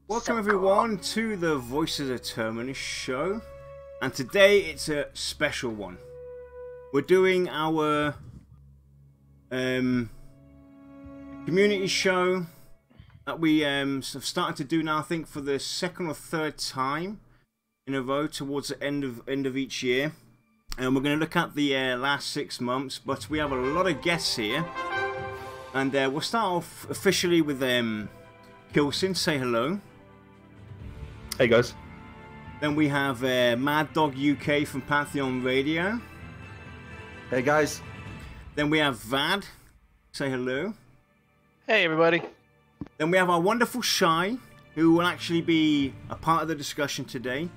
Welcome everyone to the Voices of Terminus show, and today it's a special one. We're doing our community show that we have started to do now, I think for the second or third time in a row towards the end of each year. And we're going to look at the last 6 months, but we have a lot of guests here. And we'll start off officially with Kilsin. Say hello. Hey guys. Then we have Maddoguk UK from Pantheon Radio. Hey guys. Then we have Vadd. Say hello. Hey everybody. Then we have our wonderful Shy, who will actually be a part of the discussion today.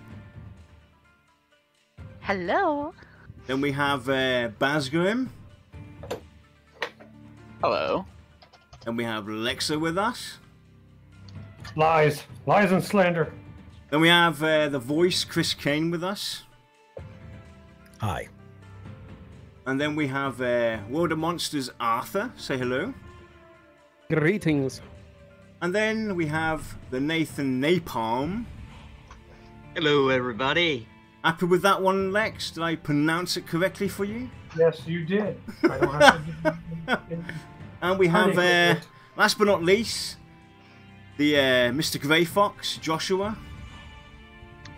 Hello. Then we have Bazgrim. Hello. Then we have Lexa with us. Lies and slander. Then we have the voice Chris Kane with us. Hi. And then we have World of Monsters Arthur. Say hello. Greetings. And then we have the Nathan Napalm. Hello, everybody. Happy with that one, Lex? Did I pronounce it correctly for you? Yes, you did. I don't have to And we have, last but not least, the Mr. Grey Fox, Joshua.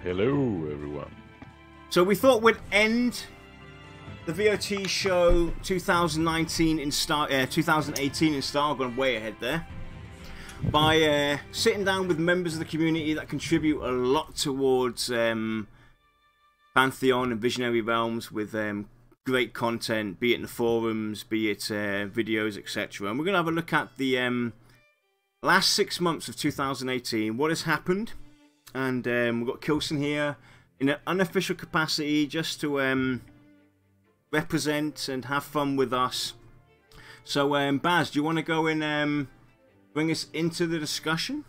Hello, everyone. So we thought we'd end the VOT show 2019 in 2018 in style. I've gone way ahead there. By sitting down with members of the community that contribute a lot towards Pantheon and Visionary Realms with great content, be it in the forums, be it videos, etc. And we're going to have a look at the last 6 months of 2018, what has happened. And we've got Kilsin here in an unofficial capacity just to represent and have fun with us. So, Baz, do you want to go and bring us into the discussion?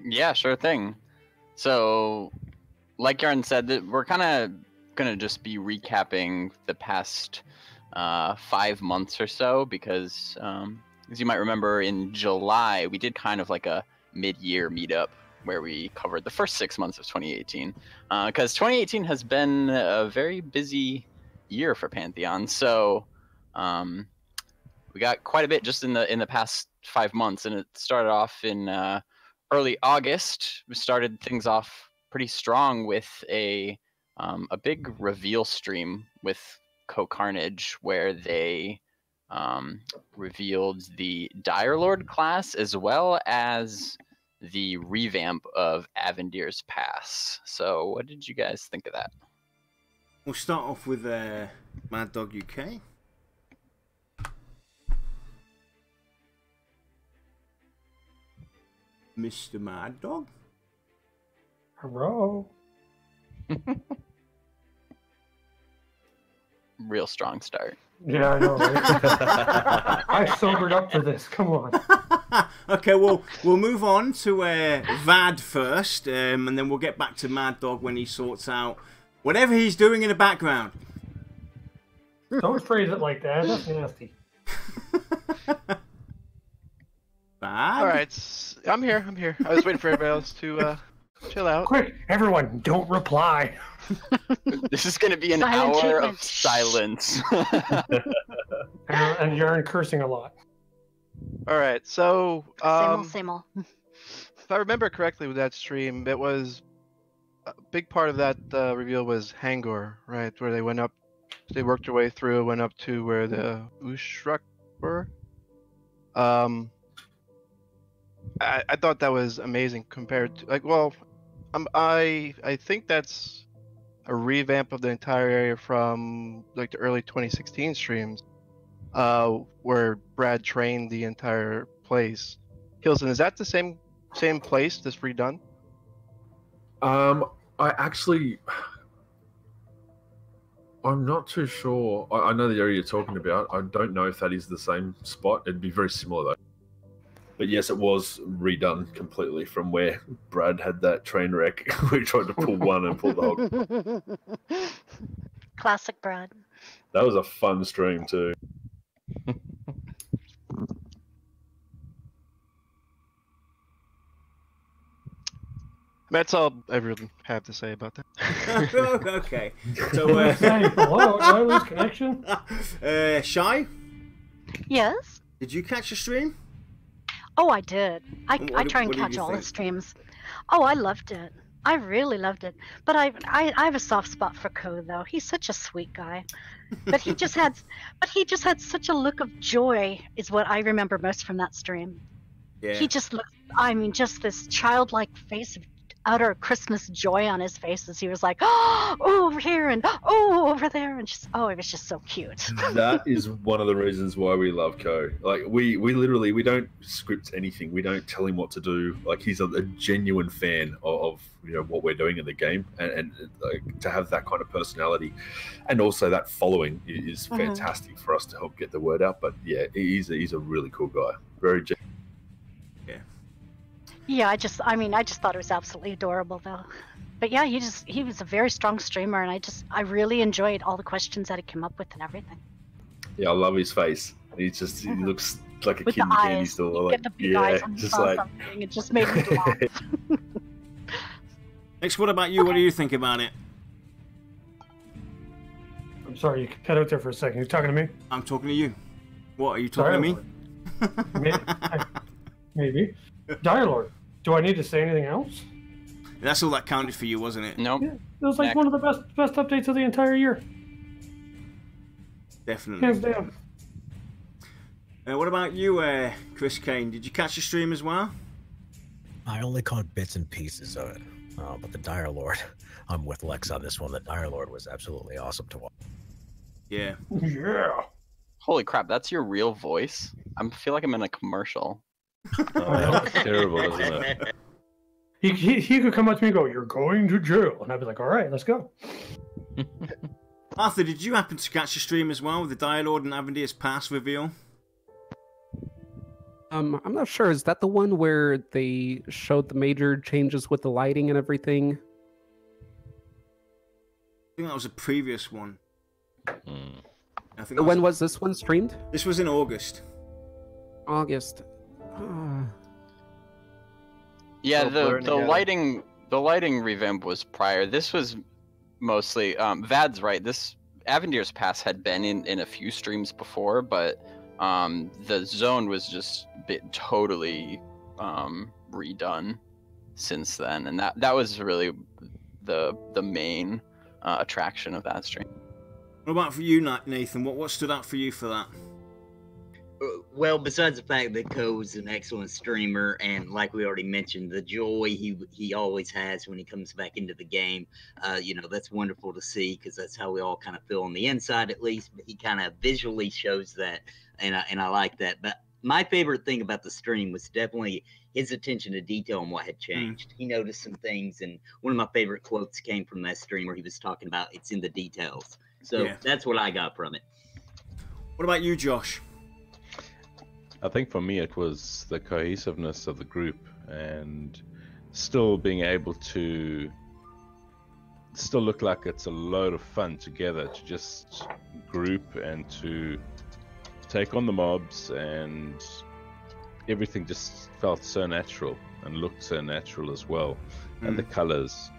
Yeah, sure thing. So, like Yarn said, that we're kind of going to just be recapping the past 5 months or so because, as you might remember, in July, we did kind of like a mid-year meetup where we covered the first 6 months of 2018. Because 2018 has been a very busy year for Pantheon, so we got quite a bit just in the past 5 months, and it started off in early August. We started things off pretty strong with a big reveal stream with Co-Carnage, where they revealed the Dire Lord class as well as the revamp of Avendir's Pass. So what did you guys think of that? We'll start off with Maddoguk UK. Mr. Mad Dog. Hello. Real strong start. Yeah, I know, right? I sobered up for this. Come on. Okay, well, we'll move on to Vadd first, and then we'll get back to Mad Dog when he sorts out whatever he's doing in the background. Don't phrase it like that. That's nasty. Vadd? All right, I'm here. I was waiting for everybody else to chill out. Quick, everyone, don't reply. This is going to be an Silent hour treatment. of silence. And you're cursing a lot. All right, so Same old. if I remember correctly with that stream, it was a big part of that reveal was Hangor, right? Where they worked their way through, went up to where the Ushruk were. I thought that was amazing compared to I think that's a revamp of the entire area from like the early 2016 streams, where Brad trained the entire place. Kilsin, is that the same place that's redone? I'm not too sure. I know the area you're talking about. I don't know if that is the same spot. It'd be very similar though. But yes, it was redone completely from where Brad had that train wreck. We tried to pull one and pull the whole. Classic Brad. That was a fun stream too. That's all I really have to say about that. Okay. So, Hey, hello, did I lose connection? Shy, Yes? did you catch the stream? Oh, I did. I What try and did catch you all the think? streams. Oh, I loved it. I really loved it. But I have a soft spot for Ko though. He's such a sweet guy. But he just had such a look of joy is what I remember most from that stream. Yeah. He just looked, I mean, just this childlike face of utter Christmas joy on his face as he was like, oh, over here and oh, over there, and just, oh, it was just so cute. That is one of the reasons why we love Ko. Like we literally, we don't script anything. We don't tell him what to do. Like he's a genuine fan of what we're doing in the game, and like, to have that kind of personality, and also that following is fantastic for us to help get the word out. But yeah, he's a really cool guy. Very genuine. Yeah, I just thought it was absolutely adorable though. But yeah, he was a very strong streamer, and I really enjoyed all the questions that he came up with and everything. Yeah, I love his face. He looks like a With kid in the the candy eyes, store. you Like, get the big eyes when you just saw like something. It just made me laugh. Next, what about you? What do you think about it? I'm sorry, you cut out there for a second. You're talking to me? I'm talking to you. What, are you talking to me? Maybe. Dire Lord, do I need to say anything else? That's all that counted for you, wasn't it? Nope. Yeah, it was like one of the best updates of the entire year. Definitely. Hands down. What about you, Chris Kane? Did you catch the stream as well? I only caught bits and pieces of it. But the Dire Lord, I'm with Lex on this one. The Dire Lord was absolutely awesome to watch. Yeah. Yeah. Holy crap, that's your real voice? I feel like I'm in a commercial. oh, that's terrible, isn't it? He could come up to me and go, "You're going to jail," and I'd be like, "All right, let's go." Arthur, did you happen to catch the stream as well with the Dire Lord and Avendir's Pass reveal? I'm not sure. Is that the one where they showed the major changes with the lighting and everything? I think that was a previous one. I think When was this one streamed? This was in August. August. Yeah, So the lighting revamp was prior. This was mostly Vadd's right. This Avendir's Pass had been in a few streams before, but the zone was just totally redone since then, and that was really the main attraction of that stream. What about for you, Nathan? What stood out for you for that? Well, besides the fact that Ko's an excellent streamer, and like we already mentioned, the joy he always has when he comes back into the game, that's wonderful to see, because that's how we all kind of feel on the inside, at least. But he kind of visually shows that, and I like that. But my favorite thing about the stream was definitely his attention to detail and what had changed. He noticed some things, and one of my favorite quotes came from that stream where he was talking about it's in the details. So that's what I got from it. What about you, Josh? I think for me it was the cohesiveness of the group, and still being able to still look like it's a load of fun together to just group and to take on the mobs, and everything just felt so natural and looked so natural as well. And the colors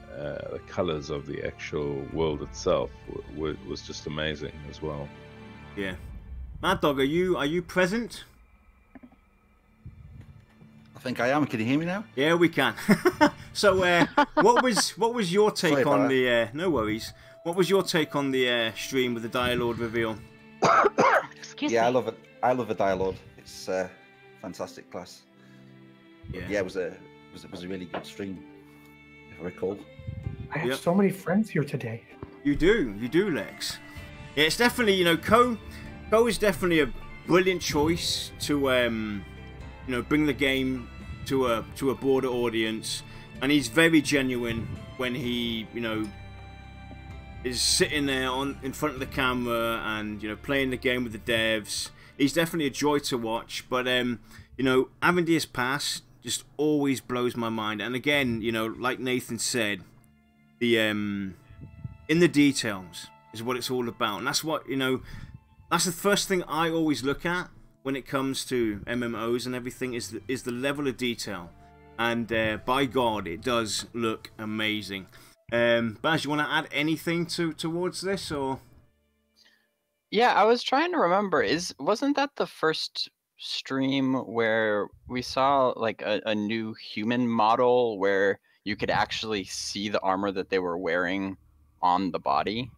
of the actual world itself was just amazing as well. Yeah. Maddoguk, are you present? I think I am. Can you hear me now? Yeah, we can. So, what was your take Sorry on about the? No worries. What was your take on the stream with the Dire Lord reveal? Excuse Yeah, me. I love it. I love the Dire Lord. It's a fantastic class. Yeah. It was a really good stream, if I recall. I have so many friends here today. You do, Lex. Yeah, it's definitely, Ko is definitely a brilliant choice to bring the game to a broader audience, and he's very genuine when he is sitting there in front of the camera and playing the game with the devs. He's definitely a joy to watch. But Avendir's Pass just always blows my mind. And again, like Nathan said, the in the details is what it's all about, and that's what that's the first thing I always look at when it comes to MMOs and everything is the level of detail. and by God, it does look amazing. Baz, you want to add anything towards this, or? Yeah, I was trying to remember. Wasn't that the first stream where we saw like a new human model where you could actually see the armor that they were wearing on the body?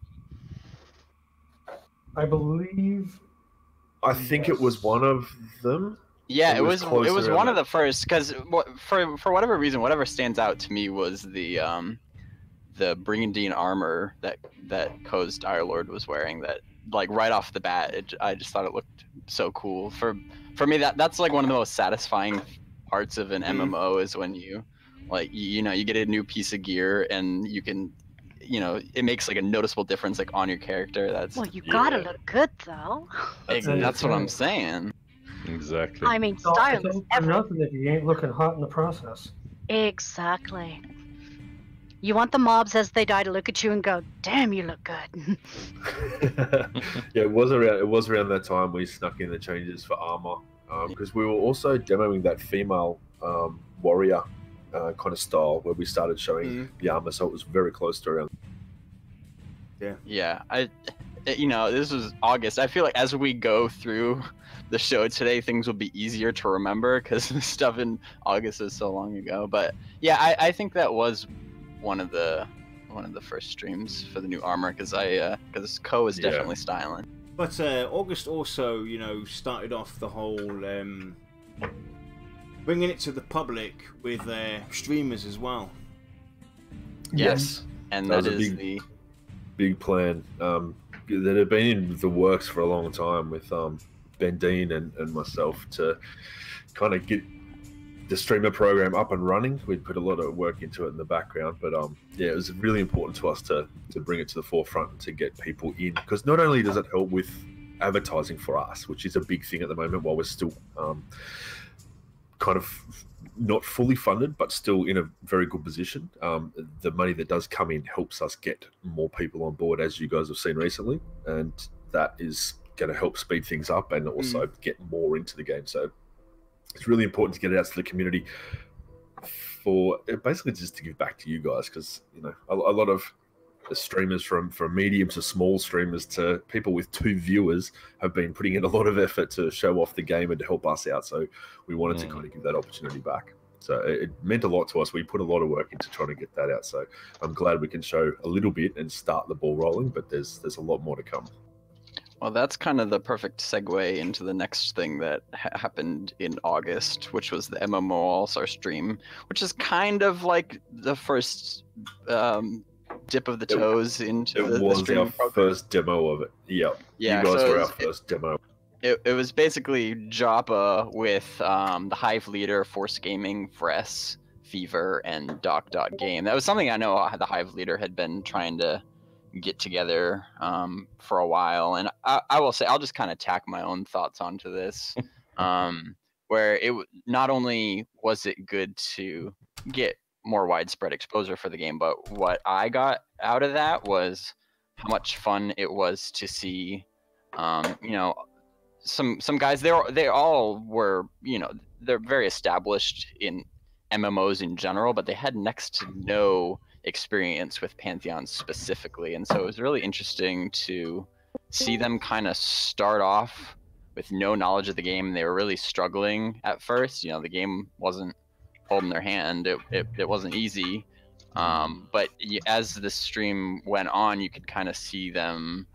I believe. I think it was one of them. Yeah, it was one of the the first, because for whatever reason, whatever stands out to me was the Brigandine armor that Ko's Dire Lord was wearing. That, like, right off the bat, I just thought it looked so cool. For me, that's like one of the most satisfying parts of an MMO is when you, like, you get a new piece of gear and you can, it makes like a noticeable difference like on your character. Well, you gotta look good though. That's what I'm saying. Exactly. I mean, Don't style is for nothing if you ain't looking hot in the process. Exactly. You want the mobs as they die to look at you and go, "Damn, you look good." Yeah, it was around that time we snuck in the changes for armor, because we were also demoing that female warrior kind of style where we started showing the armor, so it was very close to around. Yeah, this was August. I feel like as we go through the show today, things will be easier to remember because the stuff in August is so long ago. But yeah, I think that was one of the first streams for the new armor, because Ko is definitely styling. But August also, started off the whole bringing it to the public with streamers as well. Yes, and that is the big plan that had been in the works for a long time with Ben Dean and myself to kind of get the streamer program up and running. We'd put a lot of work into it in the background, but yeah, it was really important to us to bring it to the forefront and to get people in, because not only does it help with advertising for us, which is a big thing at the moment while we're still kind of not fully funded but still in a very good position. The money that does come in helps us get more people on board, as you guys have seen recently, and that is going to help speed things up and also get more into the game. So it's really important to get it out to the community for basically just to give back to you guys, because a lot of the streamers from medium to small streamers to people with 2 viewers have been putting in a lot of effort to show off the game and to help us out. So we wanted to kind of give that opportunity back. So it meant a lot to us. We put a lot of work into trying to get that out. So I'm glad we can show a little bit and start the ball rolling, but there's a lot more to come. Well, that's kind of the perfect segue into the next thing that happened in August, which was the MMO All-Star stream, which is kind of like the first dip of the toes into the stream. It was our first demo of it. Yeah, you guys were our first demo. It was basically Joppa with the Hive Leader, Force Gaming, Vress, Fever, and Doc.Game. That was something I know the Hive Leader had been trying to get together for a while, and I will say I'll just kind of tack my own thoughts onto this, where it not only was it good to get more widespread exposure for the game, but what I got out of that was how much fun it was to see some guys. They all were, they're very established in MMOs in general, but they had next to no experience with Pantheon specifically, and so it was really interesting to see them kind of start off with no knowledge of the game. They were really struggling at first. The game wasn't holding their hand. It wasn't easy, but as the stream went on, you could kind of see them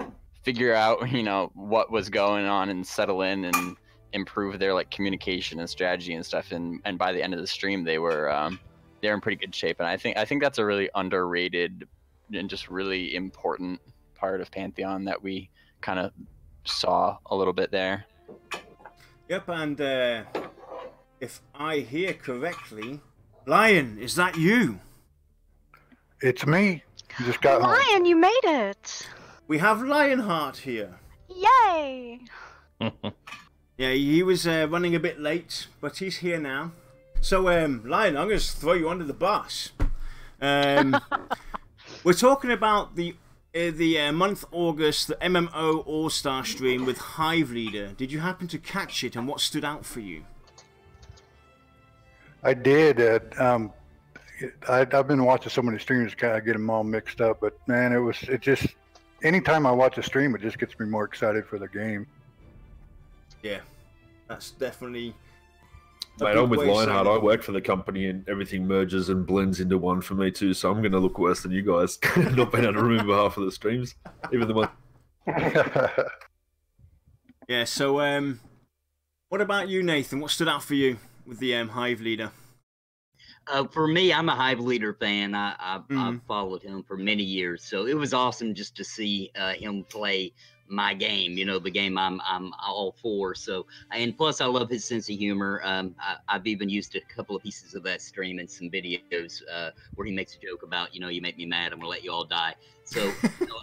figure out what was going on and settle in and improve their communication and strategy and stuff, and by the end of the stream they're in pretty good shape. And I think that's a really underrated and just really important part of Pantheon that we kind of saw a little bit there. Yep, and if I hear correctly, Lion, is that you? It's me. Just got home. Lion, you made it. We have Lyonheart here. Yay! Yeah, he was running a bit late, but he's here now. So, Lion, I'm going to throw you under the bus. We're talking about the month August, the MMO All-Star stream with Hive Leader. Did you happen to catch it, and what stood out for you? I did. I've been watching so many streamers, kind of get them all mixed up. But man, it just anytime I watch a stream, it just gets me more excited for the game. Yeah, that's definitely. Mate, I'm with Lyonheart. I work for the company, and everything merges and blends into one for me too. So I'm going to look worse than you guys, not being able to remember half of the streams, even the one. Yeah. So, what about you, Nathan? What stood out for you with the Hive leader? For me, I'm a Hive Leader fan. I've followed him for many years, so it was awesome just to see him play my game. You know, the game I'm all for. So, and plus, I love his sense of humor. I've even used a couple of pieces of that stream and some videos where he makes a joke about, you know, you make me mad, I'm gonna let you all die. So, you know,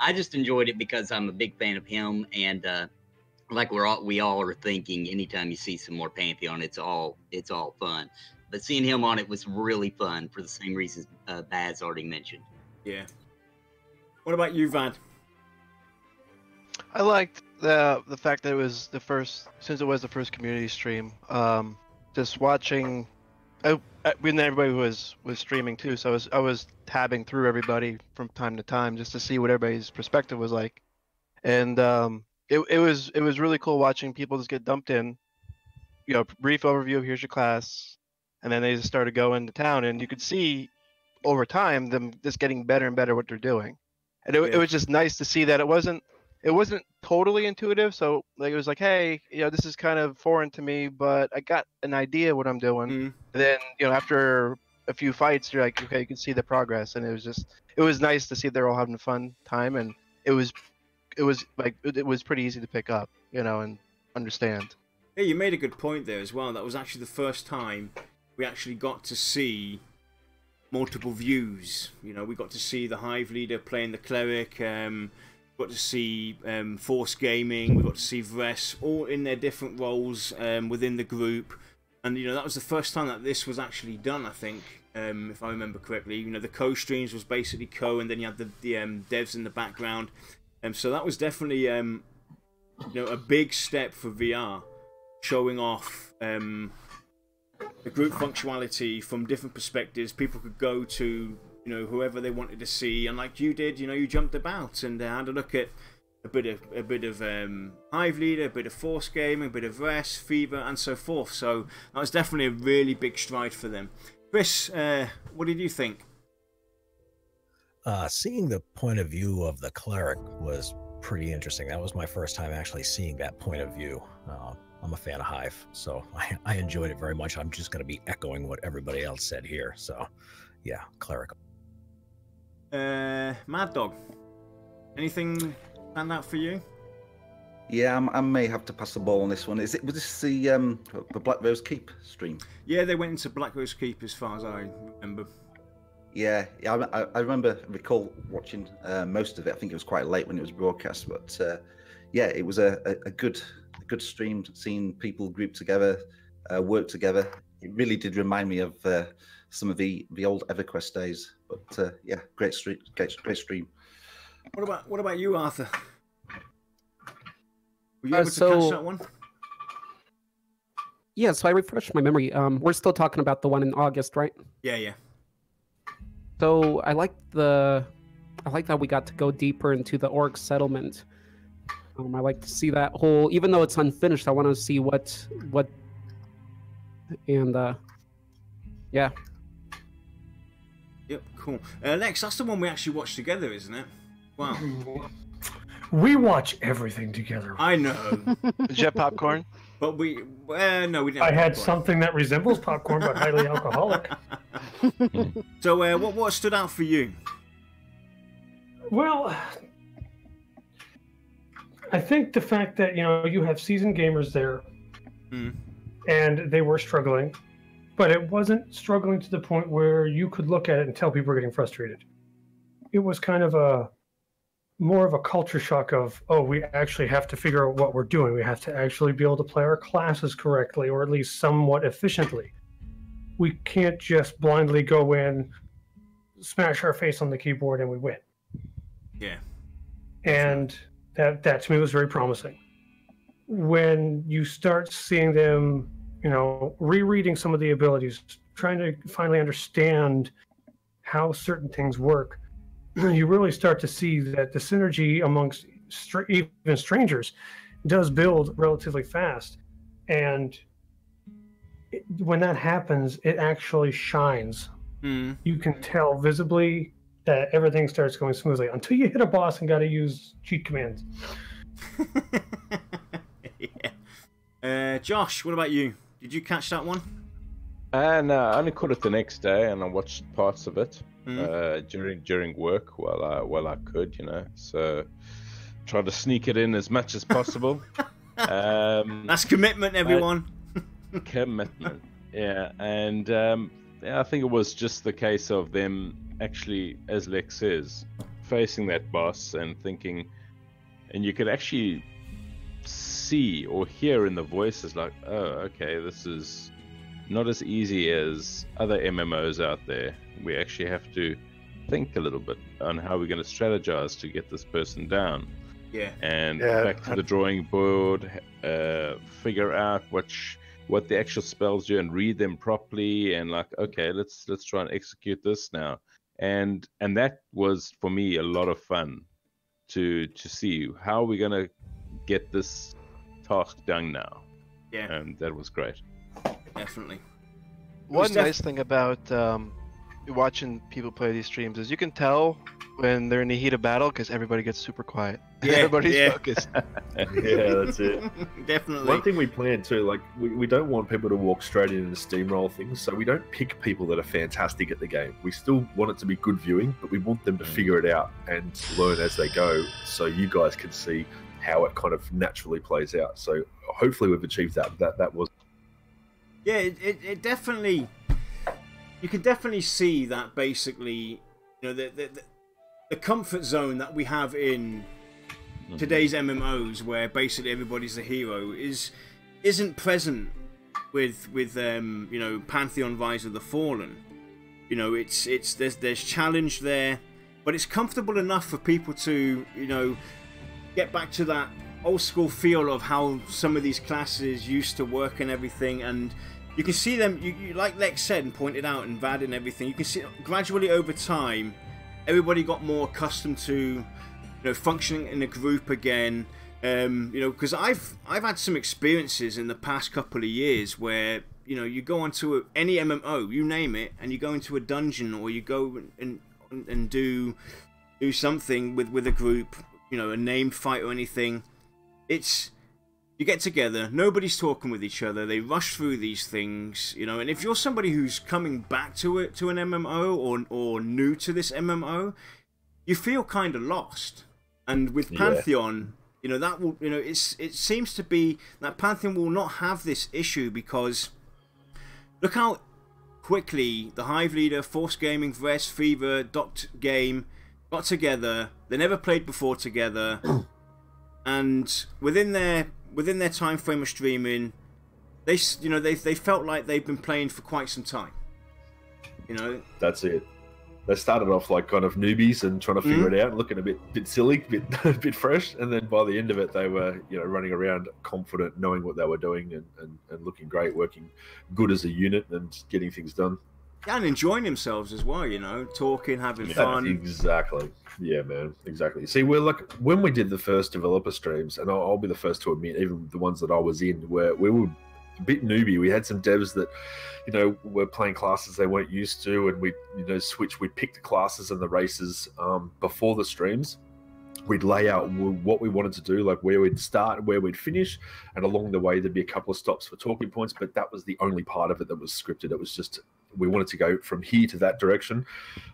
I just enjoyed it because I'm a big fan of him, and like we all are thinking, anytime you see some more Pantheon, it's all fun. But seeing him on it was really fun for the same reasons Bad's already mentioned. Yeah. What about you, Vadd? I liked the fact that it was the first, since it was the first community stream. Just watching, when everybody was streaming too, so I was tabbing through everybody from time to time just to see what everybody's perspective was like, and it was really cool watching people just get dumped in. You know, brief overview. Here's your class. And then they just started going to town, and you could see over time them just getting better and better what they're doing. And it was just nice to see that it wasn't totally intuitive. So like it was like, hey, you know, this is kind of foreign to me, but I got an idea what I'm doing. And then, you know, after a few fights, you're like, okay, you can see the progress. And it was nice to see they're all having a fun time, and it was pretty easy to pick up, you know, and understand. Yeah, you made a good point there as well. That was actually the first time we actually got to see multiple views. You know, we got to see the Hive leader playing the cleric, got to see Force Gaming, we got to see Vress, all in their different roles within the group. And, you know, that was the first time that this was actually done, I think, if I remember correctly. You know, the co-streams was basically co, and then you had the devs in the background. So that was definitely, you know, a big step for VR, showing off the group functionality from different perspectives. People could go to, you know, whoever they wanted to see, and like you did, you know, you jumped about and had a look at a bit of Hive Leader, a bit of Force Gaming, a bit of Rest, Fever, and so forth. So that was definitely a really big stride for them. Chris, what did you think? Seeing the point of view of the cleric was pretty interesting. That was my first time actually seeing that point of view. I'm a fan of Hive, so I enjoyed it very much. I'm just going to be echoing what everybody else said here. So, yeah, cleric. Maddoguk, anything stand out for you? Yeah, I may have to pass the ball on this one. Was this the Black Rose Keep stream? Yeah, they went into Black Rose Keep as far as I remember. Yeah, I recall watching most of it. I think it was quite late when it was broadcast, but yeah, it was a good stream. Seeing people group together, work together. It really did remind me of some of the old EverQuest days. But yeah, great stream. What about you, Arthur? Were you able to catch that one? Yeah, so I refreshed my memory. We're still talking about the one in August, right? Yeah. So I like that we got to go deeper into the orc settlement. I like to see that whole, even though it's unfinished, I want to see what, and yeah. Yep, cool. Lex, that's the one we actually watched together, isn't it? Wow. We watch everything together. I know. Did you have popcorn? But no, we didn't. I had something that resembles popcorn, but highly alcoholic. So, what stood out for you? Well, I think the fact that, you know, you have seasoned gamers there, and they were struggling, but it wasn't struggling to the point where you could look at it and tell people were getting frustrated. It was kind of more of a culture shock of, oh, we actually have to figure out what we're doing. We have to actually be able to play our classes correctly, or at least somewhat efficiently. We can't just blindly go in, smash our face on the keyboard, and we win. Yeah. And that to me was very promising. When you start seeing them you know, rereading some of the abilities, trying to finally understand how certain things work, you really start to see that the synergy amongst even strangers does build relatively fast. And when that happens, it actually shines. You can tell visibly that everything starts going smoothly until you hit a boss and got to use cheat commands. Yeah. Josh, what about you? Did you catch that one? No, I only caught it the next day, and I watched parts of it during work while I could, you know. So try to sneak it in as much as possible. That's commitment, everyone. Commitment, yeah. And I think it was just the case of them actually, as Lex says, facing that boss and thinking, and you could actually see or hear in the voices like, oh, okay, this is not as easy as other MMOs out there. We actually have to think a little bit on how we're going to strategize to get this person down. Yeah. And back to the drawing board, figure out what the actual spells do and read them properly, and like, okay, let's try and execute this now. And that was for me a lot of fun to see how we're going to get this task done now. Yeah. And that was great. Definitely. One nice thing about watching people play these streams is you can tell when they're in the heat of battle because everybody gets super quiet. Yeah, Everybody's focused. Yeah, that's it. Definitely. One thing we plan too, like we don't want people to walk straight into the steamroll things, so we don't pick people that are fantastic at the game. We still want it to be good viewing, but we want them to figure it out and learn as they go, so you guys can see how it kind of naturally plays out. So hopefully we've achieved that. That was. Yeah, it definitely. You can definitely see that basically, you know, the comfort zone that we have in today's MMOs, where basically everybody's a hero, isn't present with you know, Pantheon Rise of the Fallen. You know, there's challenge there, but it's comfortable enough for people to, you know, get back to that old school feel of how some of these classes used to work and everything. And you can see them, you like Lex said and pointed out, and Vadd and everything, you can see gradually over time everybody got more accustomed to, you know, functioning in a group again. You know, because I've had some experiences in the past couple of years where, you know, you go onto any MMO, you name it, and you go into a dungeon or you go and do something with a group, you know, a named fight or anything. You get together, nobody's talking with each other, they rush through these things, you know, and if you're somebody who's coming back to an MMO or new to this MMO, you feel kind of lost. And with Pantheon, you know, that will, you know, it seems to be that Pantheon will not have this issue, because look how quickly the Hive Leader, Force Gaming, Vress, Fever, Docked Game got together. They never played before together, and within their time frame of streaming, they felt like they've been playing for quite some time. You know, that's it. They started off like kind of newbies and trying to figure it out, and looking a bit silly, a bit fresh, and then by the end of it, they were, you know, running around confident, knowing what they were doing, and looking great, working good as a unit, and getting things done. Yeah, and enjoying themselves as well. You know, talking, having fun. Exactly. Yeah, man. Exactly. See, we're like, when we did the first developer streams, and I'll be the first to admit, even the ones that I was in, where we were a bit newbie. We had some devs that, you know, were playing classes they weren't used to, and we'd pick the classes and the races before the streams. We'd lay out what we wanted to do, like where we'd start and where we'd finish, and along the way there'd be a couple of stops for talking points, but that was the only part of it that was scripted. It was just, we wanted to go from here to that direction.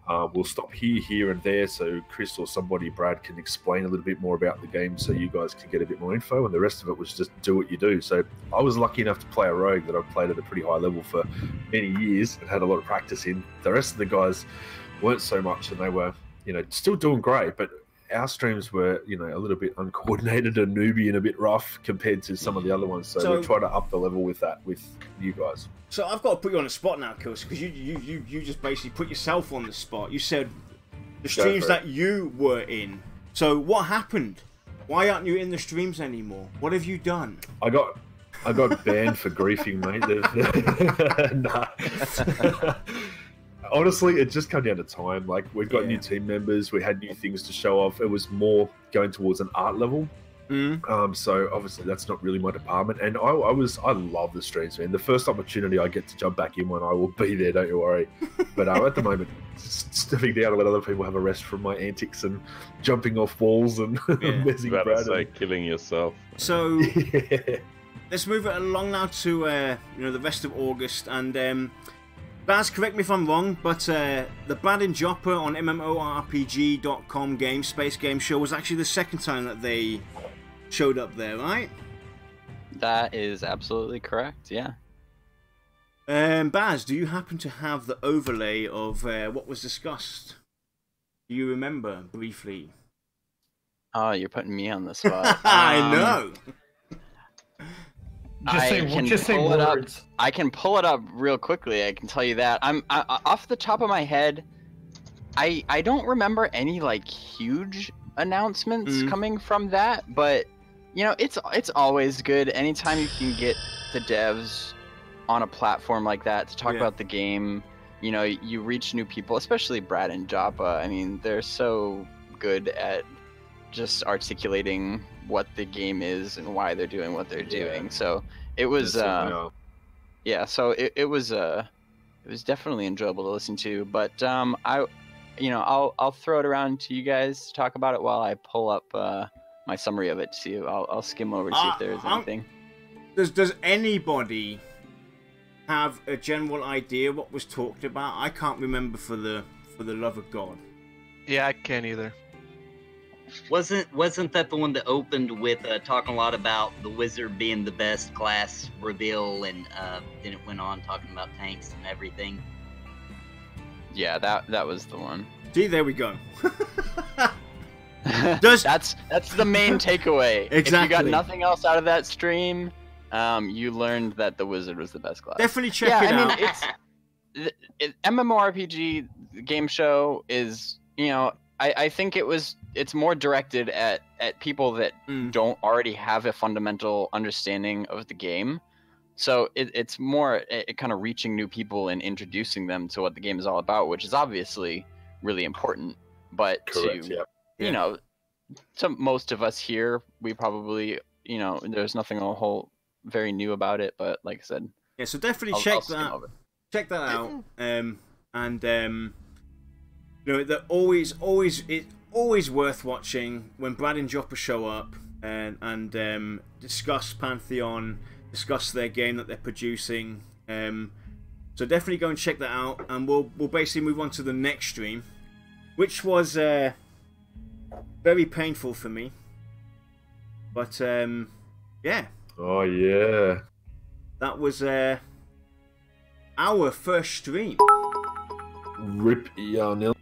We'll stop here and there, so Chris or somebody, Brad, can explain a little bit more about the game, so you guys can get a bit more info, and the rest of it was just do what you do. So I was lucky enough to play a rogue that I've played at a pretty high level for many years and had a lot of practice in. The rest of the guys weren't so much, and they were, you know, still doing great, but our streams were, you know, a little bit uncoordinated and newbie and a bit rough compared to some of the other ones. So we try to up the level with that, with you guys. So I've got to put you on the spot now, Kilsin, because you just basically put yourself on the spot. You said the streams that you were in. So what happened? Why aren't you in the streams anymore? What have you done? I got I got banned for griefing, mate. Nah. Honestly, it just came down to time. Like, we've got new team members, we had new things to show off. It was more going towards an art level. So obviously that's not really my department. And I love the streams, man. The first opportunity I get to jump back in one, I will be there, don't you worry. But at the moment, stepping down to let other people have a rest from my antics and jumping off walls and messing About to around. say killing yourself. So let's move it along now to the rest of August. And Baz, correct me if I'm wrong, but the Brad and Jopper on MMORPG.com Space Game Show was actually the second time that they showed up there, right? That is absolutely correct, yeah. Baz, do you happen to have the overlay of what was discussed? Do you remember briefly? Oh, you're putting me on the spot. I know. Just say words. I can pull it up real quickly. I can tell you that. I'm off the top of my head. I don't remember any like huge announcements coming from that, but you know, it's always good anytime you can get the devs on a platform like that to talk about the game. You know, you reach new people, especially Brad and Joppa. I mean, they're so good at just articulating what the game is and why they're doing what they're doing. So it was so it was definitely enjoyable to listen to. But I'll throw it around to you guys to talk about it while I pull up my summary of it. See, I'll skim over to see if there's anything. Does anybody have a general idea what was talked about? I can't remember for the love of God. Yeah, I can't either. Wasn't that the one that opened with talking a lot about the wizard being the best class reveal, and then it went on talking about tanks and everything? Yeah, that was the one. See, there we go. That's the main takeaway. Exactly. If you got nothing else out of that stream, you learned that the wizard was the best class. Definitely check it out. I mean, MMORPG game show is, you know, I think it's more directed at people that don't already have a fundamental understanding of the game. So it's more kind of reaching new people and introducing them to what the game is all about, which is obviously really important. But you know, to most of us here, we probably, you know, there's nothing very new about it. But like I said, yeah. So definitely check that out. You know, they're always worth watching when Brad and Jopper show up and discuss Pantheon, discuss their game that they're producing. So definitely go and check that out, and we'll basically move on to the next stream, which was very painful for me. But yeah. Oh yeah. That was our first stream. Rip Yarnilla.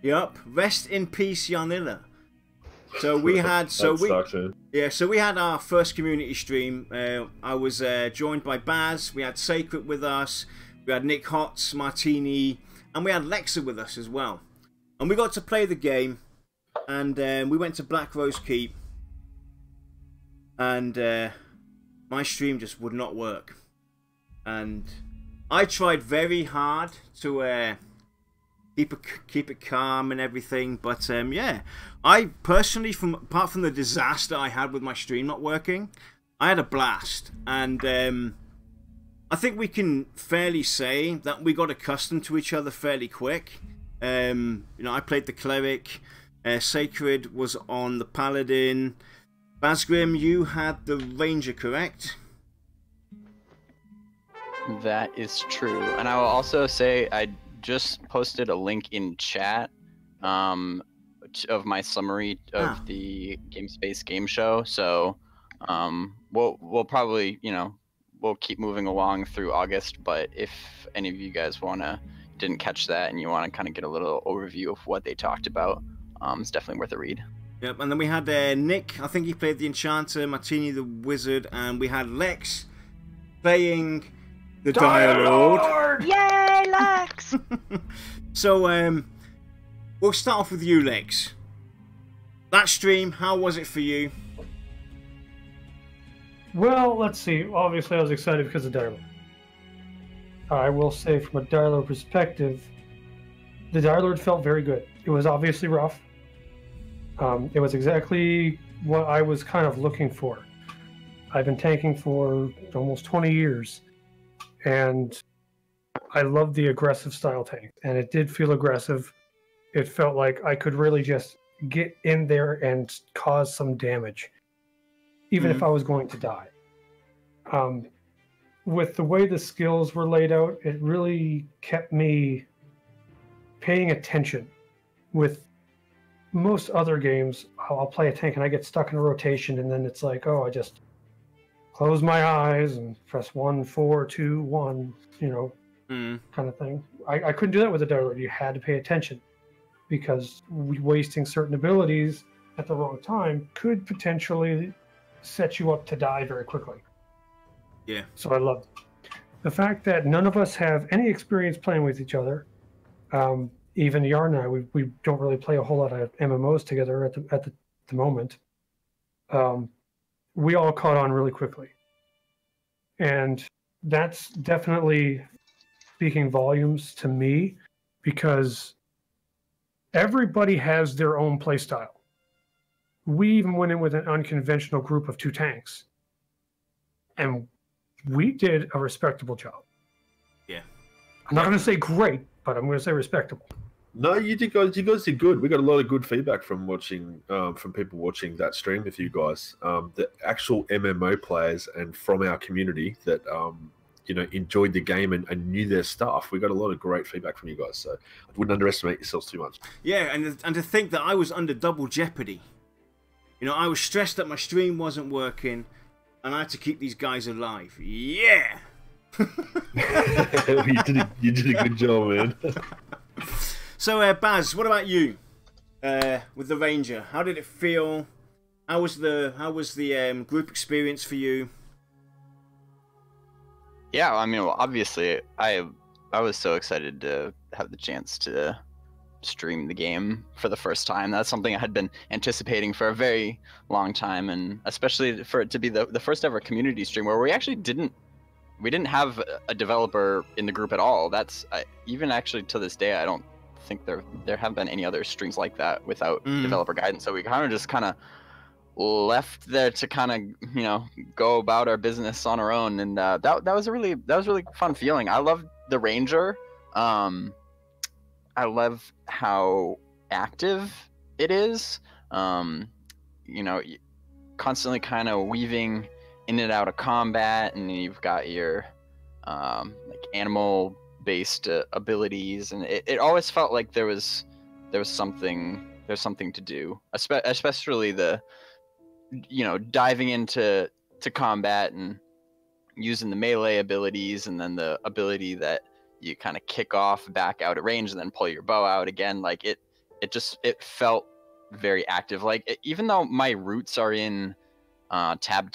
Yup, rest in peace, Yarnilla. So we had, we had our first community stream. I was joined by Baz. We had Sacred with us. We had Nick Hotz, Martini, and we had Lexa with us as well. And we got to play the game. And we went to Black Rose Keep. And my stream just would not work. And I tried very hard to keep it calm and everything, but yeah, I personally, apart from the disaster I had with my stream not working, I had a blast. And I think we can fairly say that we got accustomed to each other fairly quick. You know, I played the cleric, Sacred was on the paladin, Bazgrim, you had the ranger, correct? That is true. And I will also say I just posted a link in chat of my summary of the GameSpace game show. So we'll probably, you know, we'll keep moving along through August. But if any of you guys didn't catch that and you want to kind of get a little overview of what they talked about, it's definitely worth a read. Yep, and then we had Nick, I think he played the Enchanter, Martini the Wizard, and we had Lex playing the Dire Lord. Yay, Lex! So, we'll start off with you, Lex. That stream, how was it for you? Well, let's see. Obviously, I was excited because of Darlo. I will say, from a Darlo perspective, the Darlord felt very good. It was obviously rough. It was exactly what I was kind of looking for. I've been tanking for almost 20 years, and I love the aggressive style tank, and it did feel aggressive. It felt like I could really just get in there and cause some damage, even if I was going to die. With the way the skills were laid out, it really kept me paying attention. With most other games, I'll play a tank and I get stuck in a rotation, and then it's like, oh, I just close my eyes and press 1, 4, 2, 1, kind of thing. I couldn't do that with the Darlord. You had to pay attention, because wasting certain abilities at the wrong time could potentially set you up to die very quickly. Yeah. So I loved it. The fact that none of us have any experience playing with each other. Even Yarn and I, we don't really play a whole lot of MMOs together at the moment. We all caught on really quickly, and that's definitely speaking volumes to me, because everybody has their own play style. We even went in with an unconventional group of 2 tanks, and we did a respectable job. Yeah. I'm not going to say great, but I'm going to say respectable. No, you guys did good. We got a lot of good feedback from people watching that stream with you guys. The actual MMO players and from our community that enjoyed the game and knew their stuff. We got a lot of great feedback from you guys. So I wouldn't underestimate yourselves too much. Yeah, and to think that I was under double jeopardy. I was stressed that my stream wasn't working, and I had to keep these guys alive. Yeah. You did a good job, man. So, Baz, what about you? With the Ranger, how did it feel? How was the group experience for you? Yeah, I mean, well, obviously, I was so excited to have the chance to stream the game for the first time. That's something I had been anticipating for a very long time, and especially for it to be the first ever community stream where we actually didn't have a developer in the group at all. Even actually to this day, I don't think there have been any other streams like that without developer guidance. So we kind of left there to kind of go about our business on our own, and that was a really fun feeling. I love the Ranger. I love how active it is. Constantly kind of weaving in and out of combat, and you've got your animal based abilities, and it always felt like there was something to do, especially the diving into combat and using the melee abilities, and then the ability that you kind of kick off back out at range and then pull your bow out again. Like it felt very active. Like even though my roots are in tab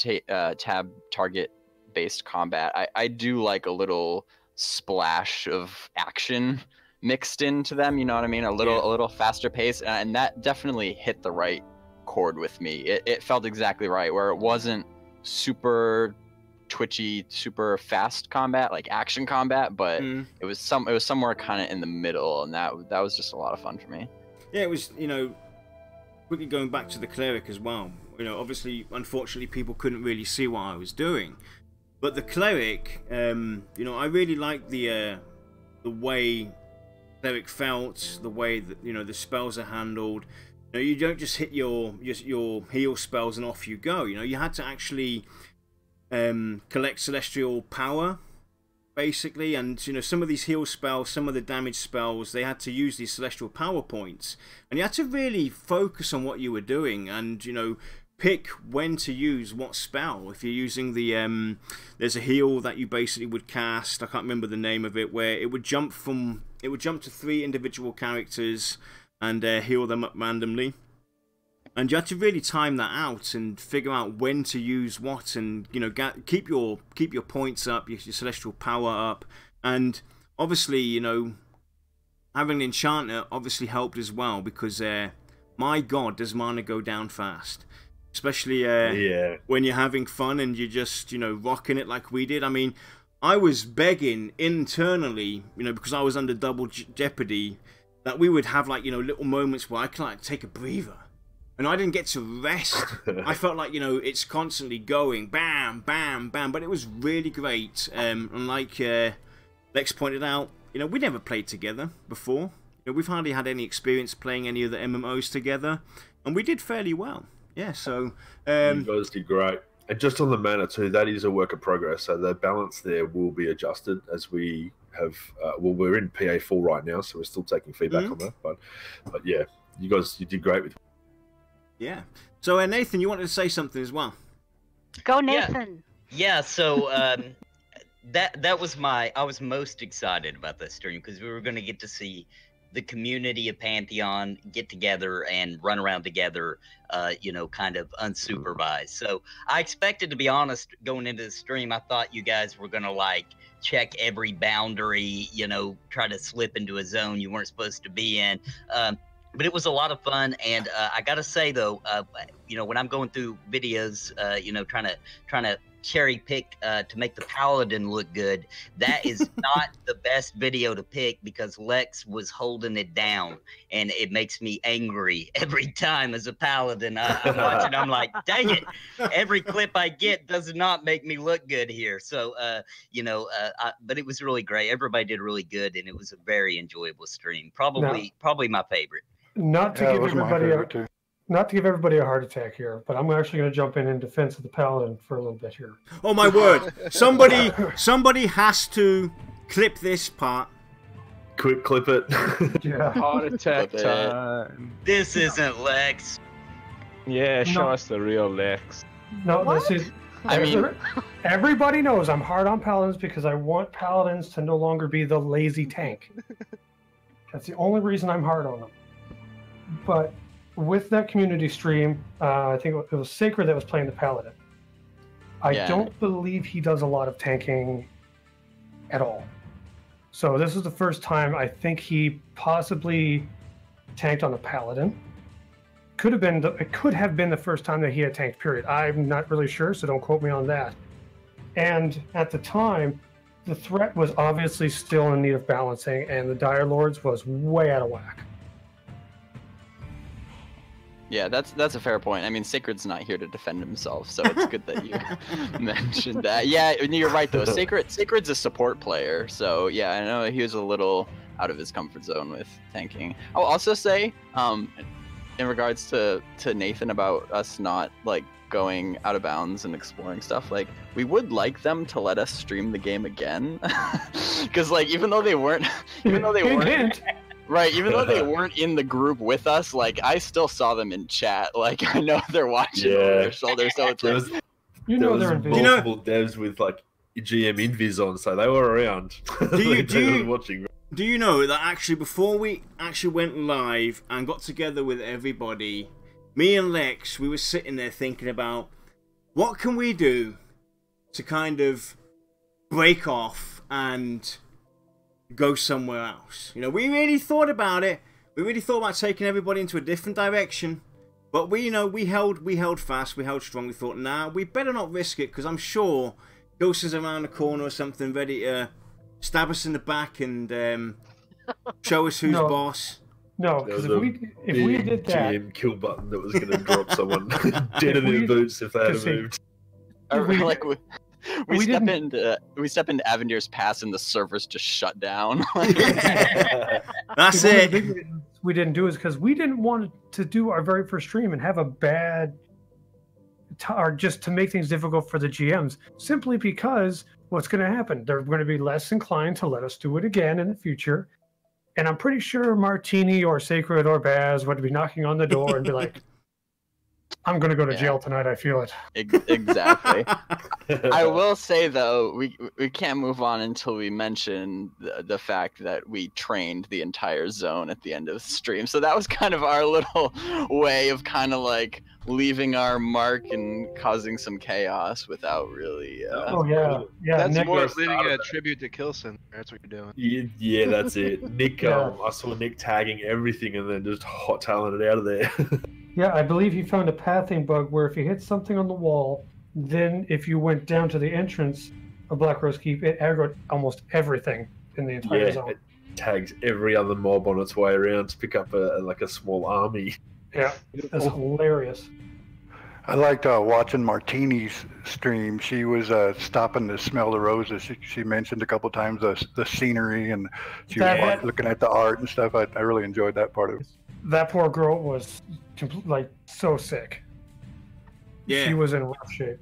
target based combat, I do like a little splash of action mixed into them, you know what I mean? A little faster pace, and that definitely hit the right chord with me. It felt exactly right, where it wasn't super twitchy, super fast combat, like action combat, but it was somewhere kind of in the middle, and that was just a lot of fun for me. Yeah, it was, quickly going back to the cleric as well. Obviously, unfortunately, people couldn't really see what I was doing, but the cleric, I really liked the way cleric felt, the way that the spells are handled. You don't just hit your heal spells and off you go. You had to actually collect celestial power, basically, and some of these heal spells, some of the damage spells, they had to use these celestial power points, and you had to really focus on what you were doing, and pick when to use what spell. If you're using the there's a heal that you basically would cast, I can't remember the name of it, where it would jump to 3 individual characters and heal them up randomly. And you had to really time that out and figure out when to use what, and keep your points up, your celestial power up, and obviously having an enchanter obviously helped as well, because my god, does mana go down fast. especially Yeah. when you're having fun and you're just, rocking it like we did. I mean, I was begging internally, because I was under double jeopardy, that we would have like, little moments where I can like take a breather. And I didn't get to rest. I felt like, it's constantly going, bam, bam, bam. But it was really great. And like Lex pointed out, we never played together before. We've hardly had any experience playing any of the MMOs together. And we did fairly well. Yeah, so... you guys did great. And just on the mana too, that is a work of progress. So the balance there will be adjusted as we have... we're in PA4 right now, so we're still taking feedback on that. But yeah, you did great with. Yeah. So Nathan, you wanted to say something as well. Go, Nathan. Yeah. So that was I was most excited about this stream because we were going to get to see the community of Pantheon get together and run around together, kind of unsupervised. So I expected, to be honest, going into the stream, I thought you guys were going to like check every boundary, try to slip into a zone you weren't supposed to be in. But it was a lot of fun, and I gotta say though, when I'm going through videos, trying to cherry pick to make the paladin look good, that is not the best video to pick because Lex was holding it down, and it makes me angry every time as a paladin. I'm watching, I'm like, dang it! Every clip I get does not make me look good here. So, but it was really great. Everybody did really good, and it was a very enjoyable stream. Probably my favorite. Not to give everybody a heart attack here, but I'm actually going to jump in defense of the paladin for a little bit here. Oh my word! Somebody has to clip this part. Quick, clip it. Yeah. Heart attack time. This isn't Lex. Yeah, show us the real Lex. No, What? this is. I mean, Everybody knows I'm hard on paladins because I want paladins to no longer be the lazy tank. That's the only reason I'm hard on them. But with that community stream, I think it was Sacred that was playing the paladin. I don't believe he does a lot of tanking at all. So this is the first time I think he possibly tanked on a paladin. It could have been the first time that he had tanked, period. I'm not really sure, so don't quote me on that. And at the time, the threat was obviously still in need of balancing, and the Dire Lords was way out of whack. Yeah, that's a fair point. I mean, Sacred's not here to defend himself, so it's good that you mentioned that. Yeah, you're right though. Sacred's a support player, so yeah, I know he was a little out of his comfort zone with tanking. I'll also say, in regards to Nathan about us not like going out of bounds and exploring stuff, like we would like them to let us stream the game again, because like even though they weren't. Right, even though they weren't in the group with us, like I still saw them in chat. Like I know they're watching over their shoulder, so it's like, they're multiple devs with like GM invis on, so they were around. Watching. Do you know that actually before we actually went live and got together with everybody, me and Lex, we were sitting there thinking about what can we do to kind of break off and go somewhere else. We really thought about it. We really thought about taking everybody into a different direction. But we held fast, we held strong. We thought, nah, we better not risk it because I'm sure Kilsin's around the corner or something, ready to stab us in the back and show us who's boss. No, because if we did that, GM kill button that was going to drop someone dead in their boots if they had moved. We step into Avendir's Pass and the servers just shut down. That's it. We didn't do is because we didn't want to do our very first stream and have a bad, or just to make things difficult for the GMs. Simply because what's going to happen? They're going to be less inclined to let us do it again in the future. And I'm pretty sure Martini or Sacred or Baz would be knocking on the door and be like, I'm going to go to jail tonight, I feel it. Exactly. I will say, though, we can't move on until we mention the fact that we trained the entire zone at the end of the stream. So that was kind of our little way of kind of like leaving our mark and causing some chaos without really... That's Nick, more leaving a tribute to Kilsin. That's what you're doing. Yeah, that's it. Nick, I saw Nick tagging everything and then just hot tailing it out of there. Yeah, I believe he found a pathing bug where if you hit something on the wall, then if you went down to the entrance of Black Rose Keep, it aggroed almost everything in the entire zone. It tags every other mob on its way around to pick up a small army. Yeah, that's hilarious. I liked watching Martini's stream. She was stopping to smell the roses. She mentioned a couple times the scenery, and she was looking at the art and stuff. I really enjoyed that part of it. That poor girl was so sick. Yeah. She was in rough shape.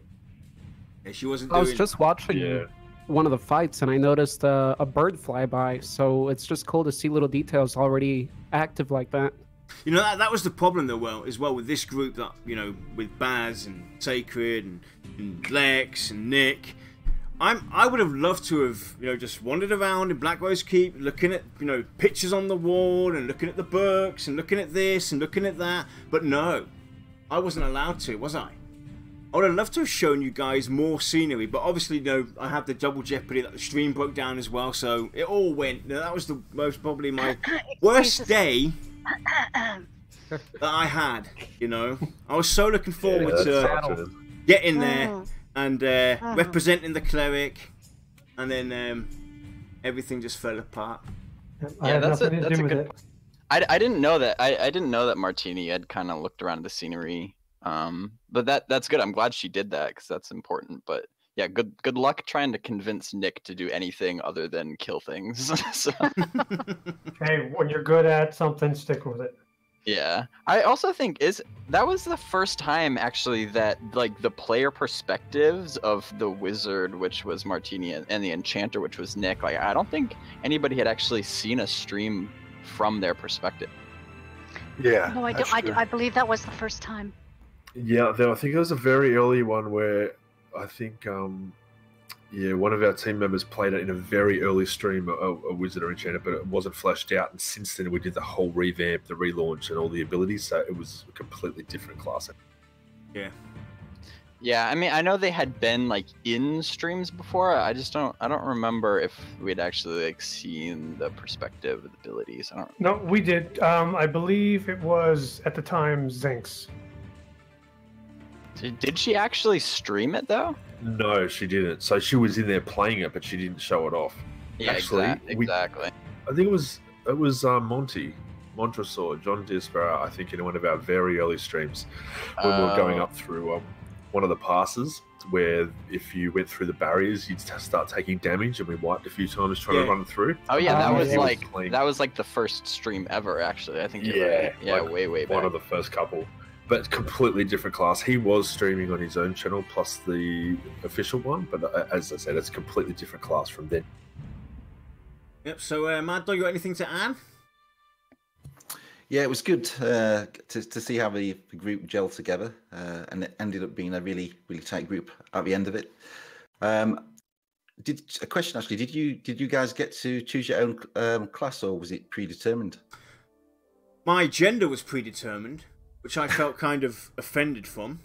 Yeah, she wasn't. I was just watching one of the fights, and I noticed a bird fly by. So it's just cool to see little details already active like that. You know, that was the problem though, as well with this group that, you know, with Baz and Sacred and Lex and Nick. I would have loved to have, you know, just wandered around in Black Rose Keep, looking at, you know, pictures on the wall and looking at the books and looking at this and looking at that. But no, I wasn't allowed to, was I? I would have loved to have shown you guys more scenery, but obviously, you know, I had the double jeopardy that the stream broke down as well, so it all went. That was the most probably my worst day that I had, you know. I was so looking forward to getting there and representing the cleric, and then everything just fell apart. Yeah, that's a good. I didn't know that. I didn't know that Martini had kind of looked around the scenery. But that's good. I'm glad she did that because that's important. But yeah, good luck trying to convince Nick to do anything other than kill things. So. Hey, when you're good at something, stick with it. Yeah, I also think that was the first time actually that like the player perspectives of the wizard, which was Martini, and the enchanter, which was Nick. Like I don't think anybody had actually seen a stream from their perspective. Yeah. No, I believe that was the first time. Yeah, I think there was a very early one where I think, one of our team members played it in a very early stream, a wizard or enchanter, but it wasn't fleshed out. And since then, we did the whole revamp, the relaunch, and all the abilities. So it was a completely different class. Yeah. Yeah, I mean, I know they had been like in streams before. I don't remember if we'd actually like seen the perspective of the abilities. No, we did. I believe it was at the time Zinx. Did she actually stream it though? No, she didn't. So she was in there playing it, but she didn't show it off. Yeah, actually, exactly. I think it was Monty Montresor, John Dispara, I think, in one of our very early streams when we were going up through one of the passes where if you went through the barriers, you'd start taking damage, and we wiped a few times trying to run through. Oh yeah, that was like the first stream ever. Actually, I think. Yeah, way back. One of the first couple. But completely different class. He was streaming on his own channel plus the official one, but as I said, it's a completely different class from then. Yep. So, Maddoguk, you got anything to add? Yeah, it was good to see how the group gelled together, and it ended up being a really tight group at the end of it. A question actually: Did you guys get to choose your own class, or was it predetermined? My gender was predetermined, which I felt kind of offended from,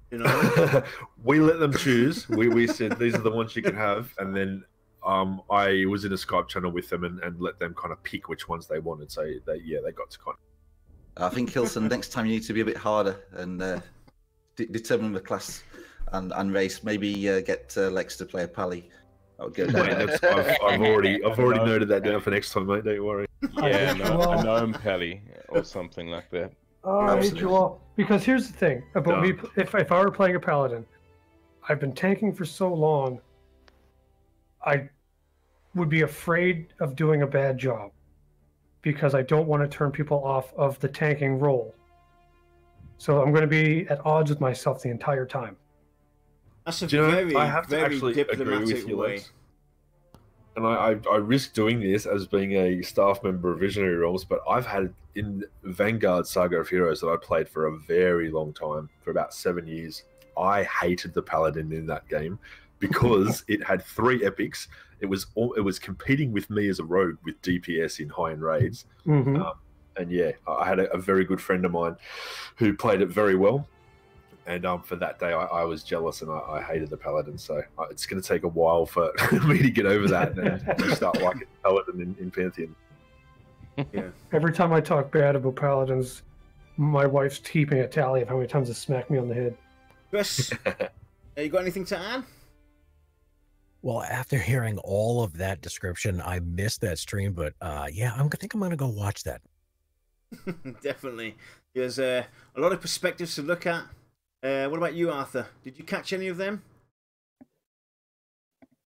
you know. We let them choose. We said these are the ones you can have, and then I was in a Skype channel with them and let them kind of pick which ones they wanted. So they got to kind of. I think Kilsin, next time you need to be a bit harder and determine the class and race. Maybe get Lex to play a pally. That would go down. I've already noted that down for next time, mate. Don't worry. Yeah, a gnome pally or something like that. Oh, I hate you all. Because here's the thing about me. If I were playing a paladin, I've been tanking for so long, I would be afraid of doing a bad job because I don't want to turn people off of the tanking role. So I'm going to be at odds with myself the entire time. That's a very, I have to very actually agree with you, way. Lex. And I risk doing this as being a staff member of Visionary Realms, but I've had in Vanguard Saga of Heroes that I played for a very long time, for about 7 years. I hated the Paladin in that game because it had 3 epics. It was competing with me as a rogue with DPS in high-end raids. Mm-hmm. And yeah, I had a very good friend of mine who played it very well. And for that day, I was jealous and I hated the Paladin. So it's going to take a while for me to get over that and start liking Paladin in Pantheon. Yeah. Every time I talk bad about Paladins, my wife's keeping a tally of how many times it smacked me on the head. Chris, you got anything to add? Well, after hearing all of that description, I missed that stream, but yeah, I think I'm going to go watch that. Definitely. There's a lot of perspectives to look at. What about you, Arthur? Did you catch any of them?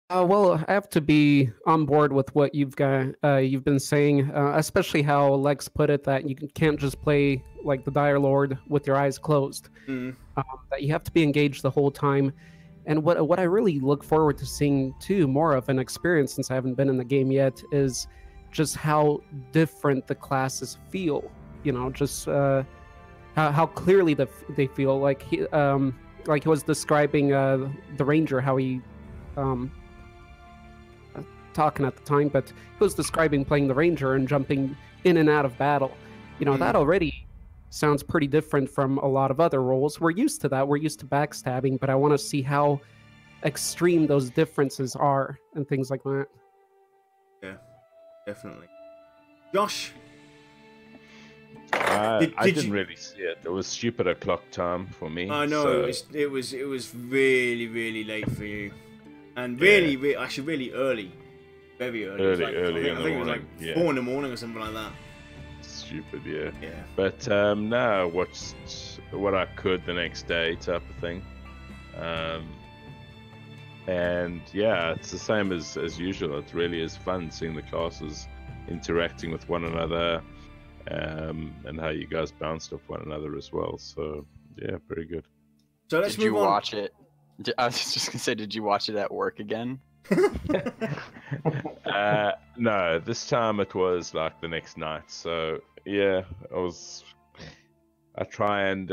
Well, I have to be on board with what you've been saying, especially how Lex put it, that you can't just play like the Dire Lord with your eyes closed. That you have to be engaged the whole time. And what I really look forward to seeing too, more of an experience, since I haven't been in the game yet, is just how different the classes feel. You know, just how clearly they feel. Like he was describing the Ranger, how he talking at the time, but he was describing playing the Ranger and jumping in and out of battle. You know, that already sounds pretty different from a lot of other roles. We're used to that. We're used to backstabbing, but I want to see how extreme those differences are and things like that. Yeah, definitely. Josh? I didn't really see it. It was stupid o'clock time for me. I know, so... it was really, really late for you. And really, actually really early. Very early. Early I think it was like 4 in the morning or something like that. Stupid, yeah. But no, I watched what I could the next day, type of thing. And yeah, it's the same as usual. It really is fun seeing the classes interacting with one another, and how you guys bounced off one another as well. So yeah, pretty good. So let's move on. Did you watch it? I was just gonna say, did you watch it at work again? No, this time it was like the next night. So yeah, I try and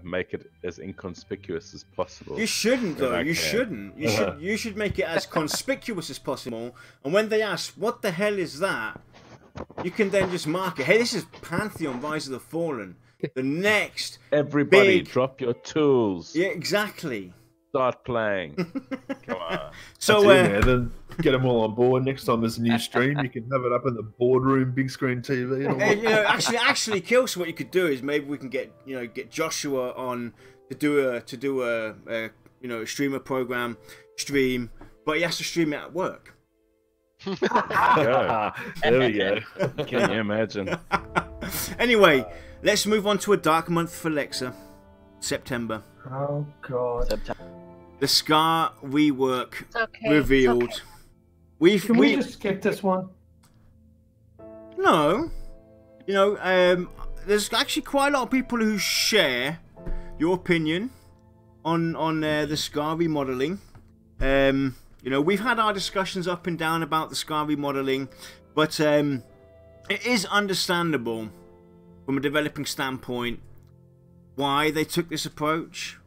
make it as inconspicuous as possible. You shouldn't, though. You shouldn't. You should make it as conspicuous as possible. And when they ask, "What the hell is that?" you can then just mark it. Hey, this is Pantheon Rise of the Fallen. The next. Everybody, drop your tools. Yeah, exactly. Start playing. Come on. So then get them all on board. Next time there's a new stream, you can have it up in the boardroom, big screen TV. And all you know, actually, Kilsin, what you could do is maybe we can get Joshua on to do a streamer program stream, but he has to stream it at work. There we go. Can you imagine? Anyway, let's move on to a dark month for Lexa. September. Oh God. September. The Scar rework revealed. Can we just skip this one? No. You know, there's actually quite a lot of people who share your opinion on the Scar remodeling. You know, we've had our discussions up and down about the Scar remodeling, but it is understandable from a developing standpoint why they took this approach,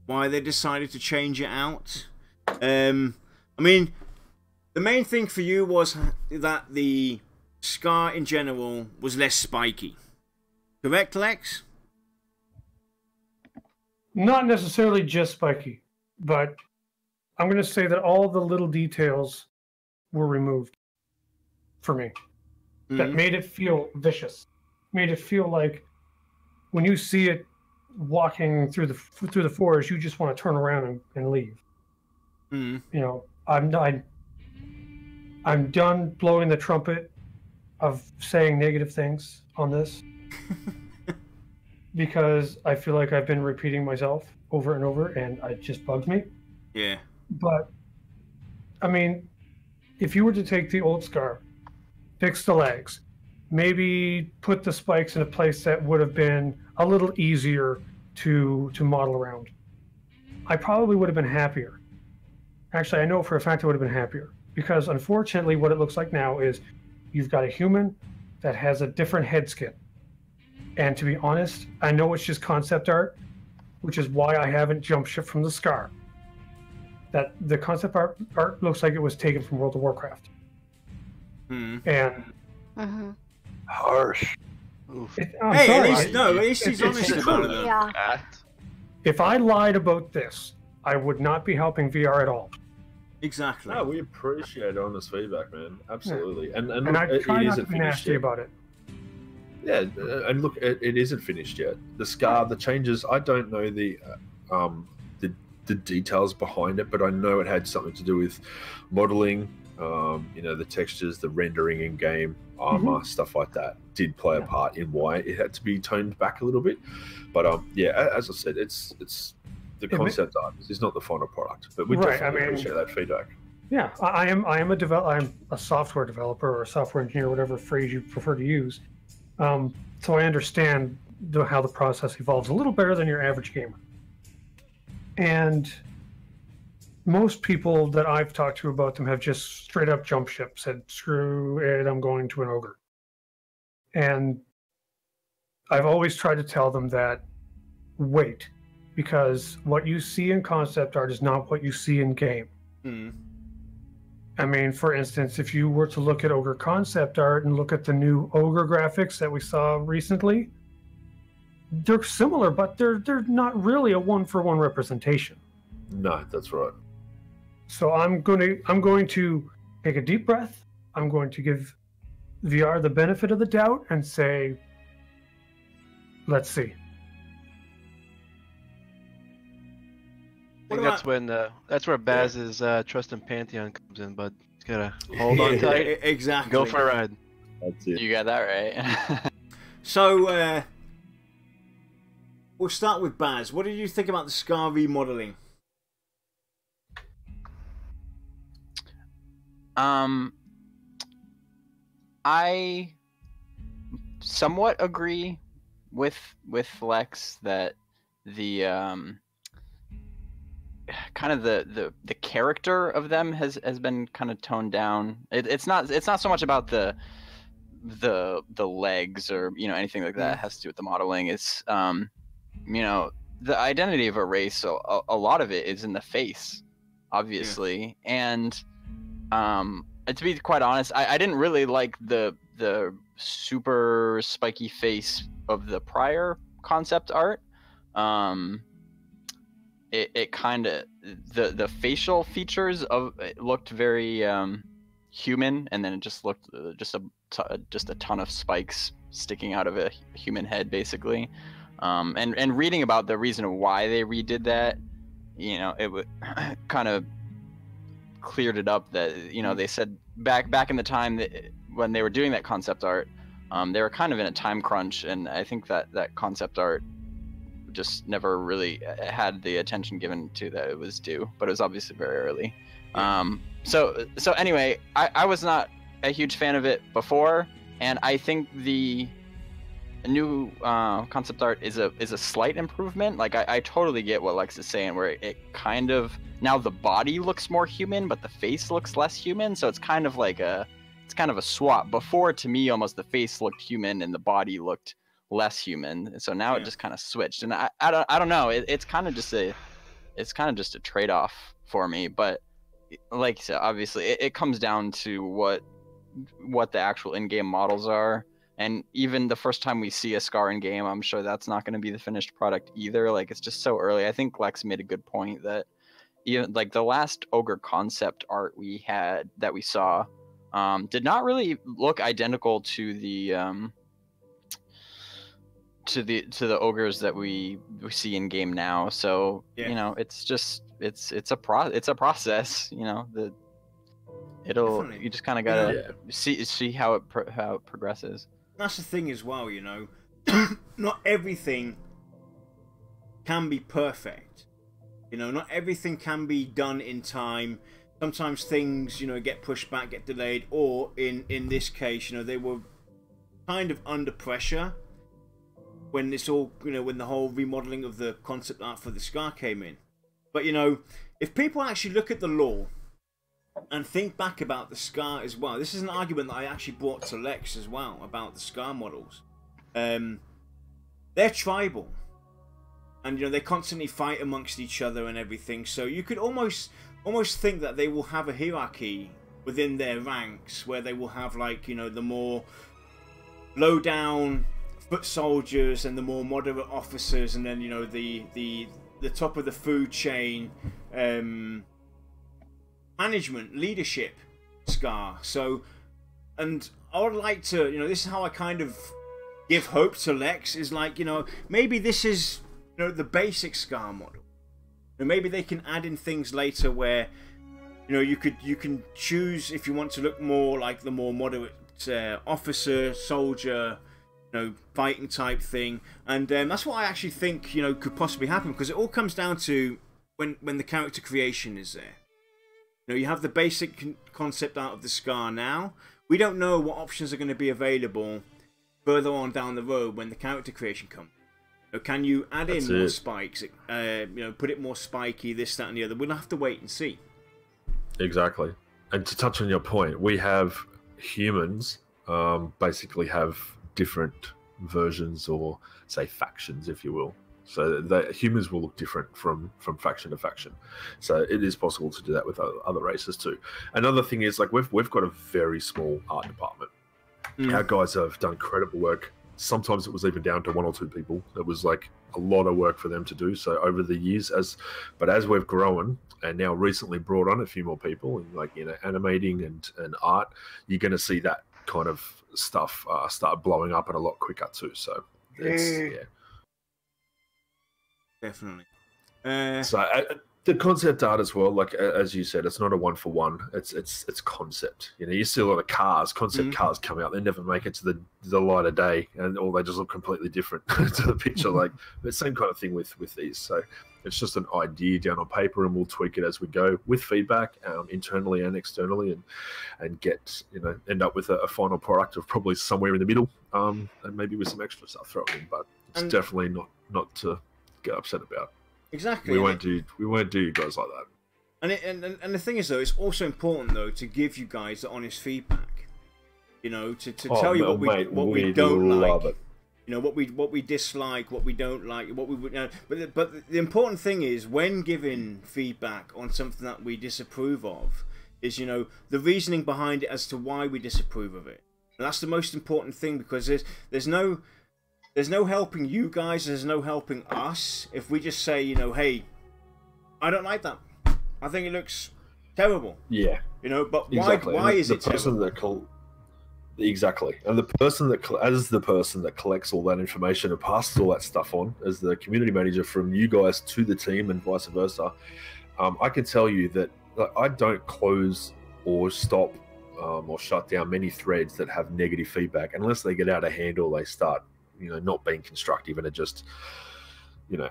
why they decided to change it out. I mean, the main thing for you was that the Scar in general was less spiky. Correct, Lex? Not necessarily just spiky, but I'm going to say that all the little details were removed for me. That made it feel vicious. Made it feel like when you see it walking through the forest, you just want to turn around and leave. You know, I'm done blowing the trumpet of saying negative things on this because I feel like I've been repeating myself over and over, and it just bugs me. Yeah. But I mean, if you were to take the old Scar, fix the legs, maybe put the spikes in a place that would have been a little easier to model around, I probably would have been happier. Actually, I know for a fact I would have been happier, because unfortunately what it looks like now is you've got a human that has a different head skin. And to be honest, I know it's just concept art, which is why I haven't jumped ship from the Scar. That the concept art looks like it was taken from World of Warcraft. And harsh. Hey, at least he's honest about it. Yeah. If I lied about this, I would not be helping VR at all. Exactly. No, we appreciate honest feedback, man. Absolutely. Yeah. And I try not to be nasty about it. Yeah, and look, it isn't finished yet. The scar, the changes. I don't know the details behind it, but I know it had something to do with modeling. You know, the textures, the rendering in game, armor, stuff like that did play a part in why it had to be toned back a little bit. But yeah, as I said, it's the concept art is not the final product, but we definitely appreciate that feedback. Yeah, I'm a software developer or a software engineer, whatever phrase you prefer to use. So I understand how the process evolves a little better than your average gamer. And most people that I've talked to about them have just straight up jump ship, said, screw it, I'm going to an ogre. And I've always tried to tell them that, wait, because what you see in concept art is not what you see in game. I mean, for instance, if you were to look at ogre concept art and look at the new ogre graphics that we saw recently, they're similar, but they're not really a one-for-one representation. No, that's right. So I'm going to take a deep breath. I'm going to give VR the benefit of the doubt and say, let's see. I think that's where Baz's trust in Pantheon comes in, but he's gotta hold on tight. Exactly. Go for a ride. That's it. You got that right. So we'll start with Baz. What did you think about the Scar remodeling? I somewhat agree with Lex that the kind of the character of them has been kind of toned down. It's not so much about the legs or anything like that. It has to do with the modeling. It's the identity of a race. So a lot of it is in the face, obviously, and to be quite honest, I didn't really like the super spiky face of the prior concept art. It kind of the facial features of it looked very human, and then it just looked just a ton of spikes sticking out of a human head, basically. And reading about the reason why they redid that, it would kind of cleared it up that they said back in the time that when they were doing that concept art, they were kind of in a time crunch, and I think that concept art just never really had the attention given to that it was due, but it was obviously very early. So anyway, I was not a huge fan of it before, and I think the new concept art is a slight improvement. Like I totally get what Lex is saying, where it kind of, now the body looks more human, but the face looks less human. So it's kind of like a swap. Before, to me, almost the face looked human and the body looked less human. So now it just kind of switched, and I don't know. It's kind of just a trade-off for me. But like you said, obviously it comes down to what the actual in-game models are. And even the first time we see a Scar in game, I'm sure that's not going to be the finished product either. Like, it's just so early. I think Lex made a good point that even like the last ogre concept art we saw did not really look identical to the ogres that we see in game now. So it's just it's a process. You just kind of gotta see how it progresses. That's the thing as well, not everything can be perfect. Not everything can be done in time. Sometimes things, get pushed back, get delayed, or in this case, they were kind of under pressure when this all, when the whole remodeling of the concept art for the Scar came in. But if people actually look at the lore and think back about the Scar as well, this is an argument that I actually brought to Lex as well about the Scar models. They're tribal, and they constantly fight amongst each other and everything. So you could almost think that they will have a hierarchy within their ranks, where they will have like the more low down foot soldiers and the more moderate officers, and then the top of the food chain. Management, leadership, Scar. So, and I would like to, this is how I kind of give hope to Lex is like, maybe this is, the basic Scar model. Maybe they can add in things later where, you can choose if you want to look more like the more moderate officer, soldier, fighting type thing. And that's what I actually think, could possibly happen, because it all comes down to when the character creation is there. You have the basic concept out of the Scar now. We don't know what options are going to be available further on down the road when the character creation comes. Can you add in more spikes? Put it more spiky, this, that, and the other. We'll have to wait and see. Exactly. And to touch on your point, we have humans basically have different versions, or say factions, if you will. So the humans will look different from faction to faction. So it is possible to do that with other races too. Another thing is, like, we've got a very small art department. Our guys have done incredible work. Sometimes it was even down to 1 or 2 people. It was like a lot of work for them to do. So over the years, as we've grown and now recently brought on a few more people and, like, animating and art, you're going to see that kind of stuff start blowing up and a lot quicker too. So it's, definitely. So the concept art as well, like as you said, it's not a 1-for-1. It's concept. You see a lot of concept cars come out. They never make it to the light of day, or they just look completely different to the picture. Like the same kind of thing with these. So it's just an idea down on paper, and we'll tweak it as we go with feedback internally and externally, and get end up with a final product of probably somewhere in the middle, and maybe with some extra stuff thrown in. But it's definitely not to get upset about. Exactly. We won't do you guys like that. And the thing is, though, it's also important though to give you guys the honest feedback. To tell you what we don't like. What we dislike, what we don't like, what we would. But the important thing is, when giving feedback on something that we disapprove of, is the reasoning behind it as to why we disapprove of it. And that's the most important thing, because there's no helping you guys, there's no helping us if we just say, hey, I don't like that. I think it looks terrible. Yeah. But exactly. why is it terrible? Exactly. And the person that collects all that information and passes all that stuff on, as the community manager from you guys to the team and vice versa, I can tell you that I don't close or stop or shut down many threads that have negative feedback unless they get out of hand or they start not being constructive and are just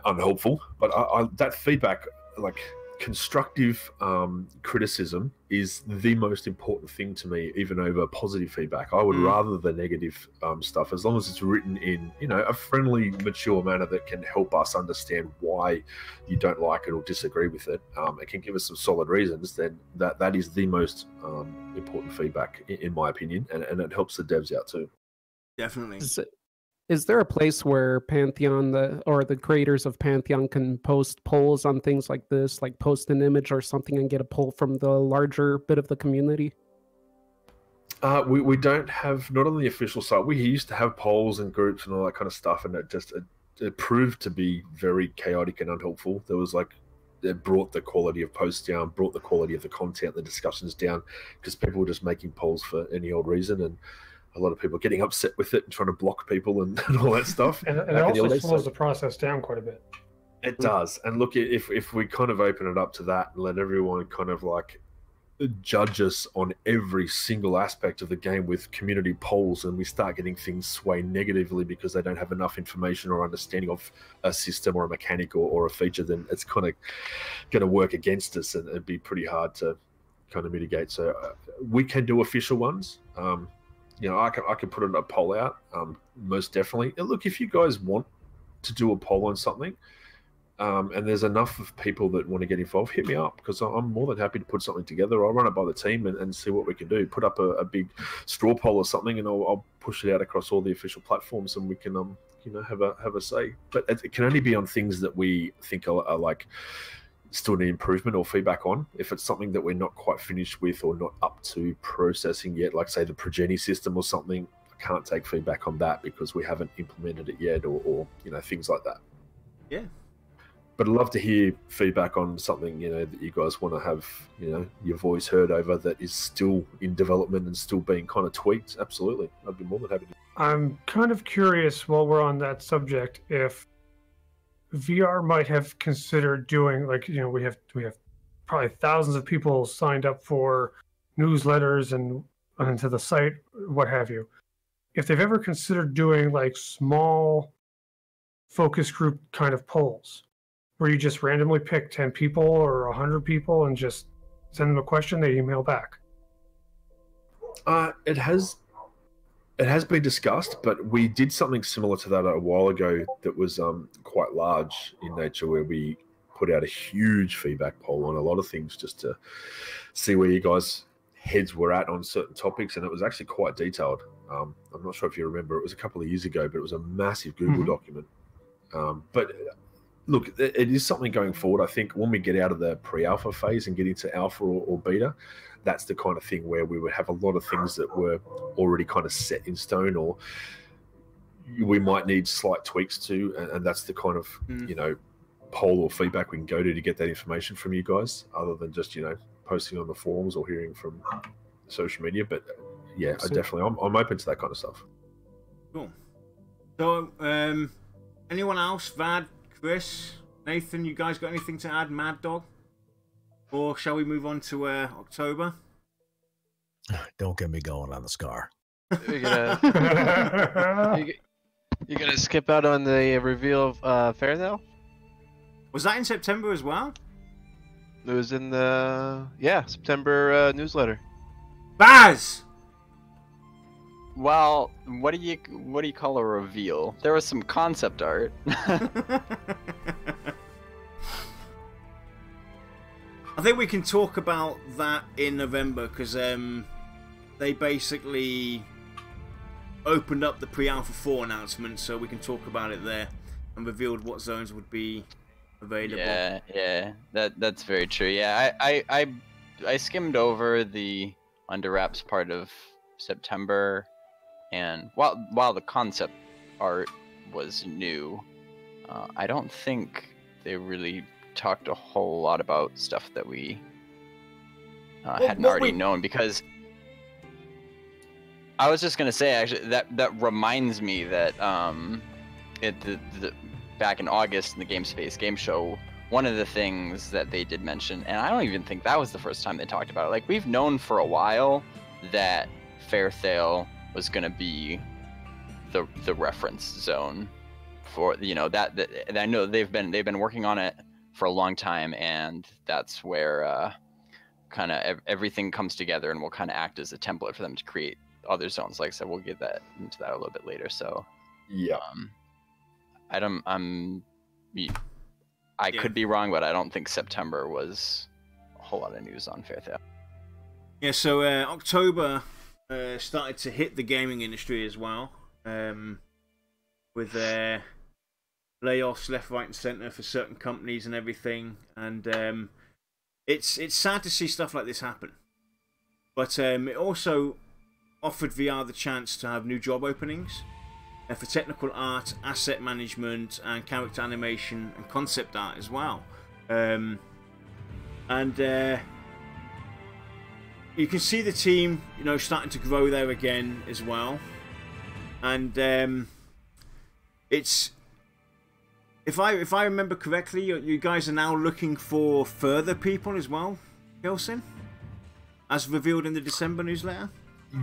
unhelpful. But that feedback, like constructive criticism, is the most important thing to me, even over positive feedback. I would rather the negative stuff, as long as it's written in a friendly, mature manner that can help us understand why you don't like it or disagree with it. It can give us some solid reasons. Then that is the most important feedback in my opinion, and it helps the devs out too. Definitely. Is there a place where Pantheon, the creators of Pantheon, can post polls on things like this, like post an image or something and get a poll from the larger bit of the community? We don't have, not on the official site. We used to have polls and groups and all that kind of stuff, and it proved to be very chaotic and unhelpful. There was it brought the quality of posts down, brought the quality of the content, the discussions down, because people were just making polls for any old reason, and a lot of people getting upset with it and trying to block people and all that stuff. And it also slows the process down quite a bit. It does. And look, if we kind of open it up to that and let everyone kind of like judge us on every single aspect of the game with community polls, and we start getting things sway negatively because they don't have enough information or understanding of a system or a mechanic or a feature, then it's kind of going to work against us, and it'd be pretty hard to kind of mitigate. So we can do official ones. I can put a poll out, most definitely. And look, if you guys want to do a poll on something, and there's enough of people that want to get involved, hit me up, because I'm more than happy to put something together. I'll run it by the team and see what we can do. Put up a big straw poll or something, and I'll push it out across all the official platforms, and we can have a say. But it can only be on things that we think are like still need improvement or feedback on. If it's something that we're not quite finished with or not up to processing yet, like say the progeny system or something, I can't take feedback on that because we haven't implemented it yet, or things like that. Yeah. But I'd love to hear feedback on something, you know, that you guys want to have, you know, your voice heard over that is still in development and still being kind of tweaked. Absolutely. I'd be more than happy to. I'm kind of curious, while we're on that subject, if VR might have considered doing, like, you know, we have probably thousands of people signed up for newsletters and to the site, what have you. If they've ever considered doing like small focus group kind of polls, where you just randomly pick 10 people or 100 people and just send them a question, they email back. It has been discussed, but we did something similar to that a while ago that was quite large in nature, where we put out a huge feedback poll on a lot of things just to see where you guys' heads were at on certain topics, and it was actually quite detailed. I'm not sure if you remember, it was a couple of years ago, but it was a massive Google document. But look, it is something going forward. I think when we get out of the pre-alpha phase and get into alpha or beta, that's the kind of thing where we would have a lot of things that were already kind of set in stone, or we might need slight tweaks to, and that's the kind of, you know, poll or feedback we can go to get that information from you guys, other than just, you know, posting on the forums or hearing from social media. But yeah, I'm open to that kind of stuff. Cool. So, anyone else? Vadd, Chris, Nathan, you guys got anything to add? Mad Dog? Or shall we move on to October? Don't get me going on the Scar. You're gonna skip out on the reveal of Fairthale? Was that in September as well? It was in the September newsletter. Baz! Well, what do you call a reveal? There was some concept art. I think we can talk about that in November, because they basically opened up the pre-alpha 4 announcement, so we can talk about it there, and revealed what zones would be available. Yeah, that's very true. Yeah, I skimmed over the under wraps part of September, and while the concept art was new, I don't think they really talked a whole lot about stuff that we hadn't already known, because I was just gonna say, actually, that reminds me that back in August in the Game Space Game Show, one of the things that they did mention, and I don't even think that was the first time they talked about it. Like, we've known for a while that Fairthale was gonna be the reference zone for, you know, that I know they've been working on it for a long time, and that's where kind of everything comes together and will kind of act as a template for them to create other zones. Like I said, we'll get into that a little bit later. So yeah, I could be wrong, but I don't think September was a whole lot of news on Fairthale. Yeah, so October started to hit the gaming industry as well, with layoffs left, right, and centre for certain companies and everything. And it's sad to see stuff like this happen. But it also offered VR the chance to have new job openings for technical art, asset management, and character animation and concept art as well. And you can see the team, you know, starting to grow there again as well. And it's, if I remember correctly, you guys are now looking for further people as well, Kilsin, as revealed in the December newsletter.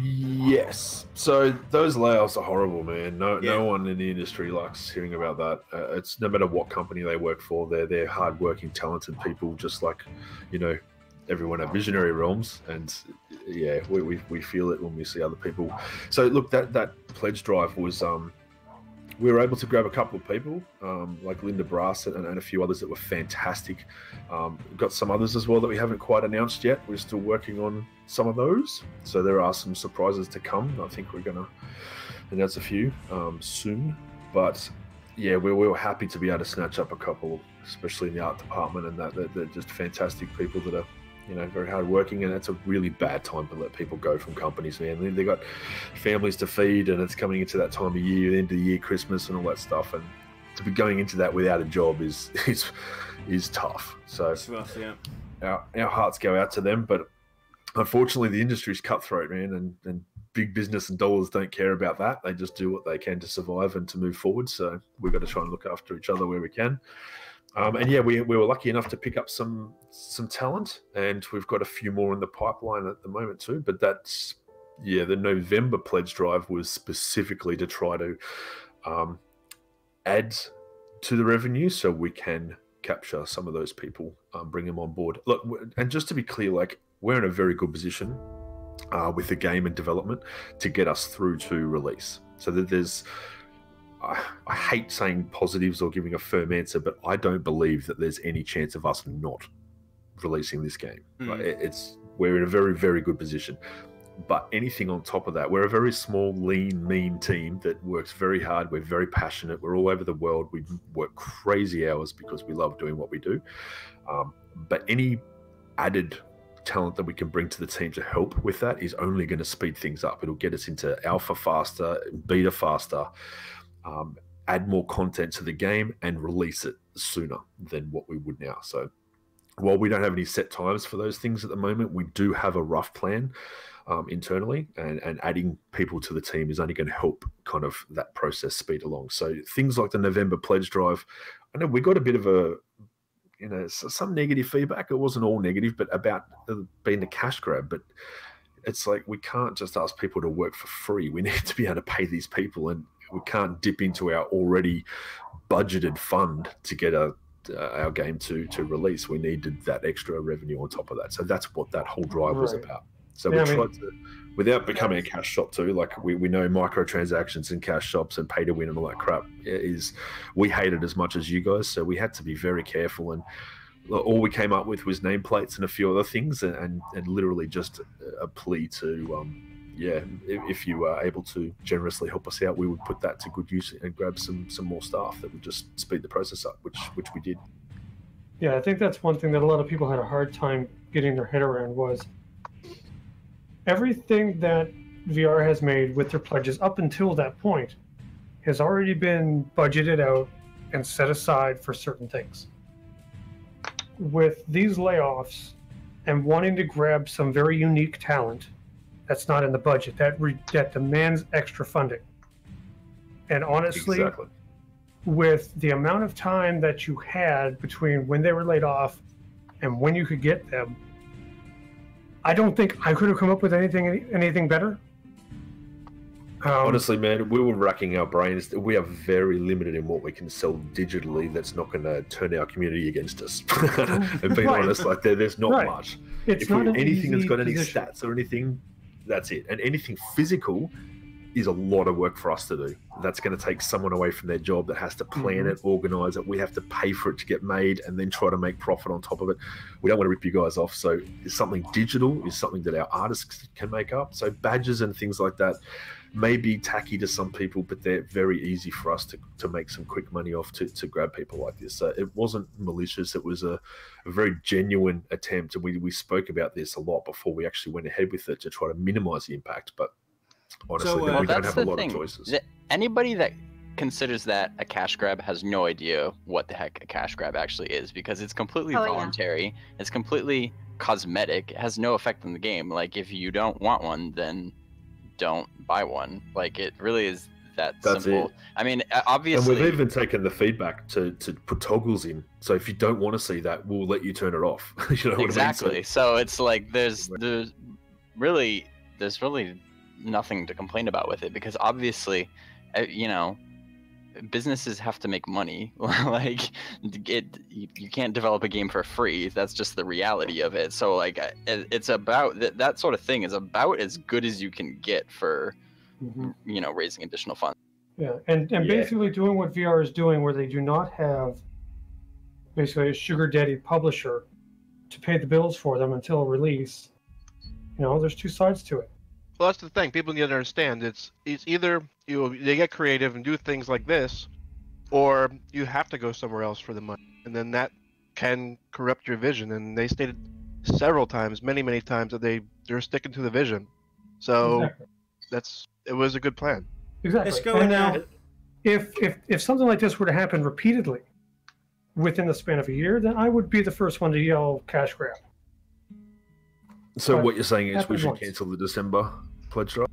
Yes. So those layoffs are horrible, man. No one in the industry likes hearing about that. It's no matter what company they work for, they're hardworking, talented people, just like, you know, everyone at Visionary Realms. And yeah, we feel it when we see other people. So look, that pledge drive was we were able to grab a couple of people, like Linda Brass and a few others that were fantastic. We've got some others as well that we haven't quite announced yet. We're still working on some of those. So there are some surprises to come. I think we're going to announce a few soon. But yeah, we were happy to be able to snatch up a couple, especially in the art department, and that they're just fantastic people that are, you know, very hard working. And it's a really bad time to let people go from companies, man. They've got families to feed, and it's coming into that time of year, end of the year, Christmas and all that stuff. And to be going into that without a job is tough. So It's rough, yeah. our hearts go out to them, but unfortunately the industry's cutthroat, man, and big business and dollars don't care about that. They just do what they can to survive and to move forward. So we've got to try and look after each other where we can. And yeah, we were lucky enough to pick up some talent, and we've got a few more in the pipeline at the moment too. But that's, yeah, the November pledge drive was specifically to try to add to the revenue so we can capture some of those people, bring them on board. Look, and just to be clear, like, we're in a very good position with the game and development to get us through to release. So that there's, I hate saying positives or giving a firm answer, but I don't believe that there's any chance of us not releasing this game. Right? We're in a very, very good position. But anything on top of that, we're a very small, lean, mean team that works very hard. We're very passionate. We're all over the world. We work crazy hours because we love doing what we do. But any added talent that we can bring to the team to help with that is only going to speed things up. It'll get us into alpha faster, beta faster, add more content to the game, and release it sooner than what we would now. So while we don't have any set times for those things at the moment, we do have a rough plan internally, and adding people to the team is only going to help kind of that process speed along. So things like the November pledge drive, I know we got a bit of a, some negative feedback. It wasn't all negative, but about being a cash grab. But it's like, we can't just ask people to work for free. We need to be able to pay these people, and we can't dip into our already budgeted fund to get our game to release. We needed that extra revenue on top of that. So that's what that whole drive was about. So we tried to, without becoming a cash shop too, like we know microtransactions and cash shops and pay to win and all that crap we hate it as much as you guys. So we had to be very careful, and all we came up with was nameplates and a few other things, and literally just a plea to, if you are able to generously help us out, we would put that to good use and grab some more staff that would just speed the process up, which we did. Yeah, I think that's one thing that a lot of people had a hard time getting their head around was everything that VR has made with their pledges up until that point has already been budgeted out and set aside for certain things. With these layoffs and wanting to grab some very unique talent that's not in the budget, that demands extra funding. And honestly, with the amount of time that you had between when they were laid off and when you could get them, I don't think I could have come up with anything better. Honestly, man, we were racking our brains. We are very limited in what we can sell digitally that's not going to turn our community against us. And being honest, like there's not much. It's if anything that's got any stats or anything, that's it. And anything physical is a lot of work for us to do. That's going to take someone away from their job that has to plan it, organize it. We have to pay for it to get made and then try to make profit on top of it. We don't want to rip you guys off. So something digital is something that our artists can make up. So badges and things like that may be tacky to some people, but they're very easy for us to make some quick money off to grab people like this. So it wasn't malicious. It was a very genuine attempt. And we spoke about this a lot before we actually went ahead with it to try to minimize the impact. But honestly, we don't have a lot of choices. Anybody that considers that a cash grab has no idea what the heck a cash grab actually is, because it's completely voluntary. Yeah. It's completely cosmetic. It has no effect on the game. Like, if you don't want one, then don't buy one. Like, it really is that's simple. It. I mean, obviously, and we've even taken the feedback to put toggles in. So if you don't want to see that, we'll let you turn it off. You know exactly. What I mean? So it's like there's really nothing to complain about with it, because obviously, businesses have to make money. Like, you can't develop a game for free. That's just the reality of it. So like, it's about that sort of thing is about as good as you can get for raising additional funds. Yeah, and basically doing what VR is doing, where they do not have basically a sugar daddy publisher to pay the bills for them until release. There's two sides to it. Well, that's the thing. People need to understand. It's either they get creative and do things like this, or you have to go somewhere else for the money, and then that can corrupt your vision. And they stated several times, many times, that they're sticking to the vision. So it was a good plan. Exactly. Let's go now. if something like this were to happen repeatedly within the span of a year, then I would be the first one to yell cash grab. So But what you're saying is we should once. cancel the December pledge drive?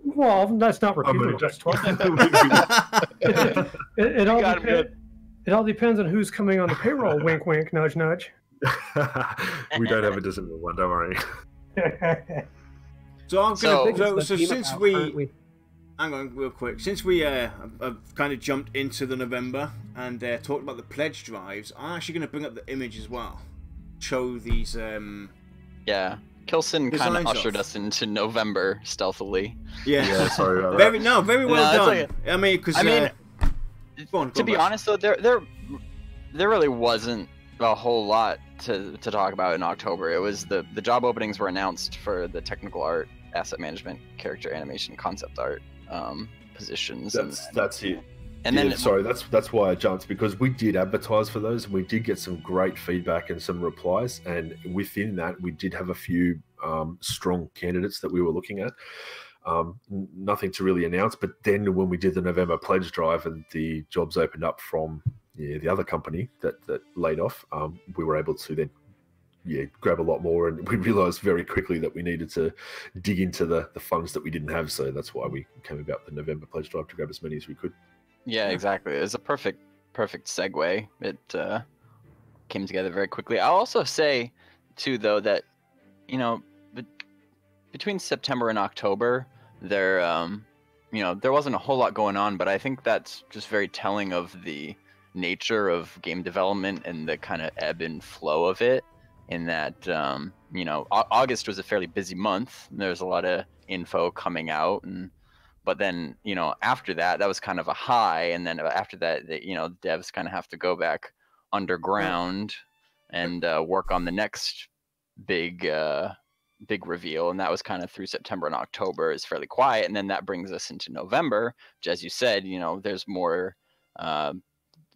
Well, that's not repeatedly. That's twice. It all it all depends on who's coming on the payroll. Wink, wink, nudge, nudge. We don't have a December one, don't worry. So I'm gonna. So Team since about we currently. hang on real quick, since we have kind of jumped into the November and talked about the pledge drives, I'm actually going to bring up the image as well. Show these. Yeah, Kilsin kind of Designs ushered off. us into November stealthily. Yeah, sorry about very very well No, done. it's I mean, because to be honest though, there really wasn't a whole lot to talk about in October. It was the job openings were announced for the technical art, asset management, character animation, concept art positions. That's it. And Yeah, then sorry, that's why I jumped, because we did advertise for those and we did get some great feedback and some replies, and within that we did have a few strong candidates that we were looking at. Nothing to really announce, but then when we did the November pledge drive and the jobs opened up from the other company that laid off, we were able to then grab a lot more, and we realized very quickly that we needed to dig into the funds that we didn't have, so that's why we came about the November pledge drive to grab as many as we could. Yeah, exactly. It was a perfect segue. It came together very quickly. I'll also say, too, though, that between September and October, there wasn't a whole lot going on. But I think that's just very telling of the nature of game development and the kind of ebb and flow of it. In that, August was a fairly busy month. There's a lot of info coming out But then, after that was kind of a high, and then after that, devs kind of have to go back underground and work on the next big reveal, and that was kind of through September and October is fairly quiet, and then that brings us into November, which, as you said, there's more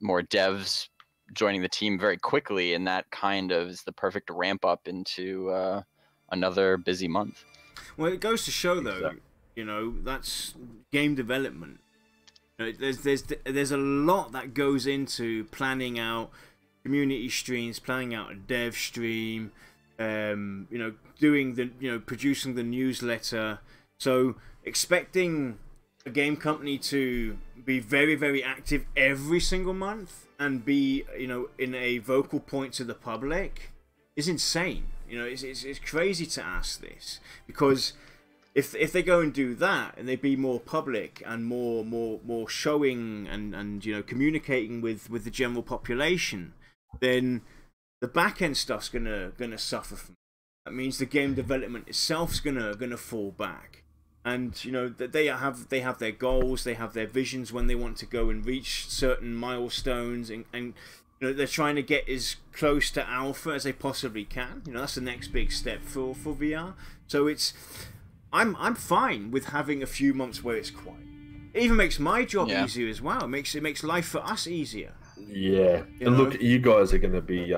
devs joining the team very quickly, and that kind of is the perfect ramp up into another busy month. Well, it goes to show though. That's game development. There's a lot that goes into planning out community streams, planning out a dev stream, doing producing the newsletter. So expecting a game company to be very, very active every single month and be, in a vocal point to the public is insane. It's crazy to ask this, because if they go and do that and they be more public and more showing and communicating with the general population, then the back end stuff's gonna suffer from it. That means the game development itself's gonna fall back. And they have their goals, they have their visions when they want to go and reach certain milestones, and they're trying to get as close to alpha as they possibly can. That's the next big step for VR. So I'm fine with having a few months where it's quiet. It even makes my job easier as well. It makes life for us easier. Yeah, and look, you guys are going to be.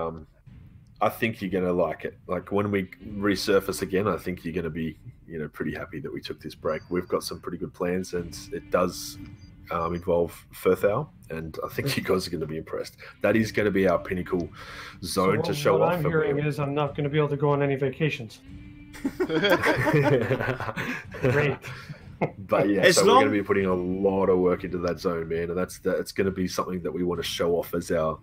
I think you're going to like it. Like when we resurface again, I think you're going to be, pretty happy that we took this break. We've got some pretty good plans, and it does involve Firthal, and I think you guys are going to be impressed. That is going to be our pinnacle zone to show what off. I'm hearing is I'm not going to be able to go on any vacations. Great. But yeah, so we're going to be putting a lot of work into that zone, man, and it's going to be something that we want to show off as our,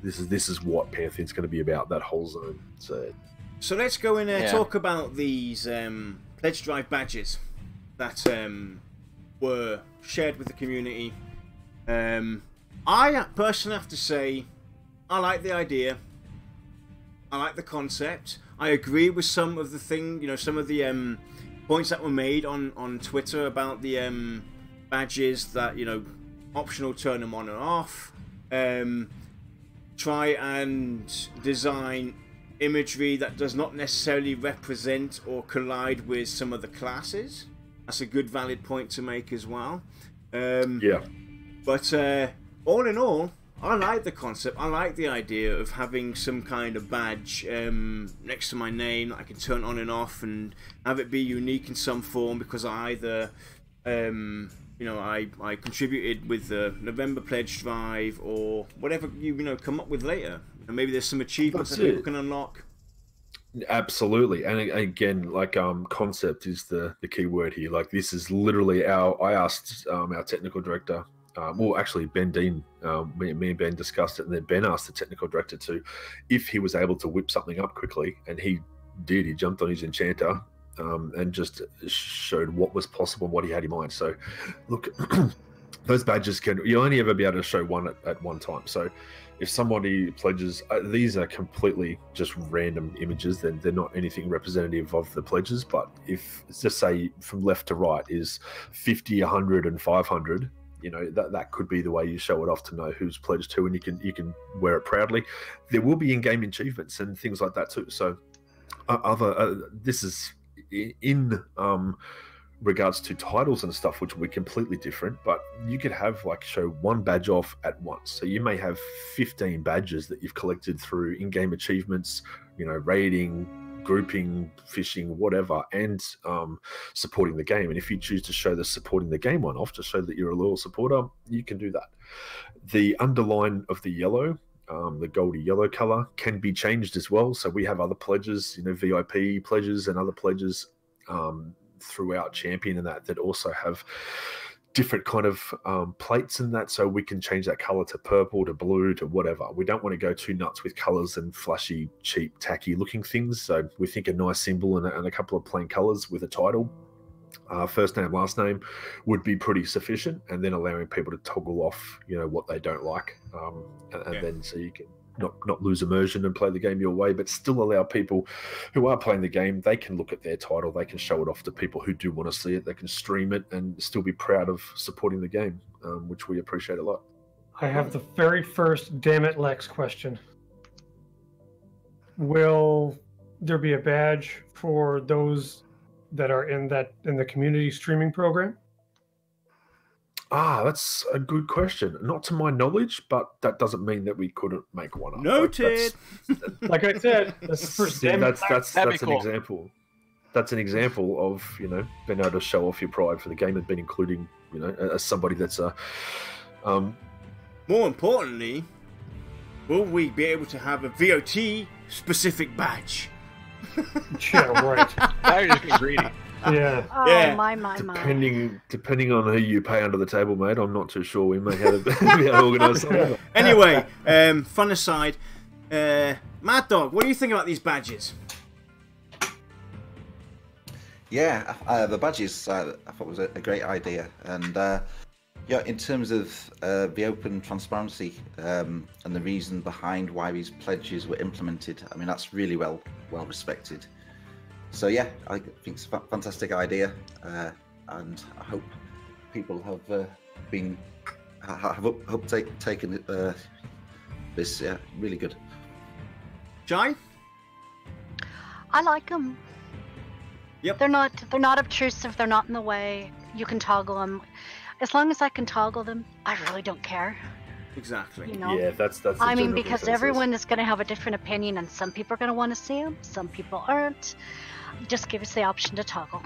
this is what Pantheon's going to be about, that whole zone. So let's go in and talk about these pledge drive badges that were shared with the community. I personally have to say, I like the idea. I like the concept. I agree with some of the some of the points that were made on Twitter about the badges that, optional, turn them on and off. Try and design imagery that does not necessarily represent or collide with some of the classes. That's a good, valid point to make as well. But all in all, I like the concept. I like the idea of having some kind of badge next to my name that I can turn on and off and have it be unique in some form, because I either you know, I contributed with the November pledge drive or whatever you know come up with later. And maybe there's some achievements that people can unlock. Absolutely, and again, like concept is the key word here. Like this is literally I asked our technical director, well actually Ben Dean, me and Ben discussed it, and then Ben asked the technical director to, if he was able to whip something up quickly, and he did. He jumped on his enchanter and just showed what was possible and what he had in mind. So look, those badges you'll only ever be able to show one at one time. So if somebody pledges, these are completely just random images, then they're not anything representative of the pledges. But if, just say from left to right is 50, 100, and 500, you know, that could be the way you show it off to know who's pledged who, and you can wear it proudly. There will be in-game achievements and things like that too. So this is in regards to titles and stuff, which will be completely different, but you could have show one badge off at once. So you may have 15 badges that you've collected through in-game achievements, you know, raiding, grouping, fishing, whatever, and supporting the game. And if you choose to show the supporting the game one off to show that you're a loyal supporter, you can do that. The underline of the yellow, the goldy yellow color, can be changed as well. So we have other pledges, you know, VIP pledges and other pledges throughout Champion and that also have different kind of plates in that, so we can change that color to purple, to blue, to whatever. We don't want to go too nuts with colors and flashy, cheap, tacky looking things. So we think a nice symbol and a couple of plain colors with a title, first name, last name, would be pretty sufficient, and then allowing people to toggle off, you know, what they don't like, and then so you can not lose immersion and play the game your way, but still allow people who are playing the game, they can look at their title, they can show it off to people who do want to see it, they can stream it and still be proud of supporting the game, which we appreciate a lot. I have the very first damn it Lex question. Will there be a badge for those that are in the community streaming program? That's a good question. Not to my knowledge, but that doesn't mean that we couldn't make one up. Noted. Like I said, that's the first that's an cool. example. That's an example of, you know, being able to show off your pride for the game and being including, you know, as somebody that's more importantly, will we be able to have a VOT specific badge? Yeah, right. Now you're just being greedy. Yeah. Oh, Yeah. my. Depending on who you pay under the table, mate, I'm not too sure we may have to organise something. Anyway, fun aside, Mad Dog, what do you think about these badges? Yeah, the badges I thought was a great idea, and yeah, in terms of the open transparency and the reason behind why these pledges were implemented, I mean that's really well respected. So yeah, I think it's a fantastic idea, and I hope people have taken this. Yeah, really good. Jai? I like them. Yep. They're not obtrusive. They're not in the way. You can toggle them. As long as I can toggle them, I really don't care. Exactly. You know? Yeah, that's the I mean, general because consensus. everyone is going to have a different opinion, and some people are going to want to see them, some people aren't. Just give us the option to toggle.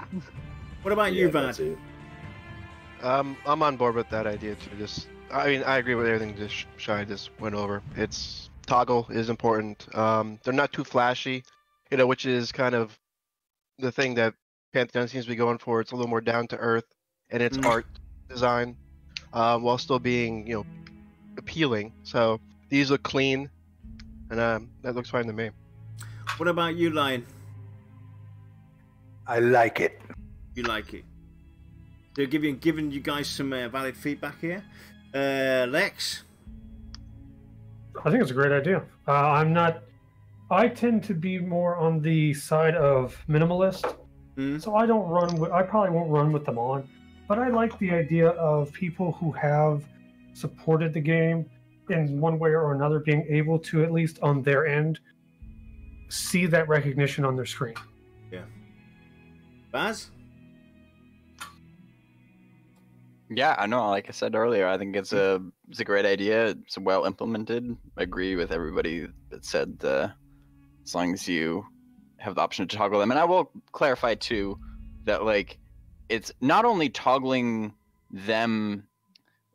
What about you, that's Vadd? it. I'm on board with that idea too. I mean, I agree with everything Shai just went over. It's toggle is important. They're not too flashy, you know, which is kind of the thing that Pantheon seems to be going for. It's a little more down to earth, and it's art design, while still being, you know, appealing. So these look clean, and that looks fine to me. What about you, Lion? I like it. You like it? They're giving you guys some valid feedback here. Lex? I think it's a great idea. I tend to be more on the side of minimalist, so I probably won't run with them on, but I like the idea of people who have supported the game in one way or another being able to, at least on their end, see that recognition on their screen. Yeah. Baz? Yeah, I know. Like I said earlier, I think it's a great idea. It's well implemented. I agree with everybody that said as long as you have the option to toggle them. And I will clarify too that like it's not only toggling them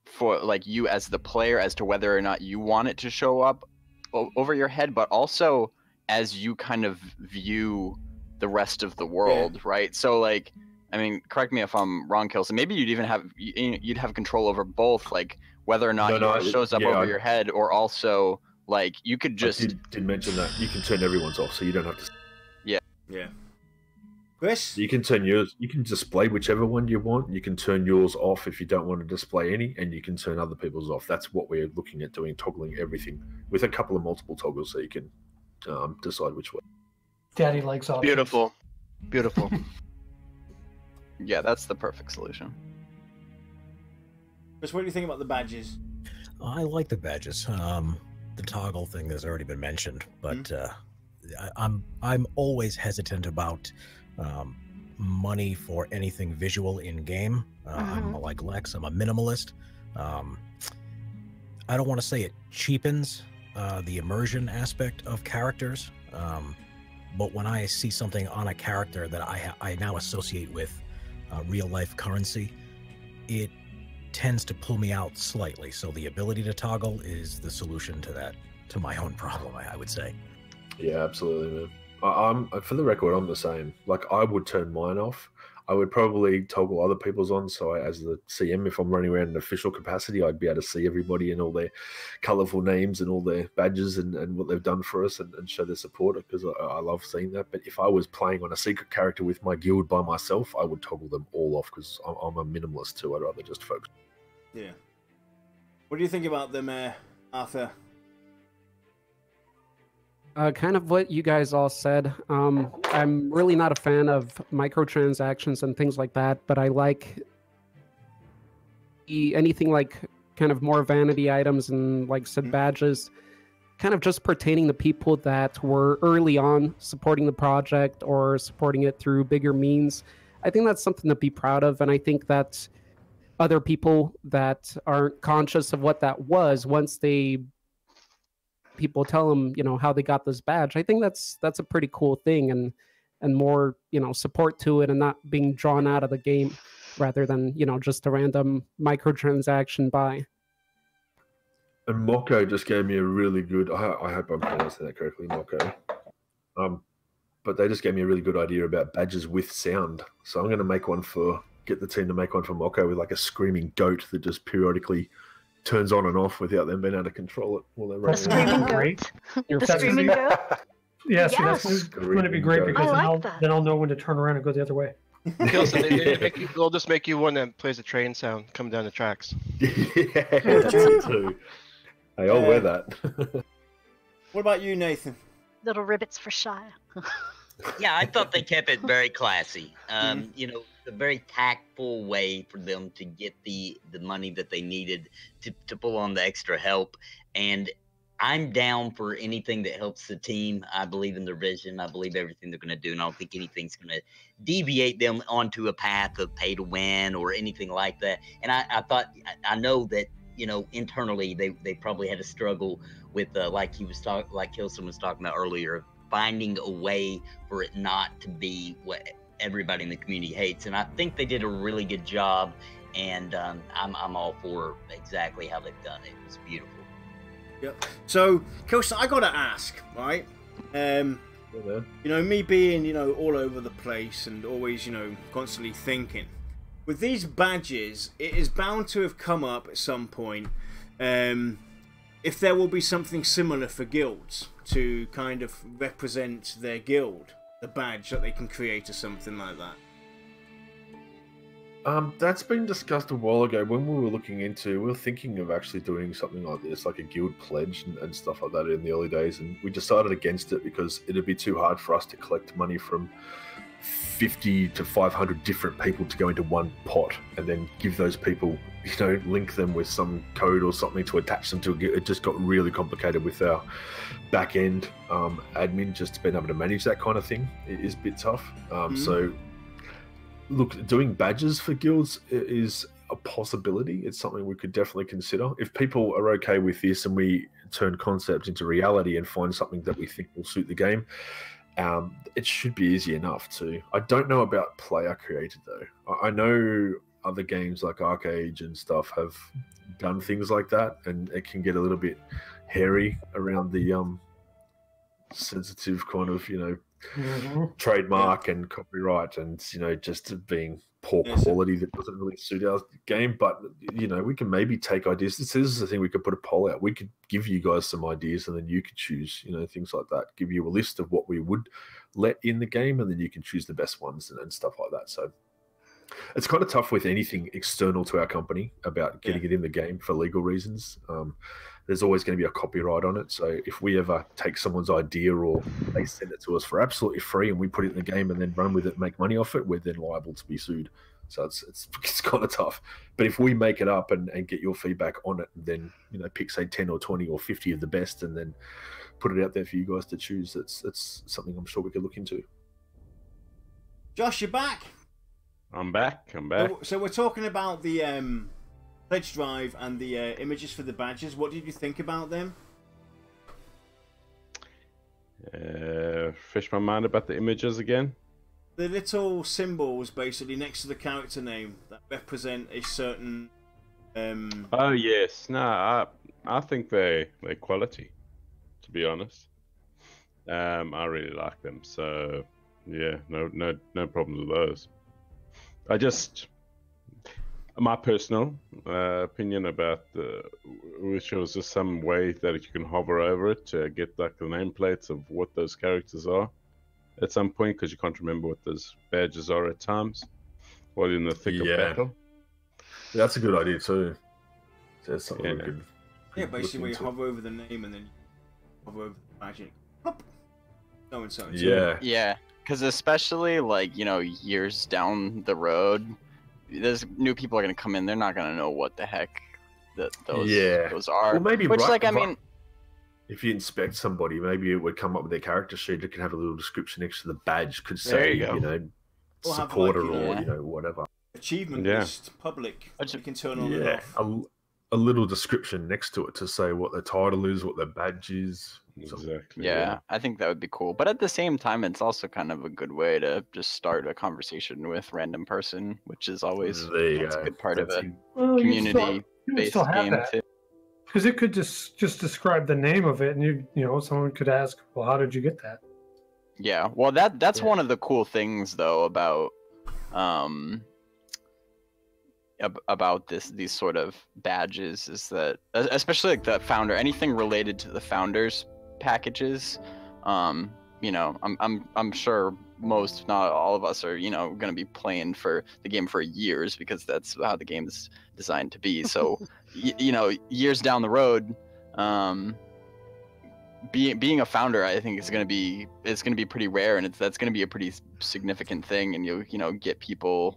for like you as the player as to whether or not you want it to show up over your head, but also as you kind of view the rest of the world, right? So like, I mean, correct me if I'm wrong, Kilsin. Maybe you'd have control over both, like whether or not it shows up over your head, or also like you could just. I did mention that you can turn everyone's off, so you don't have to. Yeah. Chris? You can turn yours. You can display whichever one you want. You can turn yours off if you don't want to display any, and you can turn other people's off. That's what we're looking at doing, toggling everything with a couple of multiple toggles, so you can decide which way. Daddy likes options. Beautiful. Beautiful. Yeah, that's the perfect solution. Chris, what do you think about the badges? I like the badges. The toggle thing has already been mentioned, but I'm always hesitant about money for anything visual in game. I'm like Lex. I'm a minimalist. I don't want to say it cheapens the immersion aspect of characters, but when I see something on a character that I now associate with real life currency, it tends to pull me out slightly. So the ability to toggle is the solution to that, to my own problem, I would say. Yeah, absolutely, man. I'm for the record, I'm the same. Like, I would turn mine off. I would probably toggle other people's on, so as the CM, if I'm running around in official capacity, I'd be able to see everybody and all their colourful names and all their badges and what they've done for us and show their support, because I love seeing that. But if I was playing on a secret character with my guild by myself, I would toggle them all off, because I'm a minimalist too. I'd rather just focus. Yeah. What do you think about them, Arthur? Kind of what you guys all said. I'm really not a fan of microtransactions and things like that, but I like anything like kind of more vanity items and like said badges, kind of just pertaining to people that were early on supporting the project or supporting it through bigger means. I think that's something to be proud of, and I think that other people that aren't conscious of what that was, once people tell them, you know, how they got this badge, I think that's a pretty cool thing, and more, you know, support to it and not being drawn out of the game rather than, you know, just a random microtransaction buy. And Moko just gave me a really good, I hope I'm pronouncing that correctly, Moko. But they just gave me a really good idea about badges with sound. So I'm going to get the team to make one for Moko with like a screaming goat that just periodically turns on and off without them being able to control it while they're running. The screaming goat. The screaming goat. Yeah, so that's going to be great, because then I'll know when to turn around and go the other way. Kilsin, they'll just make you one that plays the train sound coming down the tracks. Yeah, that's it too. Hey, I'll wear that. What about you, Nathan? Little ribbits for Shire. Yeah, I thought they kept it very classy. You know, a very tactful way for them to get the money that they needed to pull on the extra help. And I'm down for anything that helps the team. I believe in their vision. I believe everything they're going to do, and I don't think anything's going to deviate them onto a path of pay to win or anything like that. And I know that, you know, internally they probably had a struggle with like Kilsin was talking about earlier, finding a way for it not to be what everybody in the community hates. And I think they did a really good job, and I'm all for exactly how they've done it. It was beautiful. Yep. So, Kilsin, I gotta ask, right? You know, me being, you know, all over the place and always, you know, constantly thinking, with these badges, it is bound to have come up at some point, if there will be something similar for guilds to kind of represent their guild, the badge that they can create or something like that. That's been discussed a while ago when we were thinking of actually doing something like this, like a guild pledge and stuff like that in the early days, and we decided against it because it'd be too hard for us to collect money from 50 to 500 different people to go into one pot and then give those people, you know, link them with some code or something to attach them to a guild. It just got really complicated with our back end admin. Just being able to manage that kind of thing is a bit tough. So look, doing badges for guilds is a possibility. It's something we could definitely consider. If people are okay with this and we turn concept into reality and find something that we think will suit the game, it should be easy enough to. I don't know about player created though. I know other games like Arcade and stuff have done things like that, and it can get a little bit hairy around the sensitive kind of, trademark and copyright, and just being poor quality that doesn't really suit our game. But we can maybe take ideas. This is the thing, we could put a poll out. We could give you guys some ideas, and then you could choose, things like that. Give you a list of what we would let in the game, and then you can choose the best ones and stuff like that. So it's kind of tough with anything external to our company about getting it in the game for legal reasons. There's always going to be a copyright on it. So if we ever take someone's idea or they send it to us for absolutely free and we put it in the game and then run with it and make money off it, we're then liable to be sued. So it's kind of tough. But if we make it up and get your feedback on it, and then pick say 10 or 20 or 50 of the best, and then put it out there for you guys to choose, it's something I'm sure we could look into. Josh, you're back. I'm back. So we're talking about the pledge drive and the images for the badges. What did you think about them? Fish my mind about the images again. The little symbols basically next to the character name that represent a certain. Oh yes, no, I think they're quality. To be honest, I really like them. So yeah, no problems with those. My personal opinion about wish there was just some way that you can hover over it to get like the nameplates of what those characters are at some point, because you can't remember what those badges are at times while you're in the thick of battle. Yeah, that's a good idea too. That's something we could basically where you hover over the name and then you hover over the badge. So and so. Yeah, because especially like years down the road, there's new people are gonna come in. They're not gonna know what the heck those are. Well, maybe I mean, if you inspect somebody, maybe it would come up with their character sheet. It can have a little description next to the badge. Could say, supporter or whatever. Achievement list, public. You can turn on and off. A little description next to it to say what their title is, what their badge is. Exactly. Yeah, I think that would be cool. But at the same time, it's also kind of a good way to just start a conversation with random person, which is always a good part of a community-based game too. Because it could just describe the name of it, and someone could ask, "Well, how did you get that?" Yeah, well, that's one of the cool things though about these sort of badges is that, especially like the founder, anything related to the founders packages, I'm sure most, if not all of us, are going to be playing for the game for years, because that's how the game is designed to be. So years down the road, being a founder, I think it's going to be pretty rare, and that's going to be a pretty significant thing, and you get people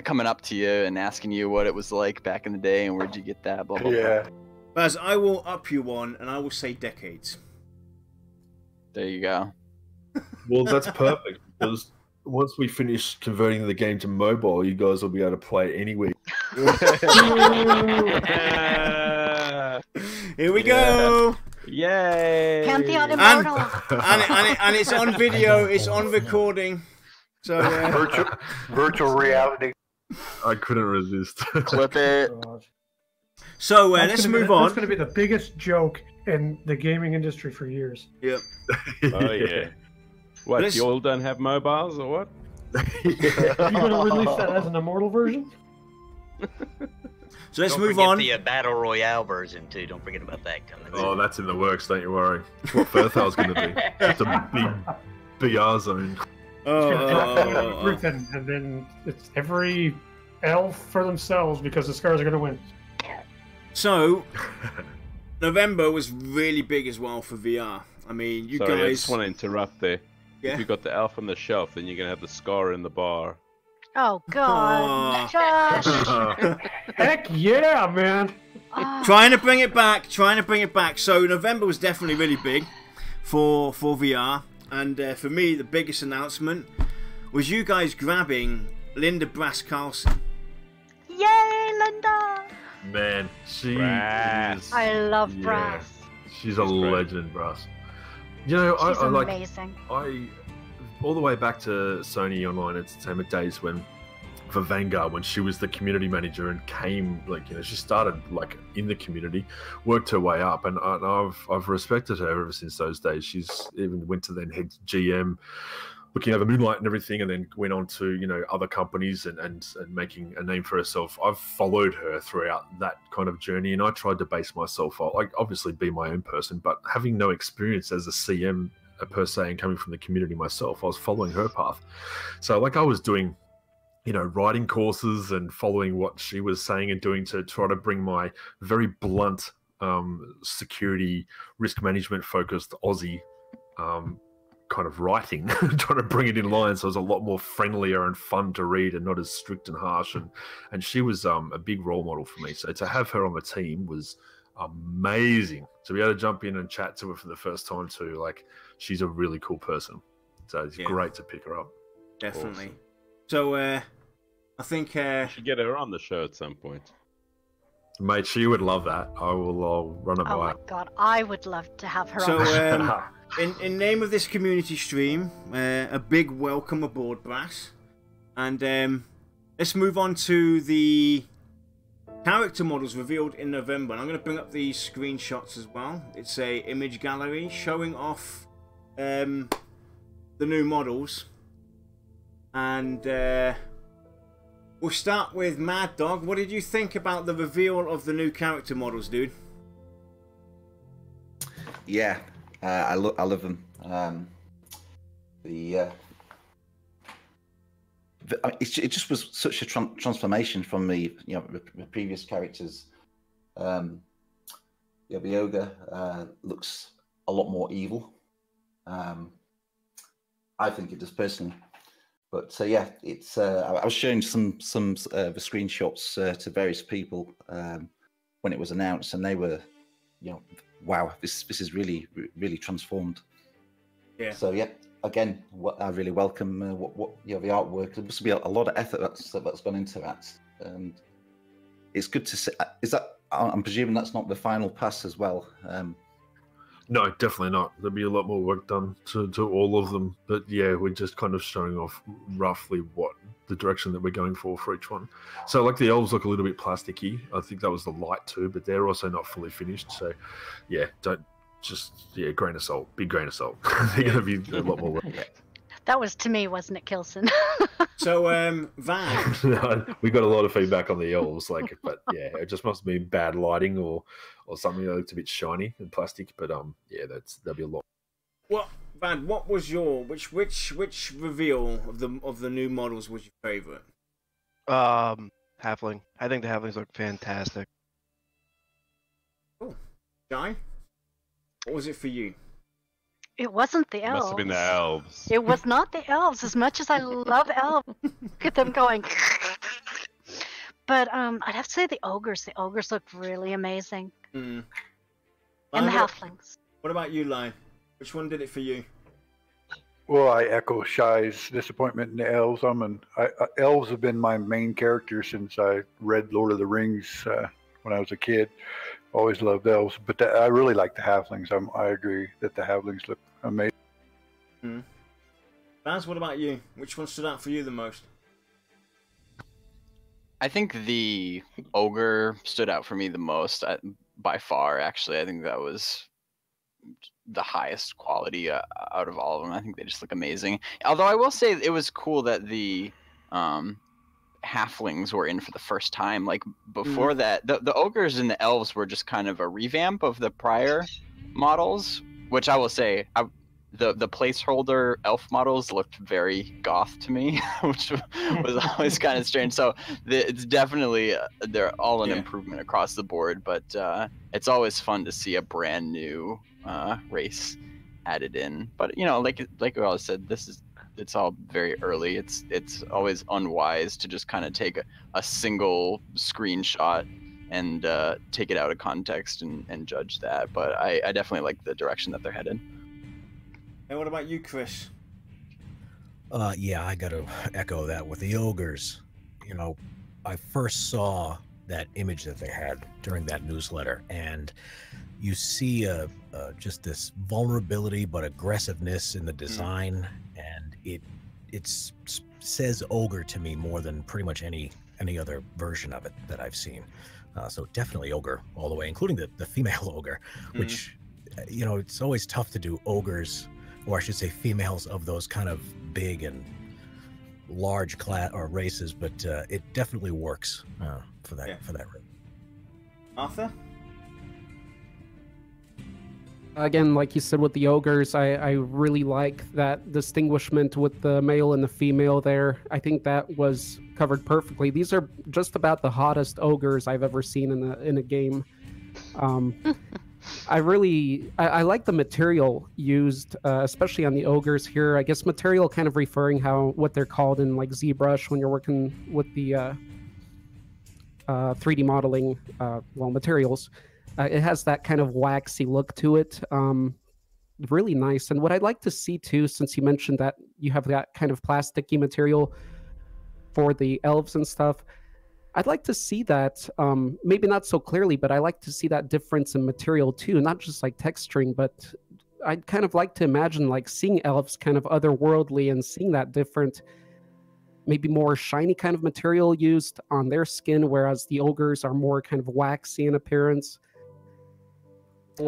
coming up to you and asking you what it was like back in the day and where'd you get that, blah blah blah. Baz, I will up you one, and I will say decades. There you go. Well, that's perfect, because once we finish converting the game to mobile, you guys will be able to play anywhere. Here we go. Yay! Pantheon Immortal. And it's on video. It's on recording. So virtual reality. I couldn't resist. Clip it. So let's move on. That's going to be the biggest joke in the gaming industry for years. Yep. Oh yeah. What? You all don't have mobiles or what? You're going to release that as an immortal version? So let's move on. The battle royale version too. Don't forget about that coming. Oh, that's in the works. Don't you worry. It's what Firthal's going to be. Just a big BR zone. Everything, and then it's every elf for themselves, because the Scars are going to win. So, November was really big as well for VR. I mean, you guys. I just want to interrupt there. Yeah? If you got the elf on the shelf, then you're gonna have the Scar in the bar. Oh God, Josh! Heck yeah, man! Trying to bring it back. So November was definitely really big for VR. And for me, the biggest announcement was you guys grabbing Linda Brass-Carlson. Yay, Linda! Man, she is... I love Brass. She's a legend, Brass. You know, She's I amazing. all the way back to Sony Online Entertainment days when for Vanguard when she was the community manager and came, like, you know, she started like in the community, worked her way up, and I've respected her ever since those days. She's even went to then head GM, looking over Moonlight and everything, and then went on to, you know, other companies and making a name for herself. I've followed her throughout that kind of journey, and I tried to base myself on, like, obviously be my own person, but having no experience as a CM per se and coming from the community myself, I was following her path. So like I was doing, you know, writing courses and following what she was saying and doing to try to bring my very blunt security risk management focused Aussie kind of writing, trying to bring it in line so it was a lot more friendlier and fun to read and not as strict and harsh, and she was a big role model for me. So to have her on the team was amazing. To be able to jump in and chat to her for the first time too, like, she's a really cool person, so it's great to pick her up. Definitely. Awesome. So I think you should get her on the show at some point. Mate, she would love that. I'll run her by. Oh my god, I would love to have her so, on the show. In name of this community stream, a big welcome aboard, Brass. And let's move on to the character models revealed in November. And I'm going to bring up these screenshots as well. It's a image gallery showing off the new models. And we'll start with Mad Dog. What did you think about the reveal of the new character models, dude? Yeah, I love them. It just was such a transformation from the previous characters. The ogre looks a lot more evil. I think it does personally. But yeah, it's. I was showing some the screenshots to various people when it was announced, and they were, wow, this is really transformed. Yeah. So yeah, again, I really welcome what the artwork. There must be a lot of effort that's gone into that, and it's good to see. Is that? I'm presuming that's not the final pass as well. No, definitely not. There'll be a lot more work done to all of them. But yeah, we're just kind of showing off roughly what the direction that we're going for each one. So like the elves look a little bit plasticky. I think that was the light too, but they're also not fully finished. So yeah, grain of salt, big grain of salt. They're going to be a lot more work. That was to me, wasn't it, Kilsin? So, Vadd. We got a lot of feedback on the elves, but yeah, it just must have been bad lighting or something that looked a bit shiny and plastic. But yeah, there'll be a lot. Well, Vadd, what was your which reveal of the new models was your favorite? Halfling. I think the halflings look fantastic. Cool. Guy, what was it for you? It wasn't the elves. Must have been the elves. It was not the elves. As much as I love elves, look at them going. But I'd have to say the ogres. The ogres looked really amazing. Mm. And the halflings. What about you, Lion? Which one did it for you? Well, I echo Shy's disappointment in the elves. Elves have been my main character since I read Lord of the Rings when I was a kid. Always loved elves, but I really like the halflings. I agree that the halflings look amazing. Baz, what about you? Which one stood out for you the most? I think the ogre stood out for me the most by far. Actually, I think that was the highest quality out of all of them. I think they just look amazing. Although I will say it was cool that the halflings were in for the first time. Like before that, the ogres and the elves were just kind of a revamp of the prior models, which I will say the placeholder elf models looked very goth to me, which was always kind of strange. So it's definitely they're all an improvement across the board, but it's always fun to see a brand new race added in. But like we always said, it's all very early. It's always unwise to just kind of take a single screenshot and take it out of context and judge that. But I definitely like the direction that they're headed. And what about you, Chris? Yeah, I got to echo that with the ogres. I first saw that image that they had during that newsletter, and you see just this vulnerability but aggressiveness in the design, and it's says ogre to me more than pretty much any other version of it that I've seen. So definitely ogre all the way, including the female ogre, which, you know, it's always tough to do ogres, or I should say females of those kind of big and large class or races, but it definitely works for that for that race. Arthur? Again, like you said with the ogres, I really like that distinguishment with the male and the female there. I think that was covered perfectly. These are just about the hottest ogres I've ever seen in a game. I like the material used, especially on the ogres here. I guess material kind of referring what they're called in like ZBrush when you're working with the 3D modeling, materials. It has that kind of waxy look to it. Really nice. And what I'd like to see too, since you mentioned that you have that kind of plasticky material for the elves and stuff, I'd like to see that, maybe not so clearly, but I like to see that difference in material too, not just like texturing, but I'd kind of like to imagine like seeing elves kind of otherworldly and seeing that different, maybe more shiny kind of material used on their skin, whereas the ogres are more kind of waxy in appearance.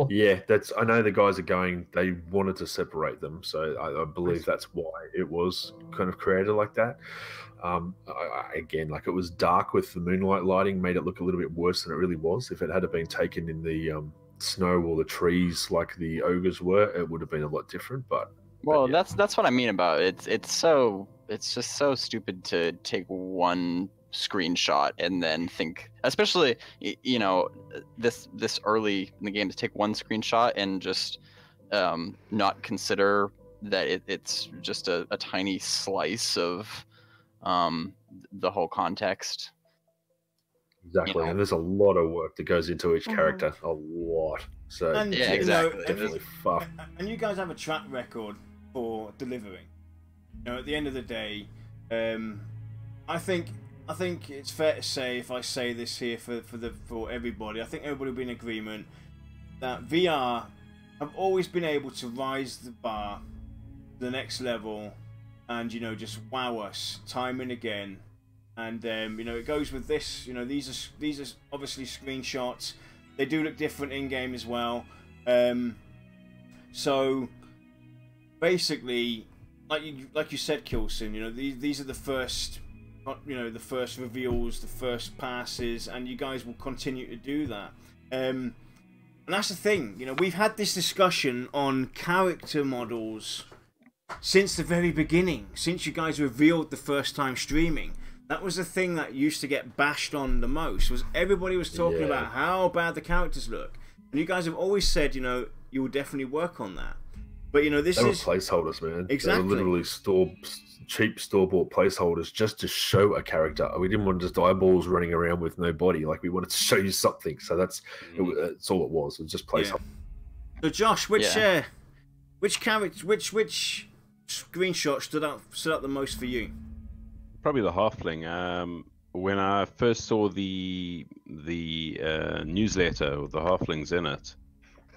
Yeah, I know the guys they wanted to separate them, so I believe that's why it was kind of created like that. Again, like it was dark with the moonlight lighting, made it look a little bit worse than it really was. If it had been taken in the snow or the trees like the ogres were, it would have been a lot different. But yeah. that's what I mean about it. It's just so stupid to take one screenshot and then think, especially this early in the game, to take one screenshot and just not consider that it's just a tiny slice of the whole context. Exactly, and there's a lot of work that goes into each character, a lot. So and, yeah, exactly. And you guys have a track record for delivering. At the end of the day, I think it's fair to say, if I say this here for everybody, I think everybody will be in agreement that VR have always been able to rise the bar to the next level, and just wow us time and again. And it goes with this. These are obviously screenshots. They do look different in game as well. So basically, like you said, Kilsin, these are the first. The first reveals, the first passes, and you guys will continue to do that. And that's the thing, we've had this discussion on character models since the very beginning, since you guys revealed the first time streaming. That was the thing that used to get bashed on the most, was everybody was talking about how bad the characters look. And you guys have always said, you will definitely work on that. But this they were is placeholders, man. Exactly. They were literally cheap store-bought placeholders just to show a character. We didn't want just eyeballs running around with no body. Like, we wanted to show you something. So that's all it was. It was just placeholders. Yeah. So Josh, which character, which screenshot stood out the most for you? Probably the halfling. When I first saw the newsletter with the halflings in it,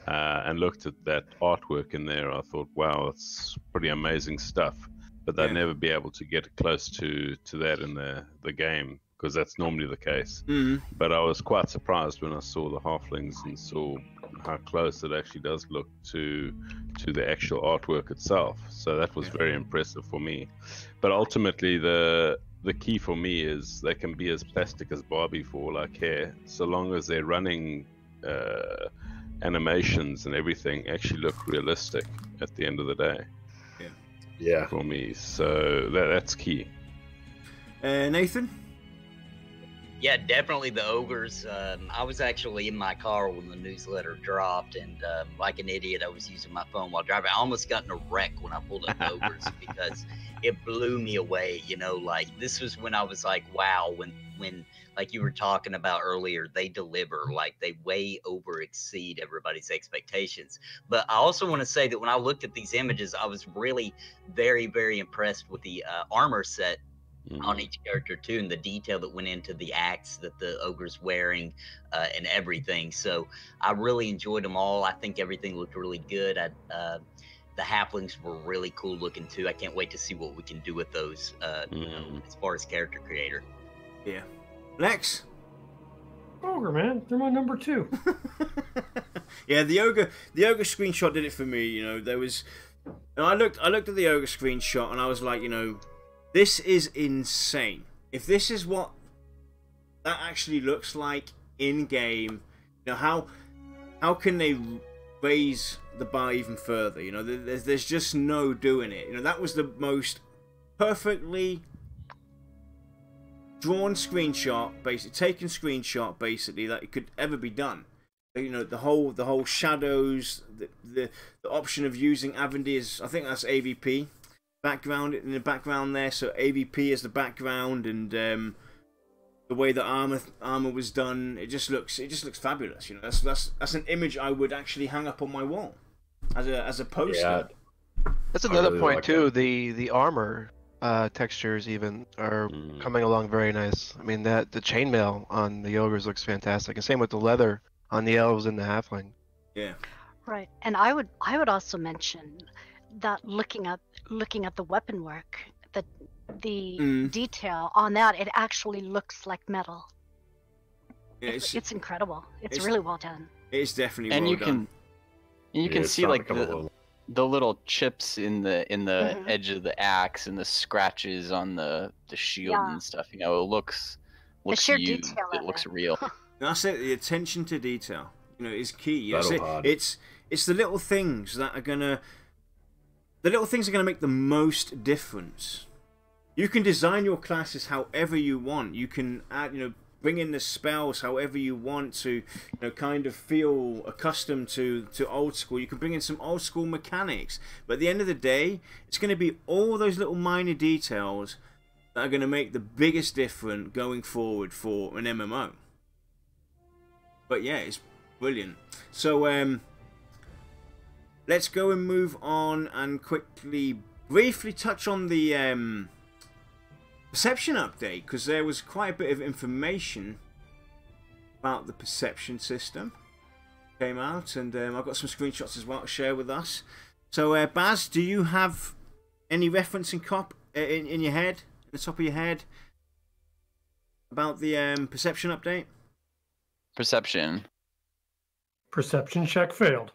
and looked at that artwork in there, I thought, wow, it's pretty amazing stuff. But they'd never be able to get close to that in the game, because that's normally the case. But I was quite surprised when I saw the halflings and saw how close it actually does look to the actual artwork itself. So that was very impressive for me. But ultimately, the key for me is they can be as plastic as Barbie for all I care, so long as they're running animations and everything actually look realistic at the end of the day. Yeah, for me, so that's key. Nathan? Yeah, definitely the ogres. I was actually in my car when the newsletter dropped, and like an idiot, I was using my phone while driving. I almost got in a wreck when I pulled up ogres because it blew me away. Like, this was when I was like, wow, when like you were talking about earlier, they deliver, like they way over exceed everybody's expectations. But I also want to say that when I looked at these images, I was really very, very impressed with the armor set on each character too, and the detail that went into the axe that the ogre's wearing, and everything. So I really enjoyed them all. I think everything looked really good. the halflings were really cool looking too. I can't wait to see what we can do with those, you know, as far as character creator. Yeah. Lex? Ogre, man. They're my number 2. Yeah, the ogre screenshot did it for me. You know, there was, and I looked at the ogre screenshot and I was like, you know, this is insane. If this is what that actually looks like in game, you know, how can they raise the bar even further? You know, there's just no doing it. You know, that was the most perfectly drawn screenshot, taken screenshot basically that it could ever be done. You know, the whole shadows, the option of using Avandy is, I think that's AVP background in the background there. So AVP is the background, and the way the armor was done, it just looks fabulous. You know, that's an image I would actually hang up on my wall as a poster. Yeah. That's another point too. The armor textures even are coming along very nice. I mean, the chainmail on the ogres looks fantastic, and same with the leather on the elves and the halfling. Yeah. Right, and I would also mention that looking at the weapon work, the detail on that, it actually looks like metal. Yeah, it's incredible. It's really well done. It's definitely and well done. You can see like the little chips in the edge of the axe and the scratches on the shield and stuff. You know, it looks used. It looks real. That's it. The attention to detail, you know, is key. It's the little things that are gonna make the most difference. You can design your classes however you want. You can add, you know, bring in the spells however you want to, you know, kind of feel accustomed to old school. You can bring in some old school mechanics, but at the end of the day, it's going to be all those little minor details that are going to make the biggest difference going forward for an MMO. But yeah, it's brilliant. So let's go and move on and briefly touch on the perception update, because there was quite a bit of information about the perception system came out, and I've got some screenshots as well to share with us. So Baz, do you have any reference in your head, in the top of your head, about the perception update? Perception check failed.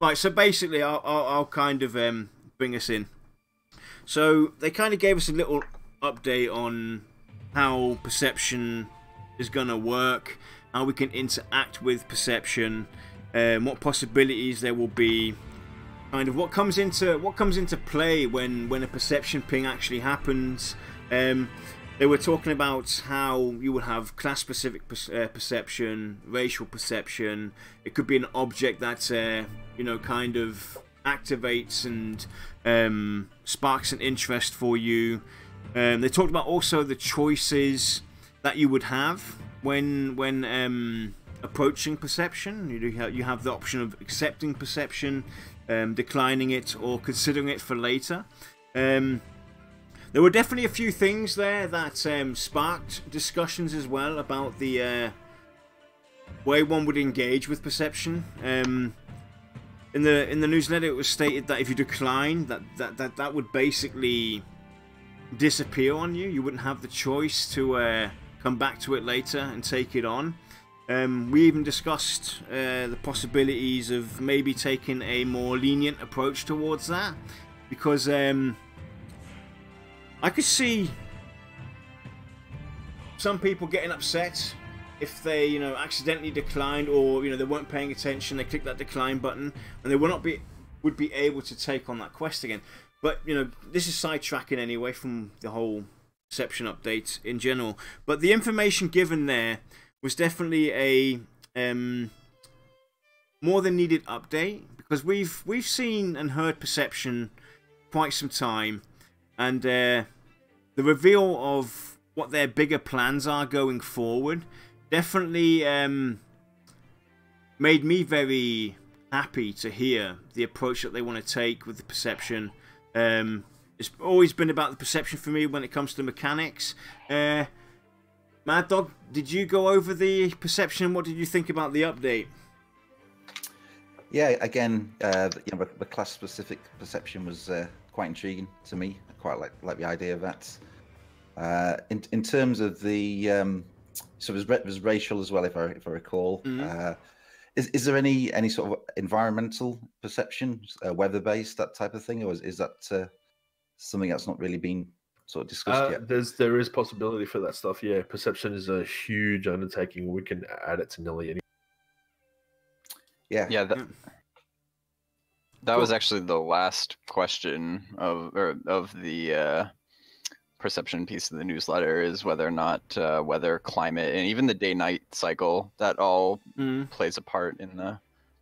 Right, so basically, I'll kind of bring us in. So they kind of gave us a little update on how perception is gonna work, how we can interact with perception, what possibilities there will be, kind of what comes into play when a perception ping actually happens. They were talking about how you would have class-specific perception, racial perception. It could be an object that you know, kind of activates and sparks an interest for you. They talked about also the choices that you would have when approaching perception. You have the option of accepting perception, declining it, or considering it for later. There were definitely a few things there that sparked discussions as well about the way one would engage with perception. In the newsletter, it was stated that if you decline, that would basically disappear on you. You wouldn't have the choice to come back to it later and take it on. We even discussed the possibilities of maybe taking a more lenient approach towards that, because I could see some people getting upset if they, you know, accidentally declined, or, you know, they weren't paying attention, they clicked that decline button, and they would be able to take on that quest again. But, you know, this is sidetracking anyway from the whole perception update in general. But the information given there was definitely a more than needed update, because we've seen and heard perception quite some time. And the reveal of what their bigger plans are going forward definitely made me very happy to hear the approach that they want to take with the perception. It's always been about the perception for me when it comes to mechanics. Man, Maddoguk, did you go over the perception? What did you think about the update? Yeah, again, the class-specific perception was quite intriguing to me. I quite like the idea of that. In terms of the so there's racial as well, if I recall. Is there any sort of environmental perception, weather-based, that type of thing, or is that something that's not really been sort of discussed yet? There is possibility for that stuff. Yeah, perception is a huge undertaking. We can add it to nearly any. Yeah. Yeah. That was actually the last question of the perception piece of the newsletter, is whether or not weather, climate, and even the day-night cycle, that all plays a part in the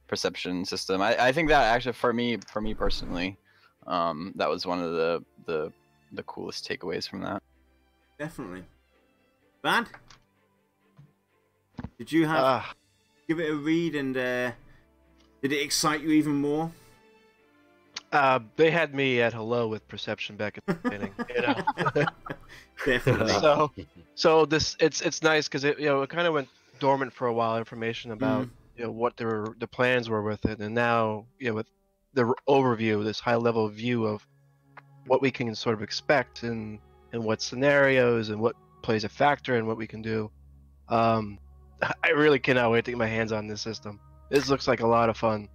perception system. I think that actually, for me personally, that was one of the coolest takeaways from that. Definitely. Vadd, did you have give it a read, and did it excite you even more? They had me at hello with perception back at the beginning. You know? Definitely. So this it's nice because it kind of went dormant for a while. Information about what the plans were with it, and now with the overview, this high level view of what we can sort of expect and what scenarios and what plays a factor in what we can do. I really cannot wait to get my hands on this system. This looks like a lot of fun.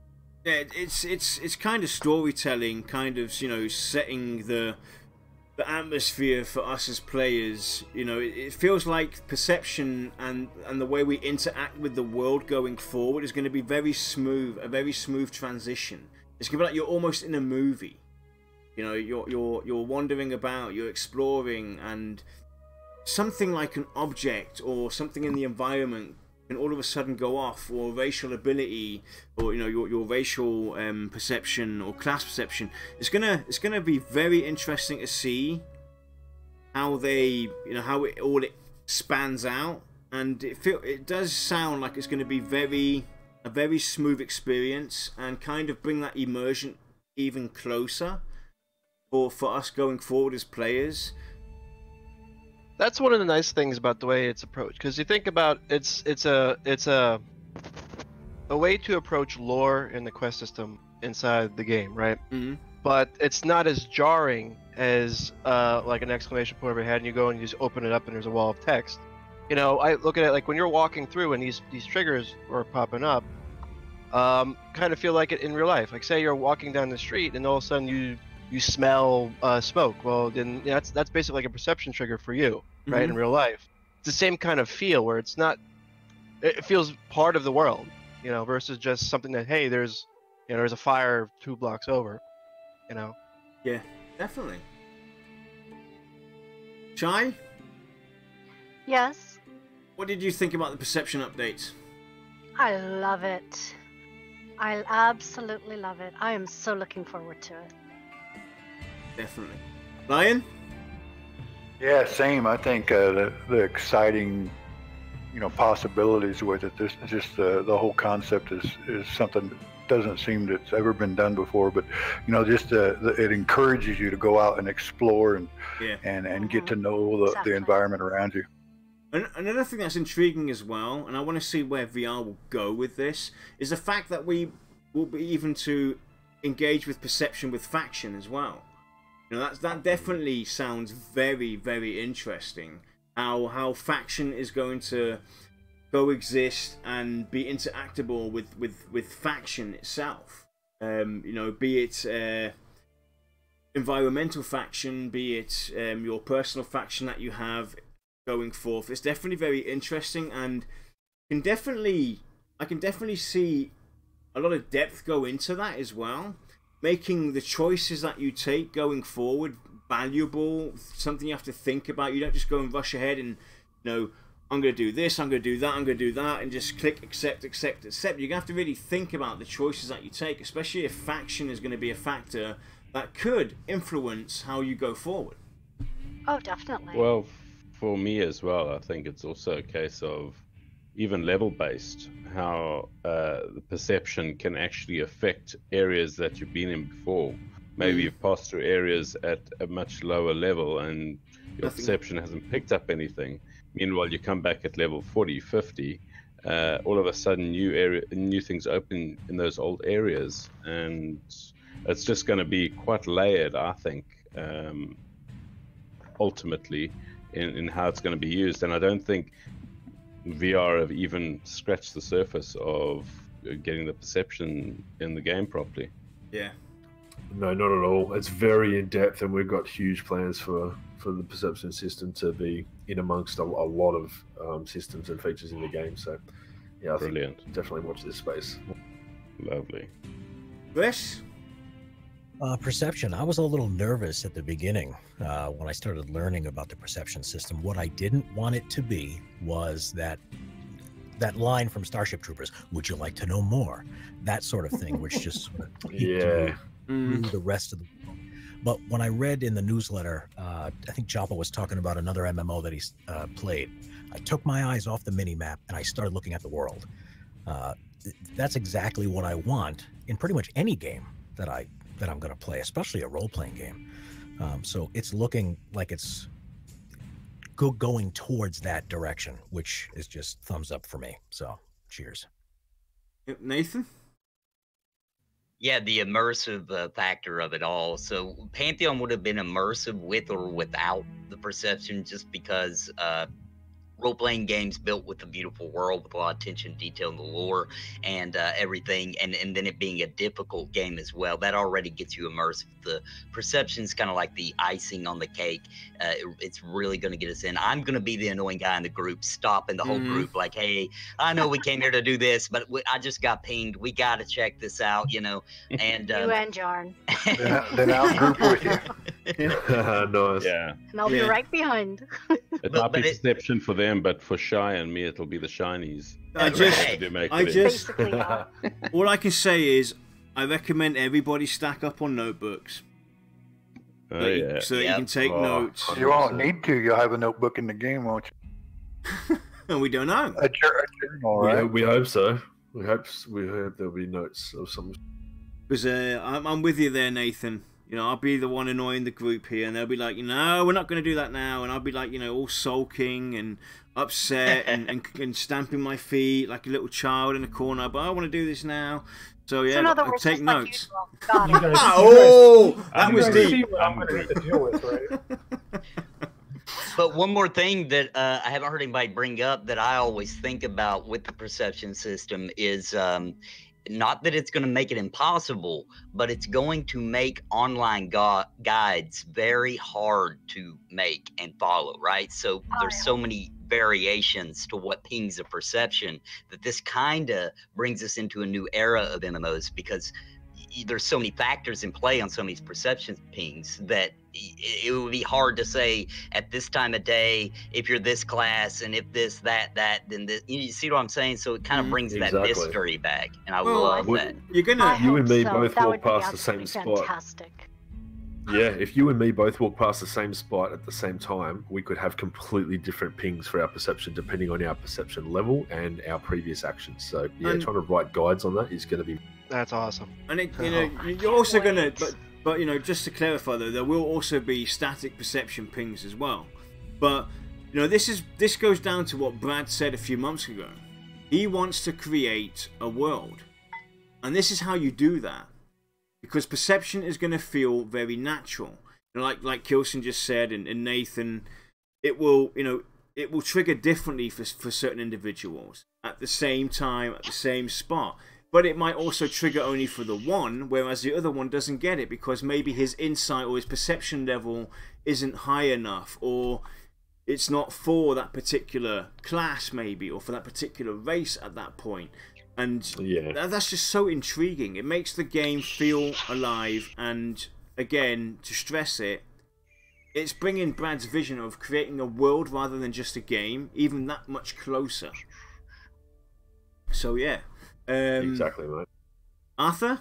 Yeah, it's kind of storytelling, kind of setting the atmosphere for us as players. It feels like perception and the way we interact with the world going forward is going to be very smooth, a very smooth transition. It's going to be like you're almost in a movie. You're wandering about, you're exploring, and something like an object or something in the environment can all of a sudden go off, or racial ability, or your racial perception or class perception. It's gonna be very interesting to see how they how it all spans out, and it does sound like it's going to be a very smooth experience, and kind of bring that immersion even closer for us going forward as players. That's one of the nice things about the way it's approached, because you think about it's a way to approach lore in the quest system inside the game, right? But it's not as jarring as like an exclamation point overhead, and you go and you just open it up and there's a wall of text. I look at it like when you're walking through and these triggers are popping up, kind of feel like it in real life. Like, say you're walking down the street and all of a sudden you smell smoke. Well, then that's basically like a perception trigger for you, right? In real life, it's the same kind of feel where it feels part of the world, versus just something that, hey, there's a fire 2 blocks over, Yeah, definitely. Chai? Yes. What did you think about the perception updates? I love it. I absolutely love it. I am so looking forward to it. Definitely. Lion? Yeah, same. I think the exciting, possibilities with it. This just the whole concept is something that doesn't seem that's ever been done before. But just it encourages you to go out and explore and get to know the environment around you. Another thing that's intriguing as well, and I want to see where VR will go with this, is the fact that we will be even to engage with perception with faction as well. That definitely sounds very, very interesting. How faction is going to coexist and be interactable with faction itself. Be it environmental faction, be it your personal faction that you have going forth. It's definitely very interesting, and I can definitely see a lot of depth go into that as well. Making the choices that you take going forward valuable, something you have to think about. You don't just go and rush ahead and, I'm going to do this, I'm going to do that, I'm going to do that, and just click accept. You're going to have to really think about the choices that you take, especially if faction is going to be a factor that could influence how you go forward. Oh, definitely. Well, for me as well, I think it's also a case of even level-based, how the perception can actually affect areas that you've been in before. Maybe you've passed through areas at a much lower level and your perception hasn't picked up anything. Meanwhile, you come back at level 40, 50, all of a sudden new things open in those old areas, and it's just going to be quite layered, I think, ultimately in how it's going to be used. And I don't think VR have even scratched the surface of getting the perception in the game properly. Yeah. No, not at all. It's very in depth, and we've got huge plans for the perception system to be in amongst a lot of systems and features in the game. So, yeah, I Brilliant. think definitely watch this space. Lovely. Chris? Perception. I was a little nervous at the beginning when I started learning about the perception system. What I didn't want it to be was that line from Starship Troopers, "Would you like to know more?" That sort of thing, which just sort of Yeah. through the rest of the world. But when I read in the newsletter, I think Joppa was talking about another MMO that he's played. I took my eyes off the mini-map and I started looking at the world. That's exactly what I want in pretty much any game that I'm going to play, especially a role-playing game. So it's looking like it's going towards that direction, which is just thumbs up for me. So cheers. Nathan? Yeah, the immersive factor of it all. So Pantheon would have been immersive with or without the perception, just because role-playing games built with a beautiful world with a lot of attention to detail in the lore and everything, and then it being a difficult game as well, that already gets you immersed. The perception's kind of like the icing on the cake. It's really going to get us in. I'm going to be the annoying guy in the group, stopping the whole group like, hey, I know we came here to do this, but I just got pinged. We got to check this out, you know. And You and Jarn. Then I'll group with you. Nice. Yeah. And I'll be right behind. It might be perception for them, but for Shy and me, it'll be the shinies. All I can say is, I recommend everybody stack up on notebooks. So that you can take notes. You won't need to. You'll have a notebook in the game, won't you? And we don't know. A journal, right? We hope so. We hope there'll be notes of some. Because I'm with you there, Nathan. You know, I'll be the one annoying the group here, and they'll be like, no, we're not going to do that now. And I'll be like, all sulking and upset and stamping my feet like a little child in a corner. But I want to do this now. So yeah, I'll take notes. That was deep. I'm going to have to deal with, right? But one more thing that I haven't heard anybody bring up that I always think about with the perception system is not that it's going to make it impossible, but it's going to make online guides very hard to make and follow, right? So there's so many variations to what pings a perception that this kind of brings us into a new era of MMOs, because there's so many factors in play on some of these perception pings that it would be hard to say at this time of day if you're this class and if this that then this. You see what I'm saying? So it kind of brings that mystery back, and I love that. You and me both walk past the same spot. Fantastic. Yeah, if you and me both walk past the same spot at the same time, we could have completely different pings for our perception depending on our perception level and our previous actions. So yeah, trying to write guides on that is going to be. That's awesome. And you're also going to, but just to clarify though, there will also be static perception pings as well. But this goes down to what Brad said a few months ago. He wants to create a world, and this is how you do that. Because perception is going to feel very natural, like Kilsin just said, and Nathan, it will trigger differently for certain individuals at the same time, at the same spot. But it might also trigger only for the one, whereas the other one doesn't get it because maybe his insight or his perception level isn't high enough, or it's not for that particular class maybe, or for that particular race at that point. And that's just so intriguing. It makes the game feel alive, and again, to stress it, it's bringing Brad's vision of creating a world rather than just a game even that much closer. So yeah. Exactly right. Arthur?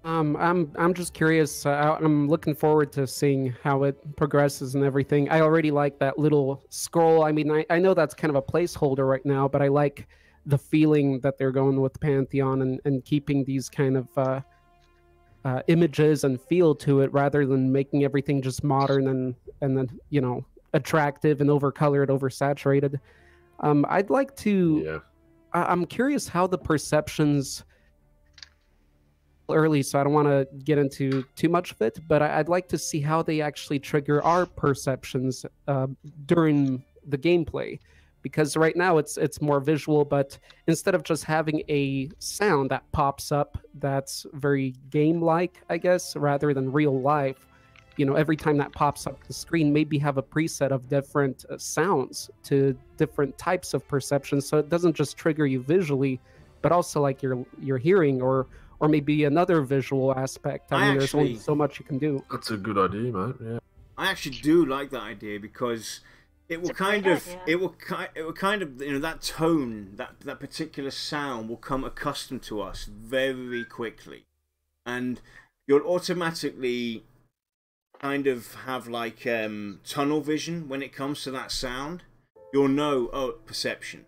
I'm just curious. I'm looking forward to seeing how it progresses and everything. I already like that little scroll. I mean, I know that's kind of a placeholder right now, but I like the feeling that they're going with Pantheon and keeping these kind of images and feel to it rather than making everything just modern and then attractive and overcolored, oversaturated. I'd like to. Yeah. I'm curious how the perceptions. Early, so I don't want to get into too much of it, but I'd like to see how they actually trigger our perceptions during the gameplay, because right now it's more visual, but instead of just having a sound that pops up that's very game-like, I guess, rather than real life, you know, every time that pops up the screen, maybe have a preset of different sounds to different types of perceptions, so it doesn't just trigger you visually, but also like your hearing or maybe another visual aspect. I mean, there's only so much you can do. That's a good idea, mate. Yeah. I actually do like that idea because it will kind of, you know, that tone, that particular sound will come accustomed to us very quickly, and you'll automatically kind of have like tunnel vision when it comes to that sound. You'll know, oh, perception.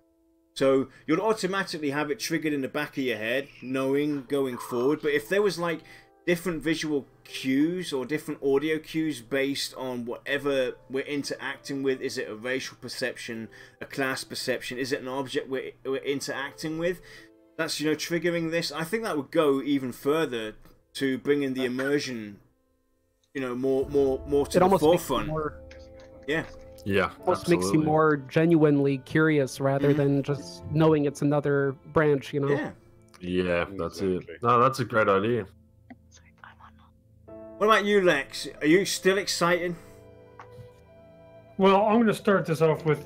So you'll automatically have it triggered in the back of your head, knowing going forward. But if there was like different visual cues or different audio cues based on whatever we're interacting with, is it a racial perception, a class perception, is it an object we're interacting with, that's, you know, triggering this, I think that would go even further to bring in the immersion, you know, more to the forefront. Yeah. Yeah, almost makes you more genuinely curious rather than just knowing it's another branch, you know? Yeah, that's it. No, that's a great idea. What about you, Lex? Are you still excited? Well, I'm going to start this off with,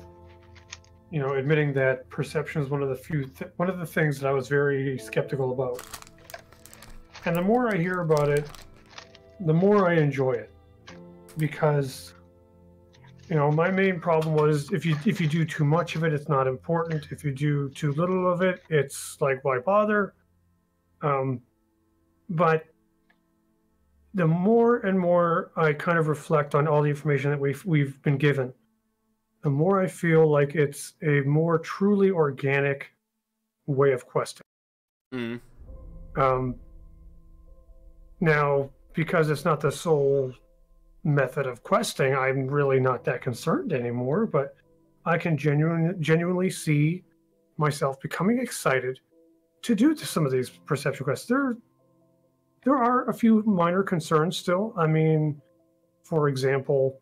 you know, admitting that perception is one of the things that I was very skeptical about. And the more I hear about it, the more I enjoy it, because, you know, my main problem was if you do too much of it, it's not important. If you do too little of it, it's like, why bother? But the more and more I kind of reflect on all the information that we've been given, the more I feel like it's a more truly organic way of questing. Now, because it's not the sole method of questing, I'm really not that concerned anymore, but I can genuinely see myself becoming excited to do some of these perception quests. There are a few minor concerns still. I mean, for example,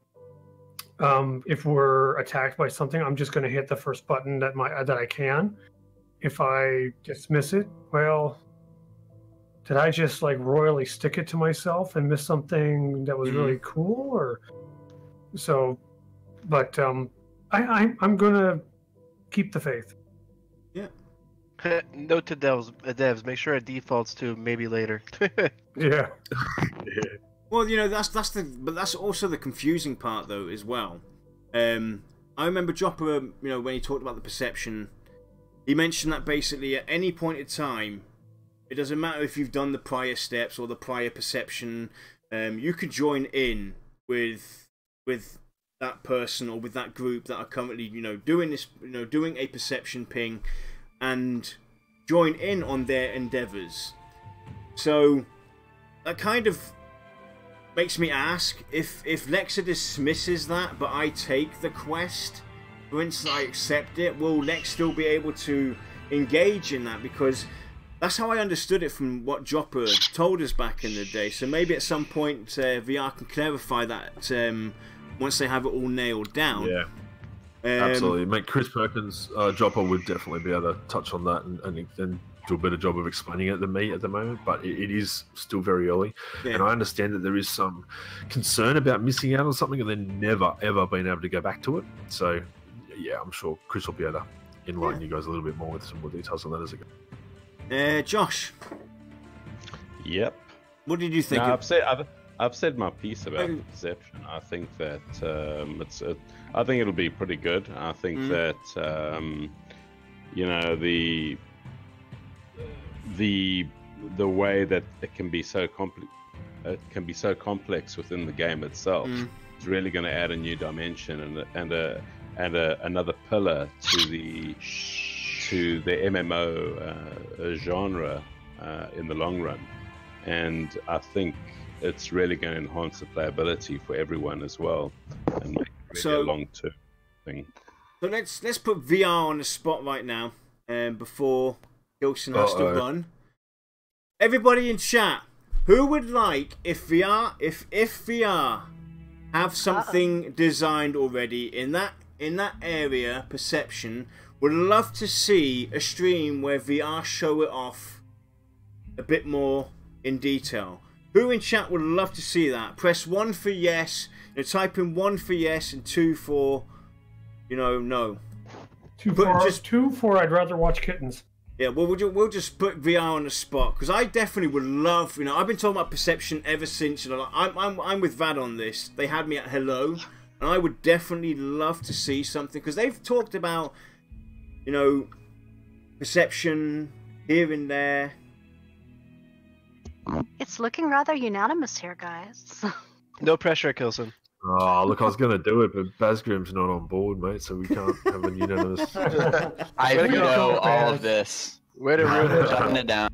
if we're attacked by something, I'm just going to hit the first button that I can. If I dismiss it, well, did I just like royally stick it to myself and miss something that was really cool? Or so, but I'm gonna keep the faith. Yeah. Note to devs, make sure it defaults to maybe later. Yeah. Well, you know, that's also the confusing part though as well. I remember Jopper, you know, when he talked about the perception, he mentioned that basically at any point in time, it doesn't matter if you've done the prior steps or the prior perception, you could join in with that person or with that group that are currently, you know, doing this, you know, doing a perception ping, and join in on their endeavors. So that kind of makes me ask if Lexa dismisses that, but I take the quest, for instance, I accept it, will Lex still be able to engage in that? Because that's how I understood it from what Jopper told us back in the day. So maybe at some point VR can clarify that once they have it all nailed down. Yeah, absolutely. Mate, Chris Perkins, Jopper would definitely be able to touch on that and do a better job of explaining it than me at the moment. But it is still very early. Yeah. And I understand that there is some concern about missing out on something and then never, ever being able to go back to it. So, yeah, I'm sure Chris will be able to enlighten you guys a little bit more with some more details on that as it goes. Josh. Yep. What did you think? No, I've said my piece about perception. I think that I think it'll be pretty good. I think that you know, the way that it can be so complex within the game itself is really going to add a new dimension and another pillar to the MMO genre in the long run, and I think it's really going to enhance the playability for everyone as well, and make it So a long-term thing. So let's put VR on the spot right now, before Kilsin has to run. Everybody in chat, who would like if VR have something designed already in that area, perception, would love to see a stream where VR show it off a bit more in detail. Who in chat would love to see that? Press 1 for yes. Type in 1 for yes and 2 for, no. 2 for I'd rather watch kittens. Yeah, well, we'll just put VR on the spot, because I definitely would love. I've been talking about perception ever since. I'm with Vadd on this. They had me at hello, and I would definitely love to see something, because they've talked about, perception here and there. It's looking rather unanimous here, guys. No pressure, Kilsin. Oh, look, I was going to do it, but Bazgrim's not on board, mate, so we can't have a unanimous... I know all of this. Way to ruin it. Shutting it down.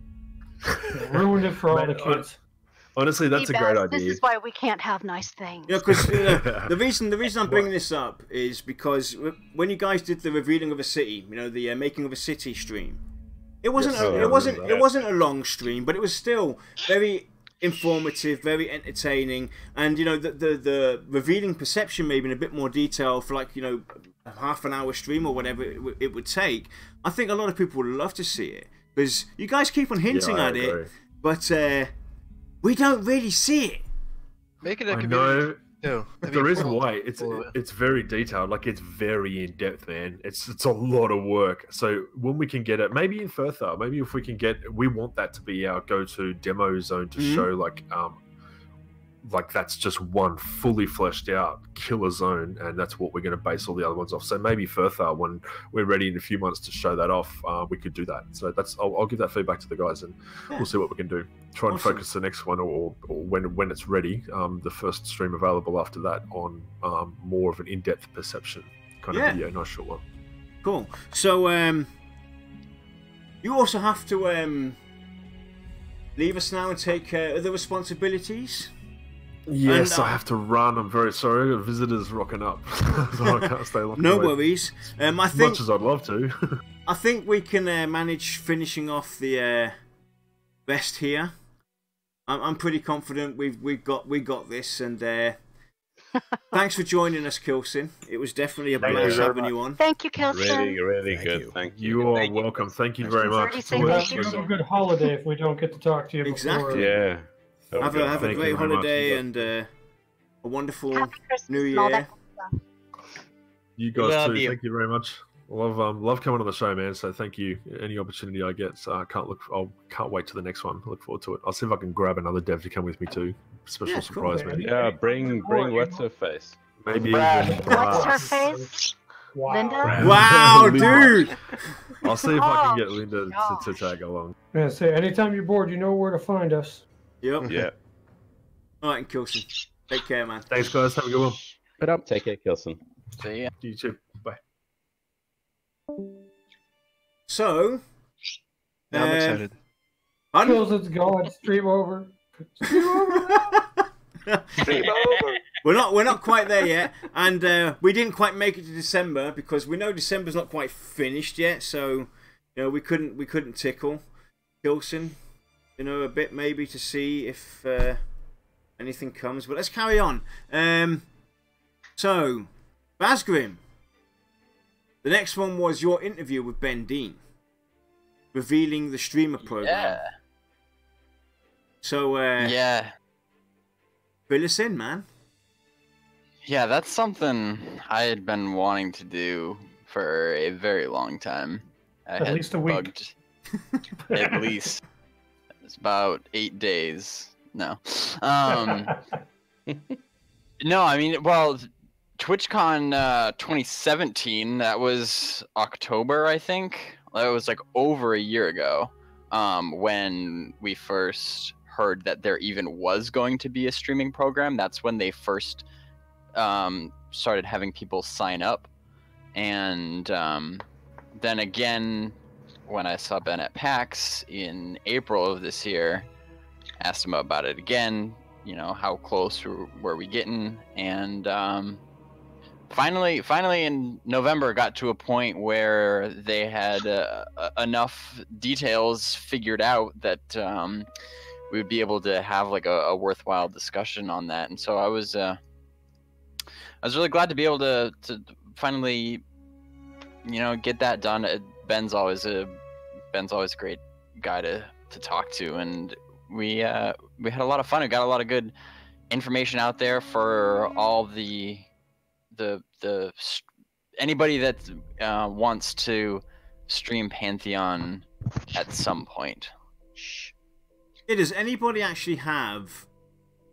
Ruined it for all the kids. Honestly, that's a great idea. This is why we can't have nice things. Because the reason I'm bringing this up is because when you guys did the revealing of a city, the making of a city stream, it wasn't a long stream, but it was still very informative, very entertaining, and the revealing perception maybe in a bit more detail for a half an hour stream or whatever it would take. I think a lot of people would love to see it, because you guys keep on hinting at it, but we don't really see it. Make it a community. No, the reason why it's very detailed, like it's very in depth, man. It's a lot of work. So when we can get it, maybe in Further, maybe if we can we want that to be our go-to demo zone to show like that's just one fully fleshed out killer zone, and that's what we're going to base all the other ones off. So maybe Further, when we're ready in a few months to show that off, we could do that. So I'll give that feedback to the guys, and we'll see what we can do. Try and focus the next one, or when it's ready, the first stream available after that, on more of an in-depth perception kind of video, nice short one. Cool. So you also have to leave us now and take other responsibilities. Yes, and, I have to run. I'm very sorry. The visitors rocking up, so I can't stay long. No worries. I think, as much as I'd love to. I think we can manage finishing off the rest here. I'm pretty confident we got this, and thanks for joining us, Kilsin. It was definitely a blast having you on. Thank you, Kilsin. Really good. Thank you. You are welcome. Thank you very much. It's a good holiday if we don't get to talk to you before. Exactly. Yeah. Have a great holiday and a wonderful New Year. You guys too. Thank you very much. Love coming on the show, man. So thank you. Any opportunity I get, so I can't wait to the next one. I look forward to it. I'll see if I can grab another dev to come with me too. Special surprise, maybe. Yeah, bring what's her face. Maybe what's her face? Wow. Linda? Wow, dude! I'll see if I can get Linda to tag along. Yeah, say anytime you're bored, you know where to find us. Yep. Yeah. Alright, and Kilsin. Take care, man. Thanks, guys. Have a good one. But up. Take care, Kilsin. See ya. You too. Bye. So, Now I'm excited. Kilsin's going. Stream over. Stream over. Stream over. We're not quite there yet, and we didn't quite make it to December because we know December's not quite finished yet. So, we couldn't tickle Kilsin, a bit maybe to see if anything comes. But let's carry on. So, Bazgrim. The next one was your interview with Ben Dean, revealing the streamer program. Yeah. So, fill us in, man. Yeah, that's something I had been wanting to do for a very long time. At least a week. At least. It's about 8 days. No. No, I mean, well, TwitchCon 2017, that was October, I think. That was like over a year ago, when we first heard that there even was going to be a streaming program. That's when they first started having people sign up. And then again, when I saw Ben at PAX in April of this year, asked him about it again, how close were we getting? And finally in November got to a point where they had enough details figured out that we would be able to have like a worthwhile discussion on that. And so I was really glad to be able to finally, get that done. Ben's always a great guy to talk to, and we had a lot of fun. We got a lot of good information out there for all the anybody that wants to stream Pantheon at some point. Yeah, does anybody actually have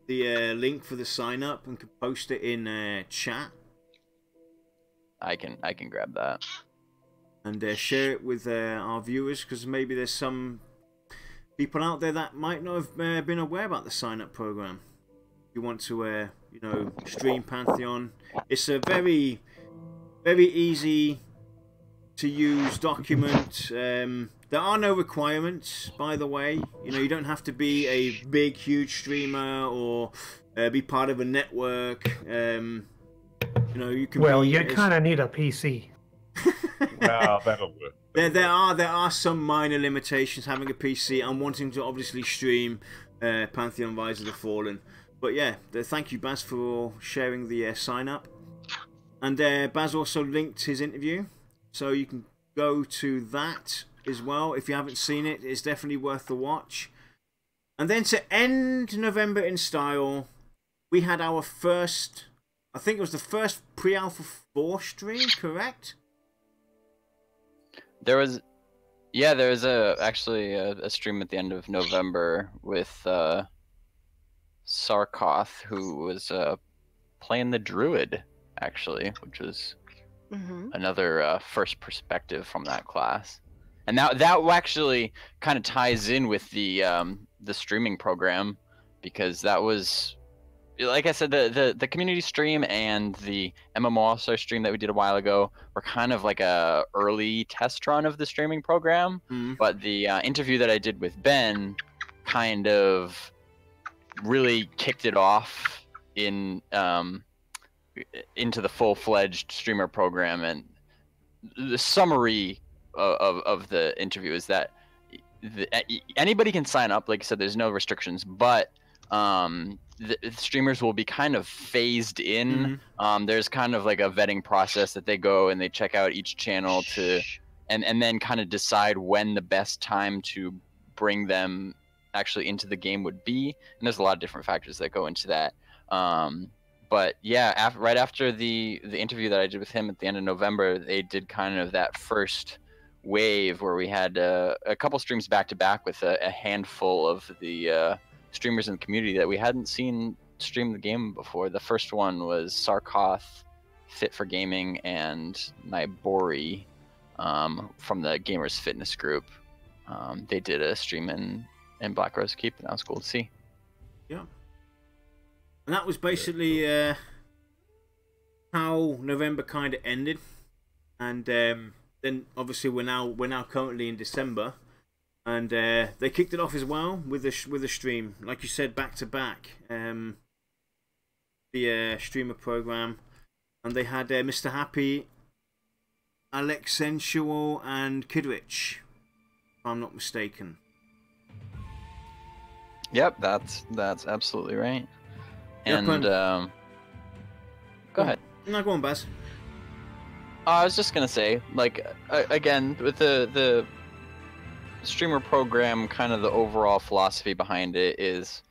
the link for the sign up and can post it in chat? I can grab that and share it with our viewers, because maybe there's some people out there that might not have been aware about the sign up program. If you want to stream Pantheon, it's a very easy to use document. There are no requirements, by the way. You don't have to be a big, huge streamer or be part of a network. You can. Well, you kind of need a PC. Well, that'll work. There are some minor limitations having a PC and wanting to obviously stream Pantheon Rise of the Fallen. But yeah, thank you, Baz, for sharing the sign up. And Baz also linked his interview, so you can go to that as well. If you haven't seen it, it's definitely worth the watch. And then to end November in style, we had our first, I think it was the first pre-alpha 4 stream, correct? There was actually a stream at the end of November with Sarkoth, who was playing the druid, actually, which was another first perspective from that class. And that actually kind of ties in with the streaming program, because that was, like I said, the community stream and the MMORPG stream that we did a while ago were kind of like a early test run of the streaming program. But the interview that I did with Ben kind of really kicked it off into the full-fledged streamer program. And the summary of the interview is that anybody can sign up. Like I said, there's no restrictions, but the streamers will be kind of phased in. There's kind of like a vetting process that they go and they check out each channel and then kind of decide when the best time to bring them actually into the game would be. And there's a lot of different factors that go into that. But yeah, right after the interview that I did with him at the end of November, they did kind of that first wave where we had a couple streams back to back with a handful of the streamers in the community that we hadn't seen stream the game before. The first one was Sarkoth, Fit for Gaming, and Nibori from the Gamers Fitness group. They did a stream in Black Rose Keep, and that was cool to see. Yeah. And that was basically how November kind of ended. And then obviously we're now currently in December. And they kicked it off as well with a stream, like you said, back to back. The streamer program, and they had Mr. Happy, Alex Sensual, and Kidrich, if I'm not mistaken. Yep, that's absolutely right. And go ahead. No, go on, Baz. I was just gonna say, like, again, with the streamer program, kind of the overall philosophy behind it is,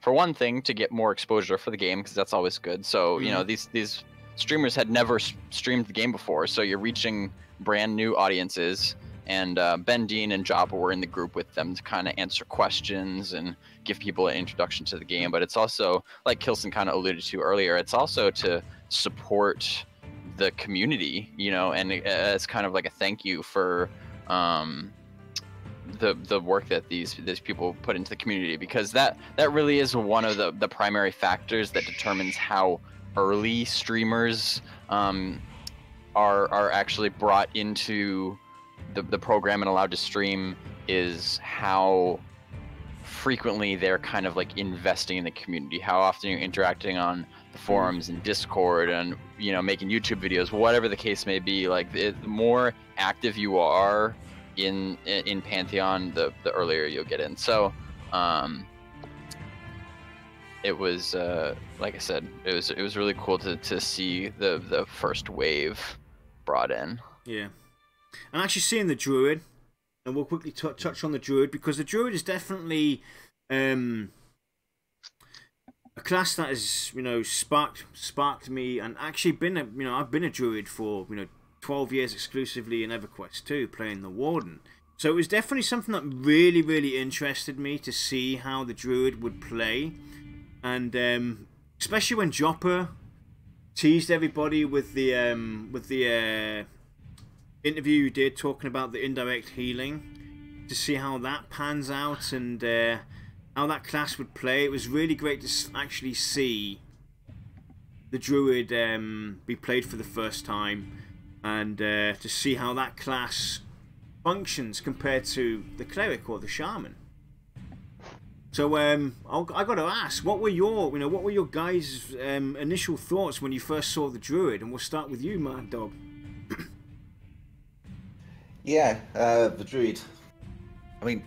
for one thing, to get more exposure for the game, because that's always good. So these streamers had never streamed the game before, so you're reaching brand new audiences. And Ben Dean and Joppa were in the group with them to kind of answer questions and give people an introduction to the game. But it's also, like Kilsin kind of alluded to earlier, it's also to support the community, and it's kind of like a thank you for the work that these people put into the community, because that really is one of the primary factors that determines how early streamers are actually brought into the program and allowed to stream, is how frequently they're kind of like investing in the community, how often you're interacting on the forums and Discord and, you know, making YouTube videos, whatever the case may be. Like the more active you are in Pantheon, the earlier you'll get in. So it was like I said, it was really cool to see the first wave brought in. Yeah, and actually seeing the druid, and we'll quickly touch on the druid, because the druid is definitely a class that has, you know, sparked me, and actually been a, you know, I've been a druid for, you know, 12 years exclusively in EverQuest 2 playing the Warden. So it was definitely something that really interested me to see how the druid would play, and especially when Jopper teased everybody with the interview you did talking about the indirect healing, to see how that pans out and how that class would play. It was really great to actually see the druid be played for the first time, and to see how that class functions compared to the cleric or the shaman. So I got to ask, what were your guys' initial thoughts when you first saw the druid? And we'll start with you, Maddoguk. Yeah, the druid. I mean,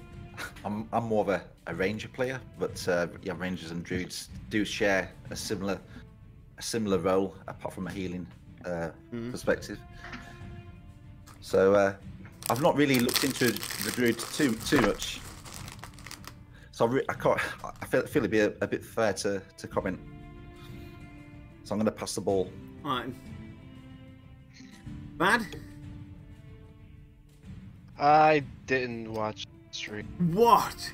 I'm more of a ranger player, but yeah, rangers and druids do share a similar role, apart from a healing perspective. So I've not really looked into the druid too much. So I feel it'd be a bit fair to comment. So I'm going to pass the ball. All right. Vadd? I didn't watch the stream. What?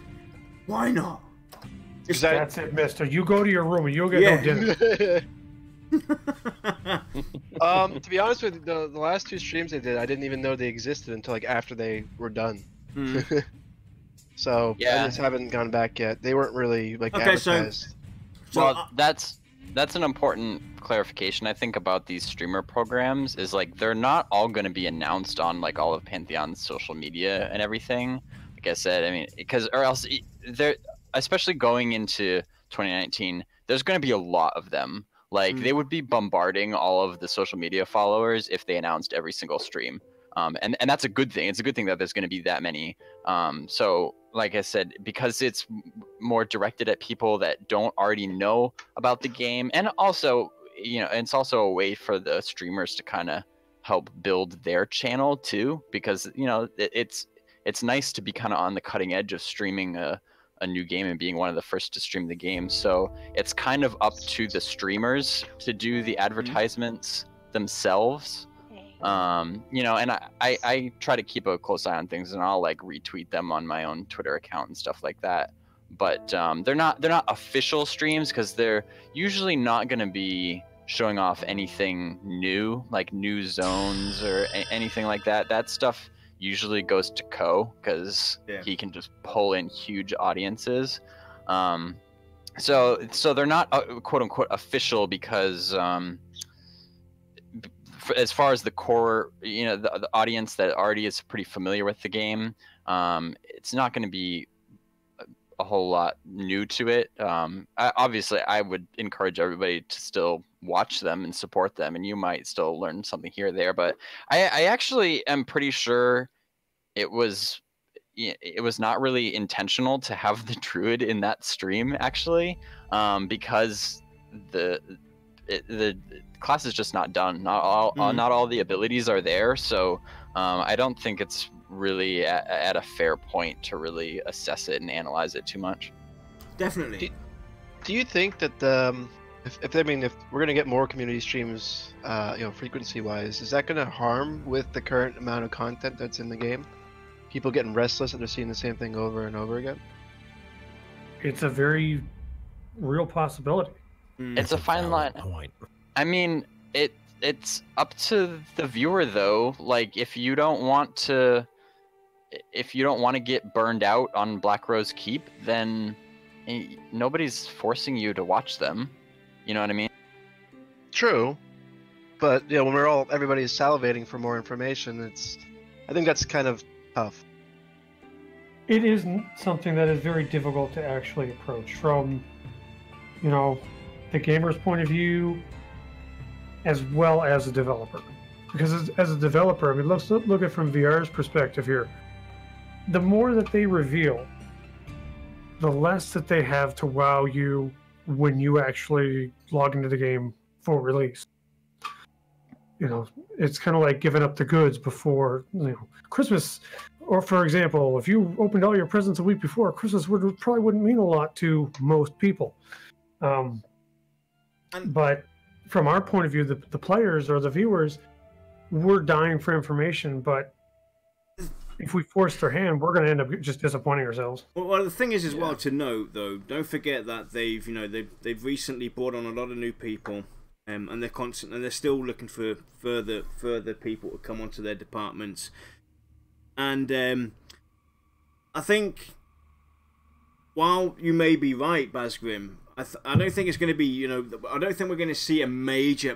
Why not? That's it, mister. You go to your room and you'll get no dinner. To be honest with you, the last two streams I did, I didn't even know they existed until like after they were done. So Yeah. I just haven't gone back yet. They weren't really like Okay, advertised. Well, that's an important clarification, I think, about these streamer programs, is like they're not all going to be announced on like all of Pantheon's social media and everything. Like I said, I mean, because or else they're, especially going into 2019, there's going to be a lot of them. Like they would be bombarding all of the social media followers if they announced every single stream. And that's a good thing. It's a good thing that there's going to be that many. So like I said, because it's more directed at people that don't already know about the game, and also, you know, it's also a way for the streamers to kind of help build their channel too, because, you know, it's nice to be kind of on the cutting edge of streaming a new game and being one of the first to stream the game. So it's kind of up to the streamers to do the advertisements themselves. You know, and I try to keep a close eye on things, and I'll like retweet them on my own Twitter account and stuff like that. But they're not official streams, because they're usually not going to be showing off anything new, like new zones or anything like that. That stuff usually goes to Ko, because he can just pull in huge audiences. So they're not quote unquote official, because as far as the core, you know, the audience that already is pretty familiar with the game, it's not going to be a whole lot new to it. Obviously, I would encourage everybody to still watch them and support them, and you might still learn something here or there. But I actually am pretty sure it was not really intentional to have the druid in that stream, actually, because the class is just not done. Not all the abilities are there, so I don't think it's really at a fair point to really assess it and analyze it too much. Definitely. Do you think that if we're gonna get more community streams, you know, frequency wise, is that gonna harm with the current amount of content that's in the game? People getting restless and they're seeing the same thing over and over again? It's a very real possibility. It's a fine line. Point. I mean, it's up to the viewer though. Like, if you don't want to get burned out on Black Rose Keep, then nobody's forcing you to watch them. You know what I mean? True, but you know, when everybody's salivating for more information, I think that's kind of tough. it is something that is very difficult to actually approach from, you know, the gamer's point of view, as well as a developer. Because as a developer, I mean, let's look at it from VR's perspective here. The more that they reveal, the less that they have to wow you when you actually log into the game for release. You know, it's kind of like giving up the goods before, you know, Christmas. Or for example, if you opened all your presents a week before, Christmas probably wouldn't mean a lot to most people. But from our point of view, the players or the viewers, we're dying for information, but if we force their hand, we're going to end up just disappointing ourselves. Well, the thing is as well to note, though, don't forget that they've recently brought on a lot of new people, and they're still looking for further people to come onto their departments. And I think, while you may be right, Bazgrim, I don't think it's going to be, you know, I don't think we're going to see a major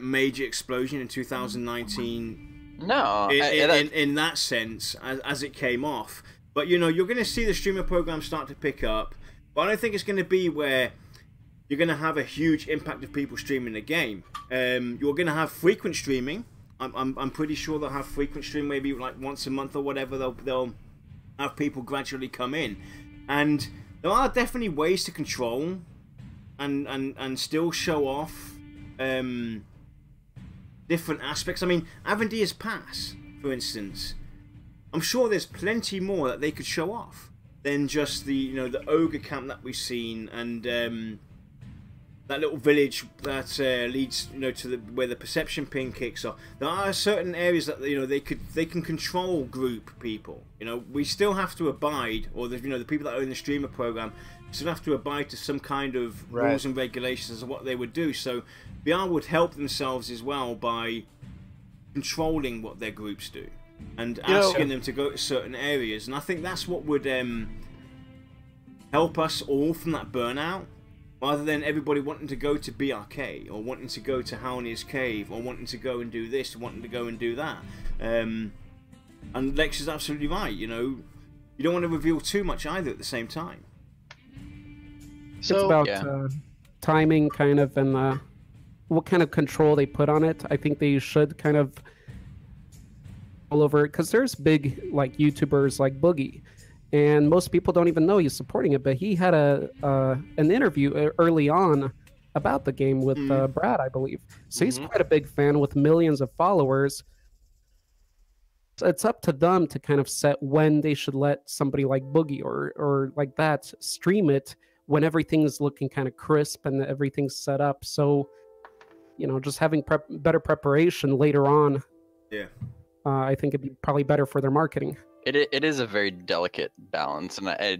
explosion in 2019. No, in that sense, as it came off. But, you know, you're going to see the streamer program start to pick up. But I don't think it's going to be where you're going to have a huge impact of people streaming the game. You're going to have frequent streaming. I'm pretty sure they'll have frequent stream, maybe like once a month or whatever. They'll have people gradually come in, and there are definitely ways to control and still show off different aspects. I mean, Avendia's Pass, for instance. I'm sure there's plenty more that they could show off than just the, you know, the ogre camp that we've seen, and that little village that leads, you know, to where the perception pin kicks off. There are certain areas that, you know, they can control group people. You know, we still have to abide, or the, you know, the people that own the streamer program still have to abide to some kind of rules and regulations of what they would do. So VR would help themselves as well by controlling what their groups do and asking them to go to certain areas. And I think that's what would help us all from that burnout. Rather than everybody wanting to go to BRK, or wanting to go to Hownia's Cave, or wanting to go and do this, or wanting to go and do that. And Lex is absolutely right, you know. You don't want to reveal too much either at the same time. So, it's about timing, kind of, and what kind of control they put on it. I think they should kind of all over it, because there's big, like, YouTubers like Boogie. And most people don't even know he's supporting it, but he had an interview early on about the game with Brad, I believe. So he's quite a big fan with millions of followers. So it's up to them to kind of set when they should let somebody like Boogie or like that stream it when everything's looking kind of crisp and everything's set up. So, you know, just having better preparation later on, I think it'd be probably better for their marketing. It is a very delicate balance, and I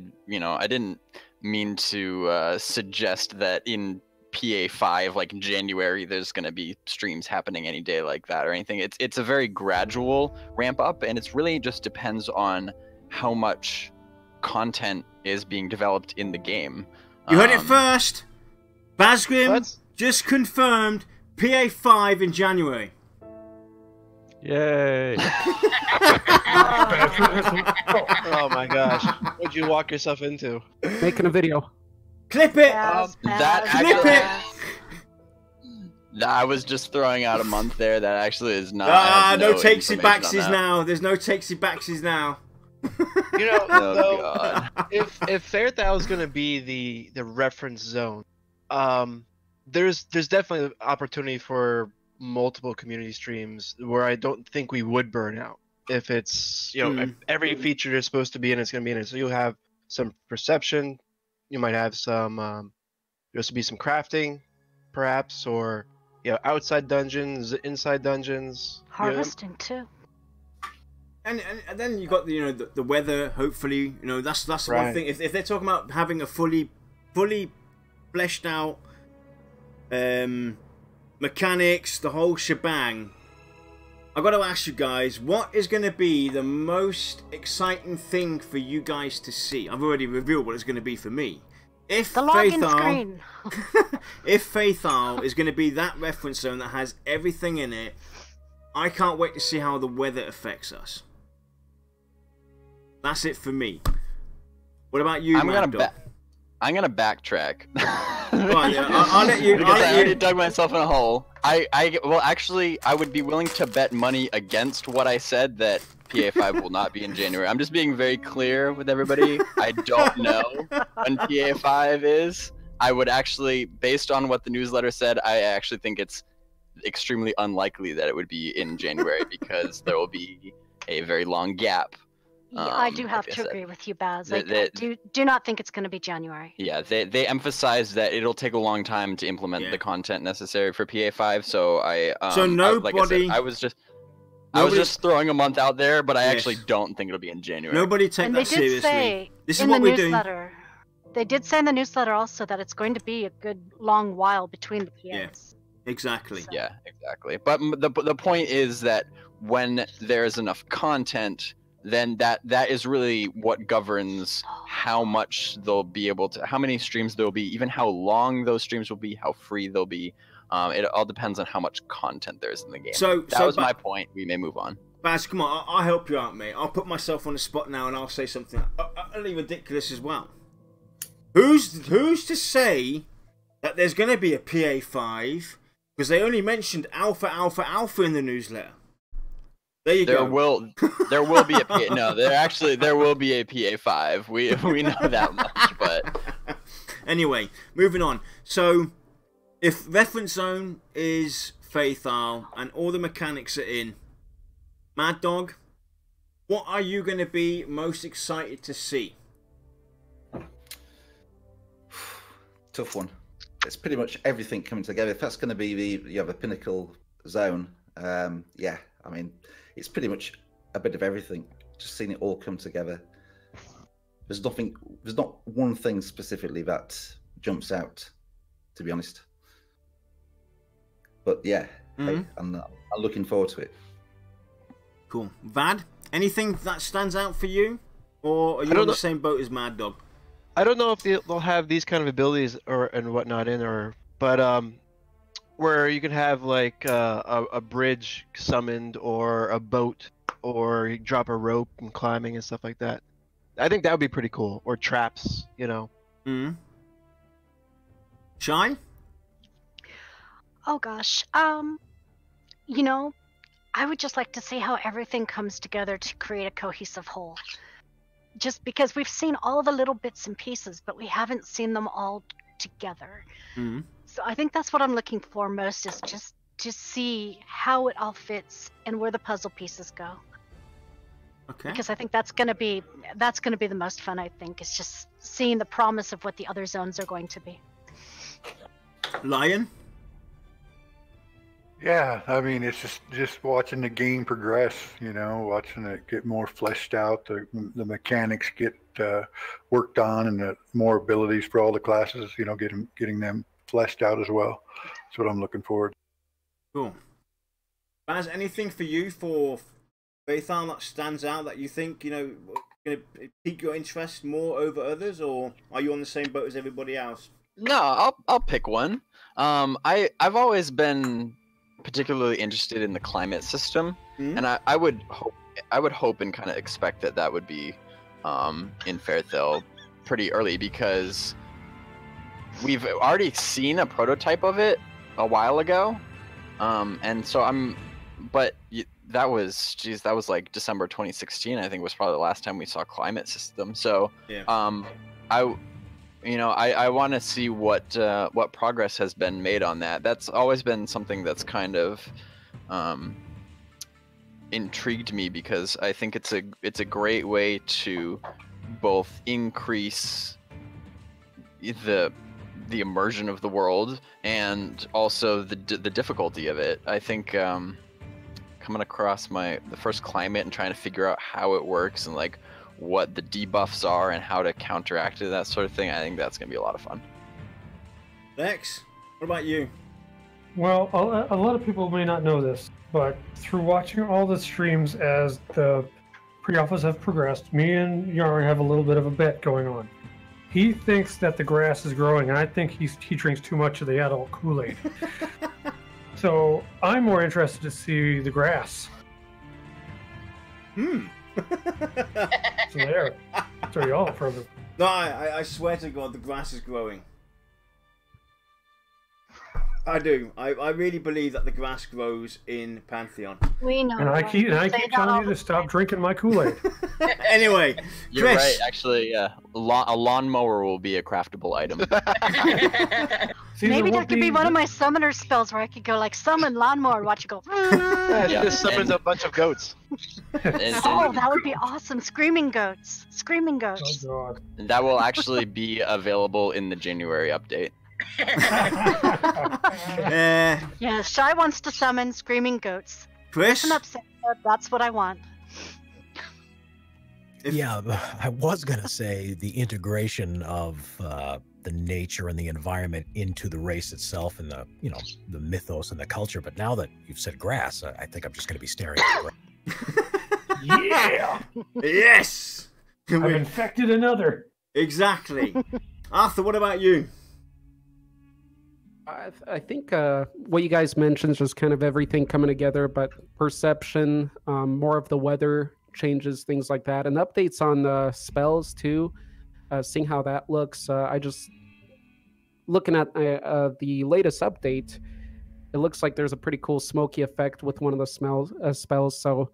didn't mean to suggest that in PA5, like in January, there's going to be streams happening any day like that or anything. It's a very gradual ramp up, and it's really just depends on how much content is being developed in the game. You heard it first. Bazgrim just confirmed PA5 in January. Yay! Oh my gosh! What'd you walk yourself into? Making a video. Clip it. Clip it. I was just throwing out a month there. That actually is not. No takesy backsies now. There's no takesy backsies now. You know, if Fairthou is going to be the reference zone, there's definitely an opportunity for multiple community streams where I don't think we would burn out if it's, you know, if every feature is supposed to be in it's going to be in it. So you'll have some perception, you might have some there's to be some crafting perhaps, or, you know, outside dungeons, inside dungeons, harvesting too. And then you got the, you know, the weather, hopefully, you know, that's the one thing. If they're talking about having a fully fleshed out mechanics, the whole shebang, I've got to ask you guys, what is going to be the most exciting thing for you guys to see? I've already revealed what it's going to be for me. If the login screen. If Faithal is going to be that reference zone that has everything in it, I can't wait to see how the weather affects us. That's it for me. What about you, I'm gonna backtrack. I'll let you. Because I already dug myself in a hole. Well, actually, I would be willing to bet money against what I said that PA5 will not be in January. I'm just being very clear with everybody. I don't know when PA5 is. I would actually, based on what the newsletter said, I actually think it's extremely unlikely that it would be in January because there will be a very long gap. Yeah, I do have to agree with you, Baz. I do not think it's going to be January. Yeah, they emphasize that it'll take a long time to implement the content necessary for PA5. So so nobody. Like I said, I was just throwing a month out there, but I actually don't think it'll be in January. Nobody take that seriously. This is what we're doing. They did say in the newsletter also that it's going to be a good long while between the PAs. Yeah, exactly. So. Yeah, exactly. But the point is that when there's enough content, then that is really what governs how much they'll be able to, how many streams there'll be, even how long those streams will be, how free they'll be. It all depends on how much content there's in the game. So that was my point. We may move on. Baz, come on, I'll help you out, mate. I'll put myself on the spot now, and I'll say something utterly ridiculous as well. Who's to say that there's going to be a PA5? Because they only mentioned alpha in the newsletter. There you go. There will be a PA. No, there will be a PA5. We know that much, but anyway, moving on. So, if reference zone is Faithal and all the mechanics are in, Mad Dog, what are you going to be most excited to see? Tough one. It's pretty much everything coming together. If that's going to be the pinnacle zone, yeah, I mean, it's pretty much a bit of everything. Just seeing it all come together. There's not one thing specifically that jumps out, to be honest. But yeah, hey, I'm looking forward to it. Cool. Vadd, anything that stands out for you? Or are you on the same boat as Mad Dog? I don't know if they'll have these kind of abilities and whatnot in there, but where you can have like a bridge summoned or a boat, or you drop a rope and climbing and stuff like that. I think that would be pretty cool. Or traps, you know. Shine? Oh gosh, you know, I would just like to see how everything comes together to create a cohesive whole. Just because we've seen all the little bits and pieces, but we haven't seen them all together. So I think that's what I'm looking for most, is just to see how it all fits and where the puzzle pieces go. Okay. Because I think that's gonna be the most fun. I think is just seeing the promise of what the other zones are going to be. Lion? Yeah, I mean, it's just watching the game progress, you know, watching it get more fleshed out, the mechanics get worked on, and the more abilities for all the classes, you know, getting them fleshed out as well. That's what I'm looking forward to. Cool. Baz, anything for you for Faithal that stands out that you think, you know, going to pique your interest more over others, or are you on the same boat as everybody else? No, I'll pick one. I've always been particularly interested in the climate system, and I would hope and kind of expect that would be in Faithal pretty early, because we've already seen a prototype of it a while ago, and so that was like December 2016, I think, was probably the last time we saw climate system. So yeah. I want to see what progress has been made on that. That's always been something that's kind of intrigued me, because I think it's a great way to both increase the immersion of the world and also the difficulty of it. I think coming across the first climate and trying to figure out how it works and like what the debuffs are and how to counteract it, that sort of thing, I think that's going to be a lot of fun. Lex, what about you? Well, a lot of people may not know this, but through watching all the streams as the pre-alphas have progressed, me and Yarn have a little bit of a bet going on. He thinks that the grass is growing, and I think he drinks too much of the adult Kool-Aid. So I'm more interested to see the grass. So there. So y'all further. No, I swear to God, the grass is growing. I do. I really believe that the grass grows in Pantheon. We know. And I keep telling you to stop drinking my Kool-Aid. Anyway, You're Chris. right. Actually, yeah. A lawnmower will be a craftable item. Maybe that could be one of my summoner spells where I could go like summon lawnmower, watch it go. Yeah, she just summons a bunch of goats. Oh, that would be awesome! Screaming goats, screaming goats. Oh God. That will actually be available in the January update. Yeah, Shy wants to summon screaming goats. Chris? I'm upset, but that's what I want. Yeah, I was gonna say the integration of the nature and the environment into the race itself, and the the mythos and the culture. But now that you've said grass, I think I'm just gonna be staring at it. Yeah. Yes. I've infected another. Exactly. Arthur, what about you? I think what you guys mentioned is just kind of everything coming together, but perception, more of the weather changes, things like that, and updates on the spells too, seeing how that looks. I just looking at the latest update, it looks like there's a pretty cool smoky effect with one of the spells, so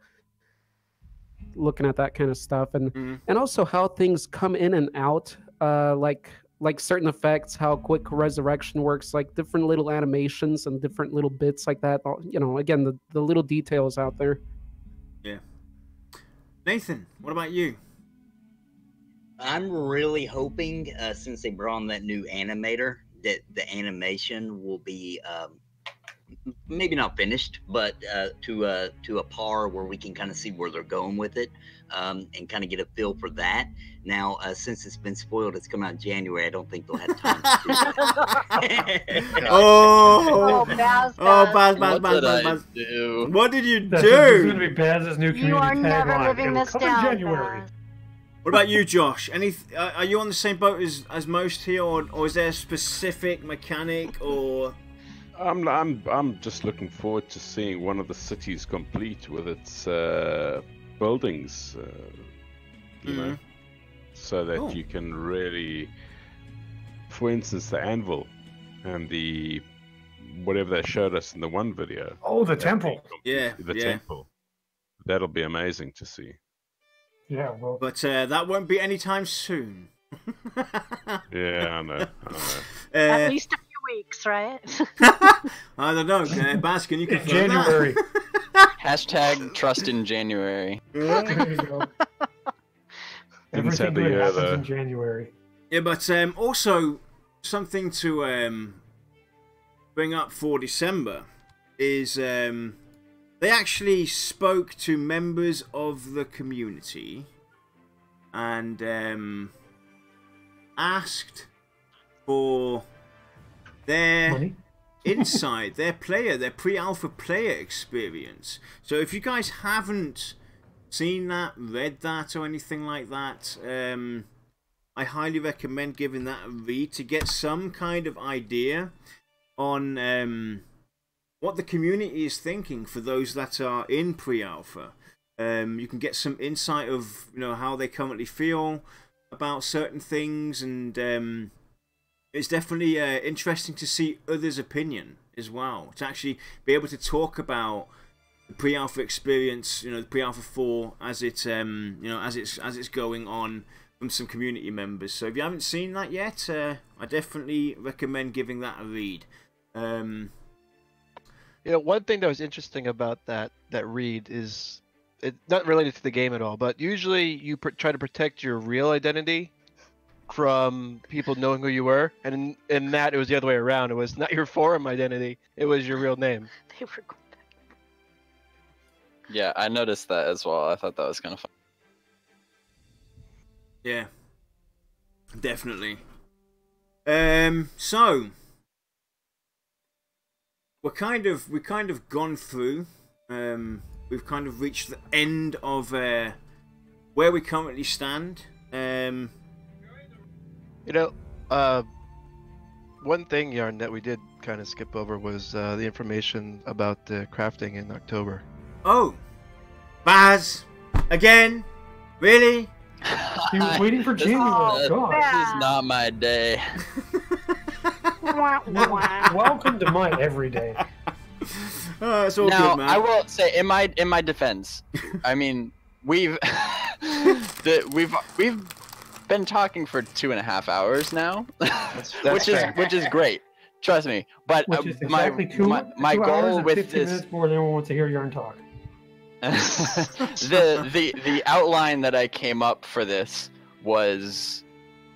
looking at that kind of stuff, and also how things come in and out, like certain effects, how quick resurrection works, like different little animations and different little bits like that. Again, the little details out there. Yeah. Nathan, what about you? I'm really hoping, since they brought on that new animator, that the animation will be maybe not finished, but to a par where we can kind of see where they're going with it, and kind of get a feel for that. Now, since it's been spoiled, it's coming out in January. I don't think they'll have time to do that. Baz. What did you do? This is going to be Baz's new community You are never tagline. living It'll this come in down, January. Baz. What about you, Josh? Are you on the same boat as most here, or is there a specific mechanic or? I'm just looking forward to seeing one of the cities complete with its buildings, you know, so that you can really, for instance, the anvil and the whatever they showed us in the one video. Oh, the temple. Yeah, the temple. That'll be amazing to see. Yeah, well, but that won't be anytime soon. Yeah, I know. At least a few weeks, right? I don't know. Baskin, you can January. Hashtag trust in January. There you go. Everything good happens in January. Yeah, but also something to bring up for December is they actually spoke to members of the community and asked for their insight, their pre-alpha player experience. So if you guys haven't seen that, read that, or anything like that, I highly recommend giving that a read to get some kind of idea on what the community is thinking for those that are in pre-alpha. You can get some insight of how they currently feel about certain things, and it's definitely interesting to see others' opinion as well, to actually be able to talk about the pre-alpha experience, the pre-alpha 4 as it as it's going on from some community members. So if you haven't seen that yet, I definitely recommend giving that a read. One thing that was interesting about that read is it's not related to the game at all, but usually you try to protect your real identity from people knowing who you were, and in that it was the other way around. It was not your forum identity, it was your real name. They were going back. Yeah, I noticed that as well. I thought that was kind of fun. Yeah, definitely. So we've kind of gone through. We've kind of reached the end of where we currently stand. One thing, Yarn, that we did kind of skip over was the information about the crafting in October. Oh, Baz, again, really? He was waiting for January. God. This is not my day. Welcome to my everyday. It's all Now, good, man. I will say, in my defense, I mean, we've been talking for 2.5 hours now, which is great. Trust me. But Which is exactly my two goal hours and with 15 this minutes more than anyone wants to hear Yarn talk. the outline that I came up for this was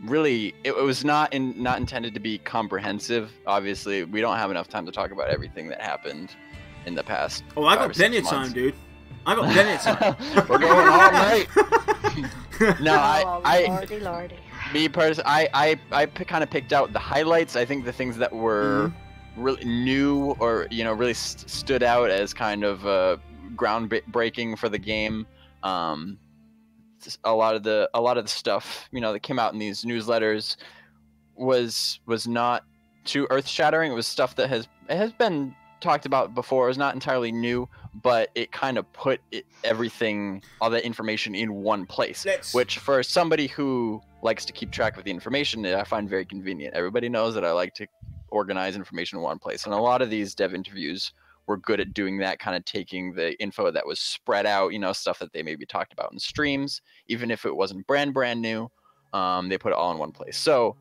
really it was not intended to be comprehensive. Obviously, we don't have enough time to talk about everything that happened in the past. Oh, I got plenty of time, dude. I got plenty of time. We're going all night. No, Lordy. Me personally, I kind of picked out the highlights. I think the things that were really new or really stood out as kind of groundbreaking for the game. A lot of the stuff that came out in these newsletters was not too earth-shattering. It was stuff that has been talked about before. It was not entirely new, but it kind of put everything, all that information in one place, which for somebody who likes to keep track of the information, I find very convenient. Everybody knows that I like to organize information in one place, and a lot of these dev interviews were good at doing that, kind of taking the info that was spread out, stuff that they maybe talked about in streams, even if it wasn't brand new, they put it all in one place. So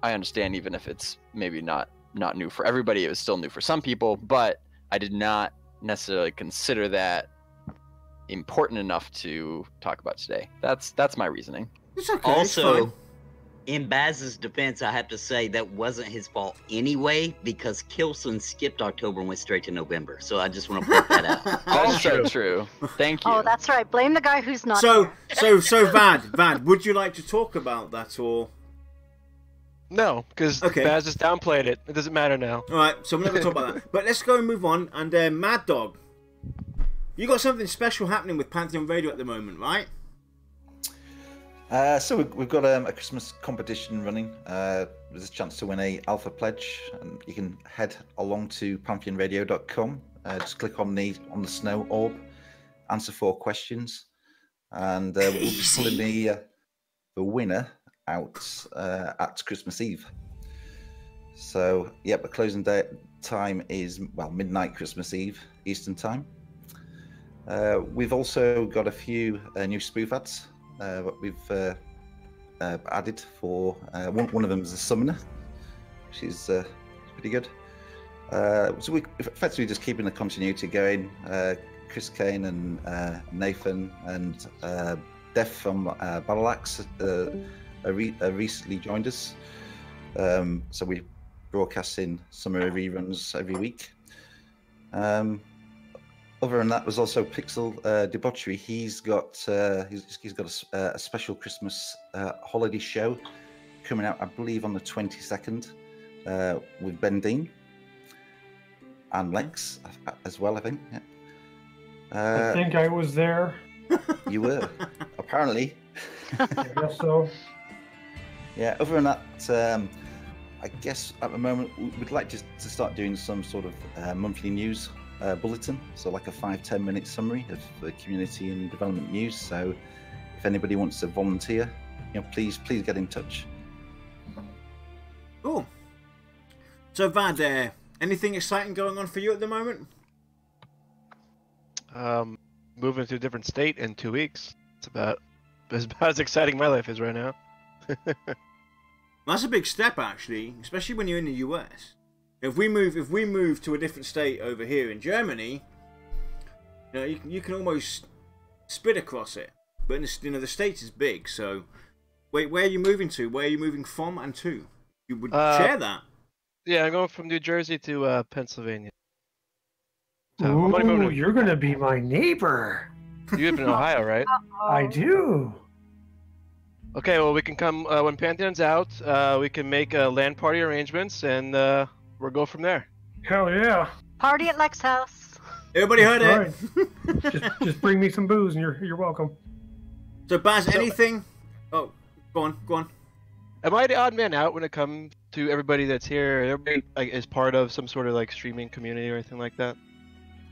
I understand, even if it's maybe not new for everybody, it was still new for some people, but I did not necessarily consider that important enough to talk about today. That's my reasoning. It's okay. Also, in Baz's defense, I have to say that wasn't his fault anyway, because Kilsin skipped October and went straight to November. So I just want to point that out. Also true. Thank you. Oh, that's right. Blame the guy who's not So here. Vadd, would you like to talk about that or? No, because Baz just downplayed it. It doesn't matter now. All right, so we're not going to talk about that. But let's go and move on. And Mad Dog, you got something special happening with Pantheon Radio at the moment, right? So we've got a Christmas competition running. There's a chance to win a alpha pledge, and you can head along to pantheonradio.com. Just click on the snow orb, answer 4 questions, and we'll be pulling the winner out at Christmas Eve. So the closing time is midnight Christmas Eve Eastern time. We've also got a few new spoof ads. We've added for one of them is a summoner, which is pretty good. So we're effectively just keeping the continuity going. Chris Kane and Nathan and Def from Battleaxe recently joined us. So we're broadcasting summer reruns every week. Other than that, was also Pixel Debauchery. He's got a special Christmas holiday show coming out, I believe, on the 22nd with Ben Dean and Lex as well. I think. Yeah. I think I was there. You were, apparently. I guess so. Yeah. Other than that, I guess at the moment we'd like to start doing some sort of monthly news bulletin, so like a 5-10 minute summary of the community and development news. So if anybody wants to volunteer, please get in touch. Cool. So Vadd, anything exciting going on for you at the moment? Moving to a different state in 2 weeks. It's about as exciting my life is right now. That's a big step, actually, especially when you're in the US. If we move to a different state over here in Germany, you can almost spit across it. But the States is big, so wait, where are you moving to? Where are you moving from and to? You would share that. Yeah, I'm going from New Jersey to Pennsylvania. So Ooh, you're gonna be my neighbor. You live in Ohio, right? I do. Okay, well, we can come when Pantheon's out. We can make LAN party arrangements, and we'll go from there. Hell yeah! Party at Lex's house. Everybody heard it. Right. just bring me some booze, and you're welcome. So Baz, anything? Oh, go on. Am I the odd man out when it comes to everybody that's here? Everybody is part of some sort of streaming community or anything like that?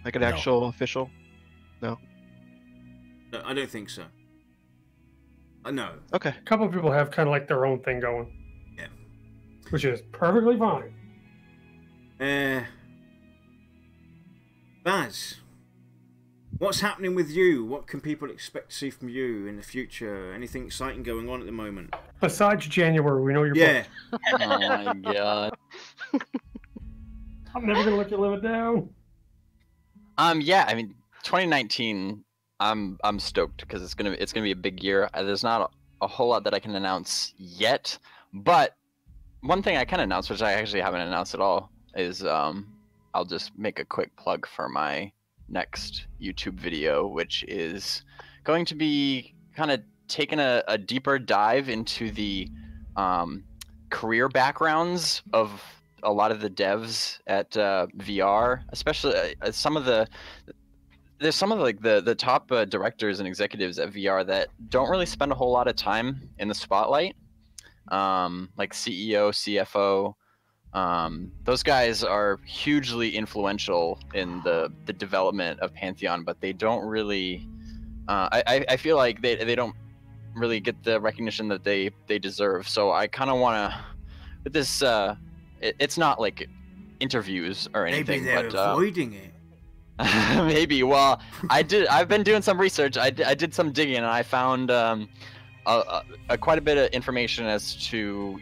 Like an actual official? No. No, I don't think so. No. Okay. A couple of people have kind of like their own thing going. Yeah. Which is perfectly fine. Baz, what's happening with you? What can people expect to see from you in the future? Anything exciting going on at the moment? Besides January, we know you're Yeah. Oh my god. I'm never gonna let you live it down. Yeah, I mean, 2019. I'm stoked because it's gonna be a big year. There's not a whole lot that I can announce yet, but one thing I can announce, which I actually haven't announced at all, is I'll just make a quick plug for my next YouTube video, which is going to be kind of taking a deeper dive into the career backgrounds of a lot of the devs at VR, especially there's some of like the top directors and executives at VR that don't really spend a whole lot of time in the spotlight, like CEO, CFO. Those guys are hugely influential in the development of Pantheon, but they don't really. I feel like they don't really get the recognition that they deserve. So I kind of want to, with this. It's not like interviews or anything. Maybe they're avoiding it. Maybe. Well, I've been doing some research. I did some digging, and I found quite a bit of information as to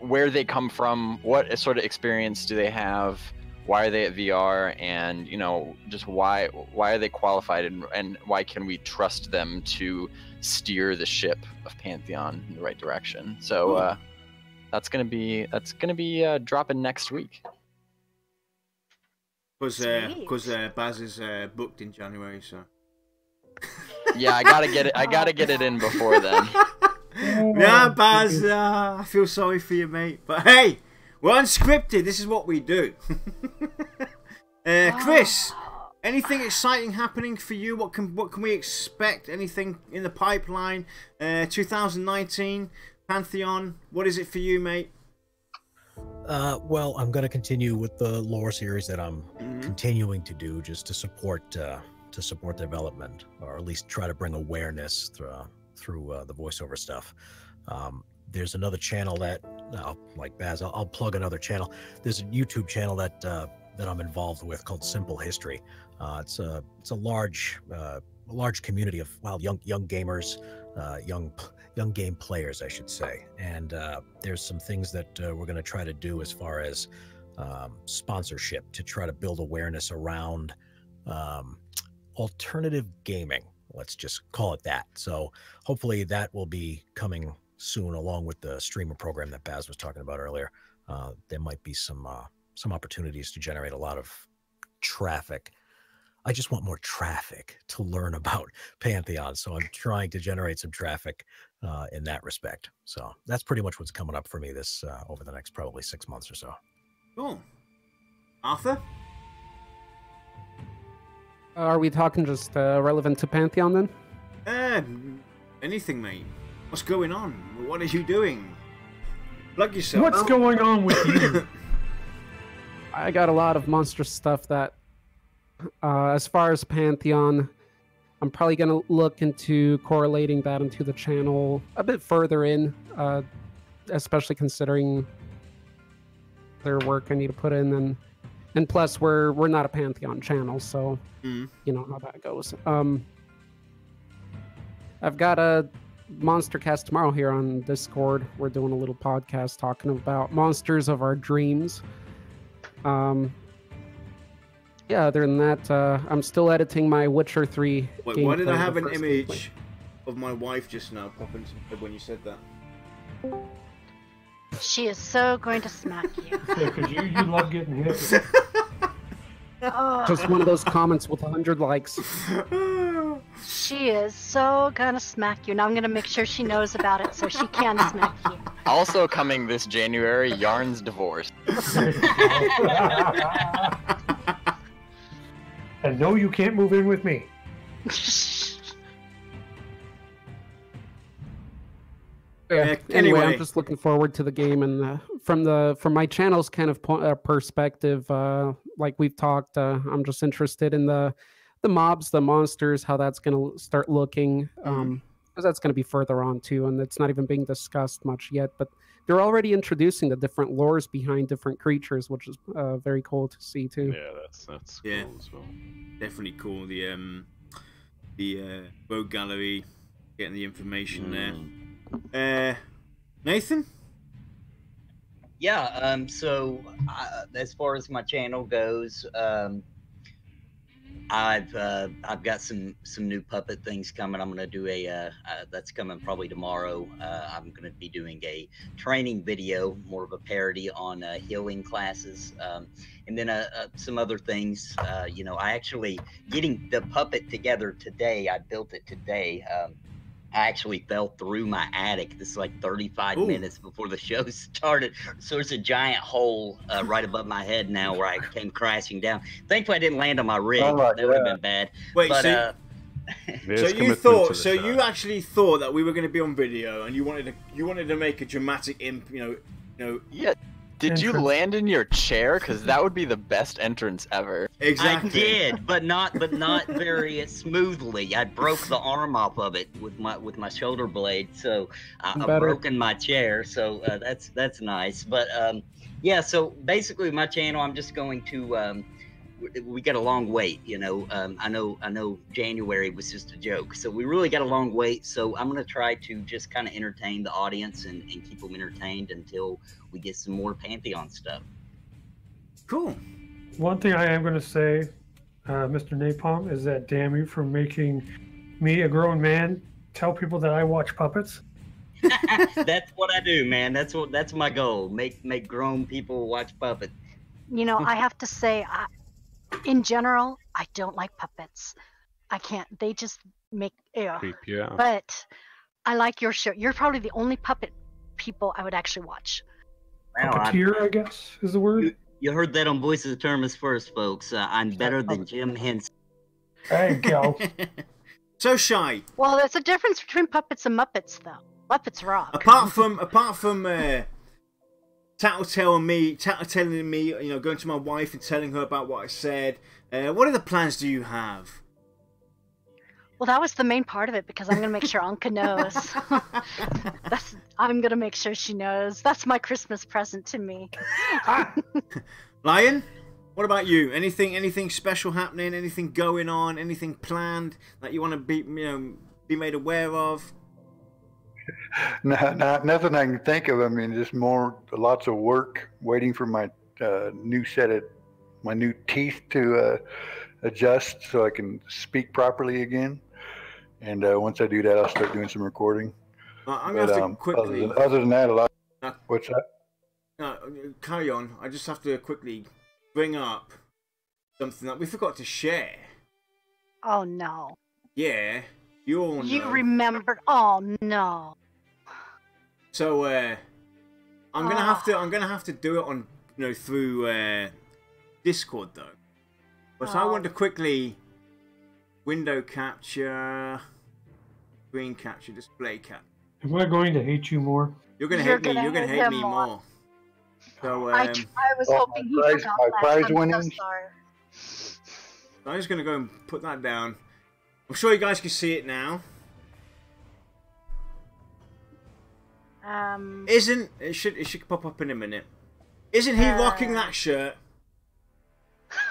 where they come from, what sort of experience do they have, why are they at VR, and just why are they qualified, and why can we trust them to steer the ship of Pantheon in the right direction. So that's gonna be dropping next week. Because Baz is booked in January, so. Yeah, I gotta get it in before then. Yeah, Baz, I feel sorry for you, mate. But hey, we're unscripted. This is what we do. Chris, anything exciting happening for you? What can we expect? Anything in the pipeline? 2019 Pantheon. What is it for you, mate? Well, I'm going to continue with the lore series that I'm continuing to do, just to support development, or at least try to bring awareness through the voiceover stuff. There's another channel that, like Baz, I'll plug another channel. There's a YouTube channel that I'm involved with called Simple History. It's a large community of young gamers, young game players, I should say. And there's some things that we're going to try to do as far as sponsorship to try to build awareness around alternative gaming. Let's just call it that. So hopefully that will be coming soon, along with the streamer program that Baz was talking about earlier. There might be some opportunities to generate a lot of traffic. I just want more traffic to learn about Pantheon, so I'm trying to generate some traffic in that respect. So that's pretty much what's coming up for me this over the next probably 6 months or so. Cool. Arthur? Are we talking just relevant to Pantheon then? Anything, mate. What's going on? What are you doing? Plug yourself. What's going on with you? I got a lot of monster stuff that, as far as Pantheon, I'm probably going to look into correlating that into the channel a bit further in, especially considering their work I need to put in, and plus we're not a Pantheon channel, so you know how that goes. I've got a monster cast tomorrow here on Discord. We're doing a little podcast talking about monsters of our dreams. Yeah, other than that, I'm still editing my Witcher 3 Wait, why did I have an image of my wife just now pop into my head when you said that? She is so going to smack you. Yeah, because you love getting hit. Just one of those comments with 100 likes. She is so gonna smack you. Now I'm gonna make sure she knows about it so she can smack you. Also coming this January, Yarn's divorce. And no, you can't move in with me. Anyway, I'm just looking forward to the game, and from my channel's kind of perspective, like we've talked, I'm just interested in the mobs, the monsters, how that's going to start looking. because that's going to be further on too, and it's not even being discussed much yet. But they're already introducing the different lores behind different creatures, which is very cool to see too. Yeah, that's cool as well. Definitely cool. The rogue gallery, getting the information there. Nathan? Yeah, so as far as my channel goes, I've got some new puppet things coming. I'm gonna do a that's coming probably tomorrow. I'm gonna be doing a training video, more of a parody on healing classes, and then some other things. You know, I actually getting the puppet together today. I built it today. I actually fell through my attic. This is like 35 minutes before the show started. So there's a giant hole right above my head now where I came crashing down. Thankfully, I didn't land on my rig. That would have been bad. Wait, but, so you actually thought that we were going to be on video, and you wanted to make a dramatic Yeah. Did you land in your chair? Because that would be the best entrance ever. Exactly. I did, but not very smoothly. I broke the arm off of it with my shoulder blade, so I've broken my chair. So that's nice. But yeah. So basically, my channel, I'm just going to. We got a long wait, you know. I know January was just a joke, so we really got a long wait. So I'm gonna try to just kind of entertain the audience and keep them entertained until we get some more Pantheon stuff. Cool. One thing I am gonna say, Mr. Napalm, is that damn you for making me, a grown man, tell people that I watch puppets. That's what I do, man. That's my goal. Make grown people watch puppets. You know, I have to say, in general, I don't like puppets. I can't. They just make creep you out. But I like your show. You're probably the only puppet people I would actually watch. Well, Puppeteer, I guess, is the word. You heard that on Voices of Terminus first, folks. I'm better than Jim Henson. There you go. So shy. Well, there's a difference between puppets and Muppets, though. Muppets rock. Apart from tattling me, you know, going to my wife and telling her about what I said. What other plans do you have? Well, that was the main part of it, because I'm going to make sure Anka knows. I'm going to make sure she knows. That's my Christmas present to me. Lion, what about you? Anything special happening? Anything going on? Anything planned that you want to be made aware of? Nothing I can think of. I mean, just lots of work, waiting for my new teeth to adjust so I can speak properly again. And once I do that, I'll start doing some recording. I'm going to have to quickly... Other than that, a lot... What's that? Carry on. I just have to quickly bring up something that we forgot to share. Oh, no. Yeah, you all know. You remembered? Oh, no. So, I'm gonna have to do it on, through Discord though. But I want to quickly window capture, screen capture, display capture. Am I going to hate you more? You're gonna hate me. You're gonna hate me more. So I was hoping he forgot my that. prize I'm winnings. so sorry. I'm just gonna go and put that down. I'm sure you guys can see it now. It should pop up in a minute. Isn't he rocking that shirt?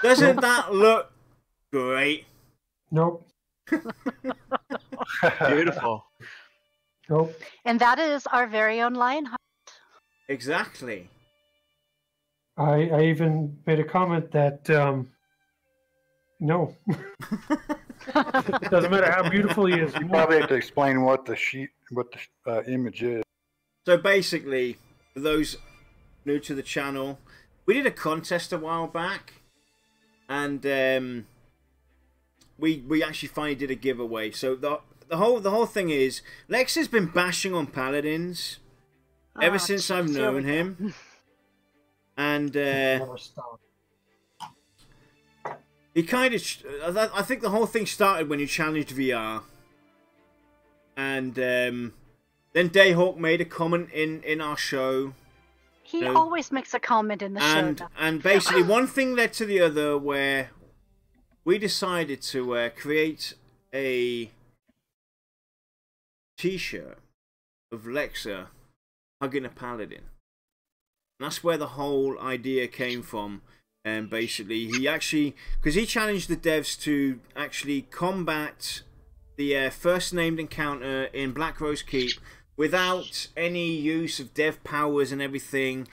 Doesn't that look great? Nope. Beautiful. Nope. And that is our very own Lyonheart. Exactly. I even made a comment that no. Doesn't matter how beautiful he is. You probably have to explain what the image is. So basically, for those new to the channel, we did a contest a while back, and we actually finally did a giveaway. So the whole thing is, Lex has been bashing on paladins ever since I've known him, and he kind of, I think the whole thing started when he challenged VR, and then Dayhawk made a comment in our show. He always makes a comment in the show. And basically one thing led to the other, where we decided to create a T-shirt of Lexa hugging a paladin. And that's where the whole idea came from. And basically, he actually, because he challenged the devs to actually combat the first named encounter in Black Rose Keep without any use of dev powers and everything.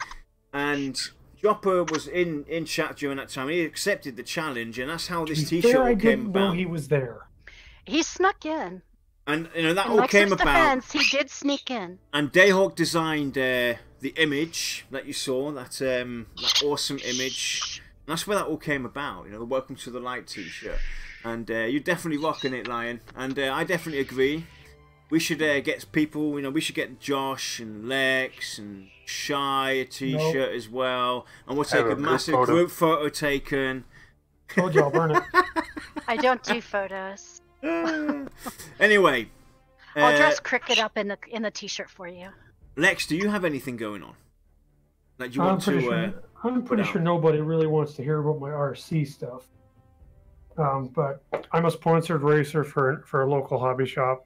And Jopper was in chat during that time. He accepted the challenge, and that's how this T-shirt all came about. I didn't know he was there. He snuck in. And you know that In all came Lex's about. defense, he did sneak in. And Dayhawk designed the image that you saw, that awesome image. And that's where that all came about. You know, the Welcome to the Light T-shirt. And you're definitely rocking it, Lion. And I definitely agree. We should get people. You know, we should get Josh and Lex and Shy a T-shirt as well. And we'll take a massive group photo taken. Told you I'll burn it. I don't do photos. Anyway, I'll dress Cricket up in the T-shirt for you. Lex, do you have anything going on that you want to? I'm pretty sure nobody really wants to hear about my RC stuff. But I'm a sponsored racer for a local hobby shop.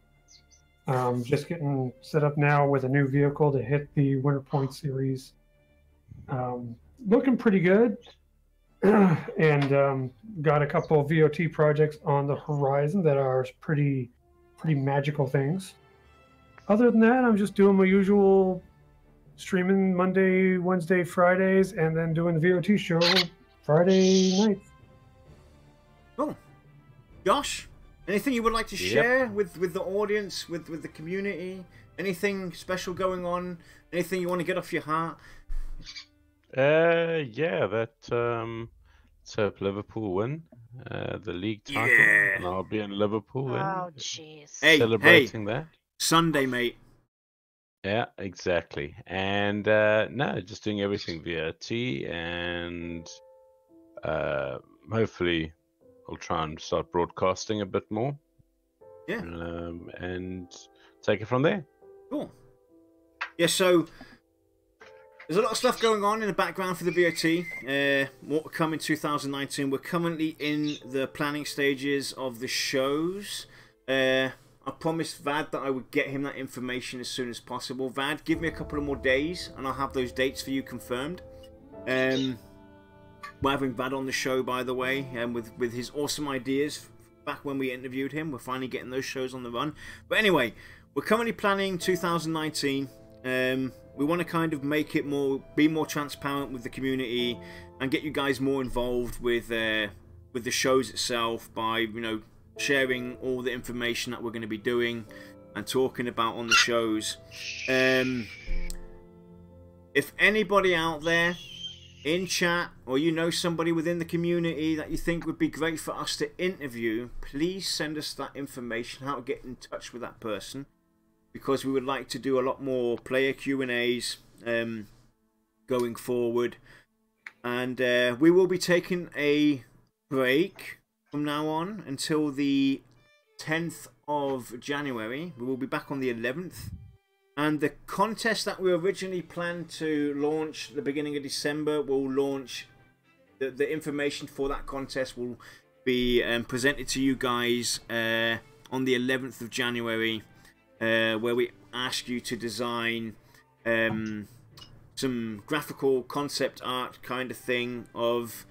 Just getting set up now with a new vehicle to hit the Winter Point series. Looking pretty good. And got a couple of VOT projects on the horizon that are pretty magical things. Other than that, I'm just doing my usual streaming Monday, Wednesday, Fridays, and then doing the VOT show Friday nights. Cool. Josh, anything you would like to share with the audience, with the community? Anything special going on? Anything you want to get off your heart? Yeah, that let's hope Liverpool win the league title, and I'll be in Liverpool. Oh, jeez! Celebrating that Sunday, mate. Yeah, exactly. And no, just doing everything via T, and hopefully I'll try and start broadcasting a bit more. Yeah. And take it from there. Cool. Yeah, so there's a lot of stuff going on in the background for the VOT. More to come in 2019. We're currently in the planning stages of the shows. I promised Vadd that I would get him that information as soon as possible. Vadd, give me a couple of more days and I'll have those dates for you confirmed. We're having Vadd on the show, by the way, with his awesome ideas back when we interviewed him. We're finally getting those shows on the run. But anyway, we're currently planning 2019. We want to kind of make it be more transparent with the community and get you guys more involved with the shows itself by, you know, sharing all the information that we're going to be doing and talking about on the shows. If anybody out there in chat, or you know somebody within the community that you think would be great for us to interview, please send us that information, how to get in touch with that person, because we would like to do a lot more player Q&As going forward. And we will be taking a break from now on until the 10th of January. We will be back on the 11th. And the contest that we originally planned to launch at the beginning of December will launch. The information for that contest will be presented to you guys on the 11th of January, where we ask you to design some graphical concept art kind of thing of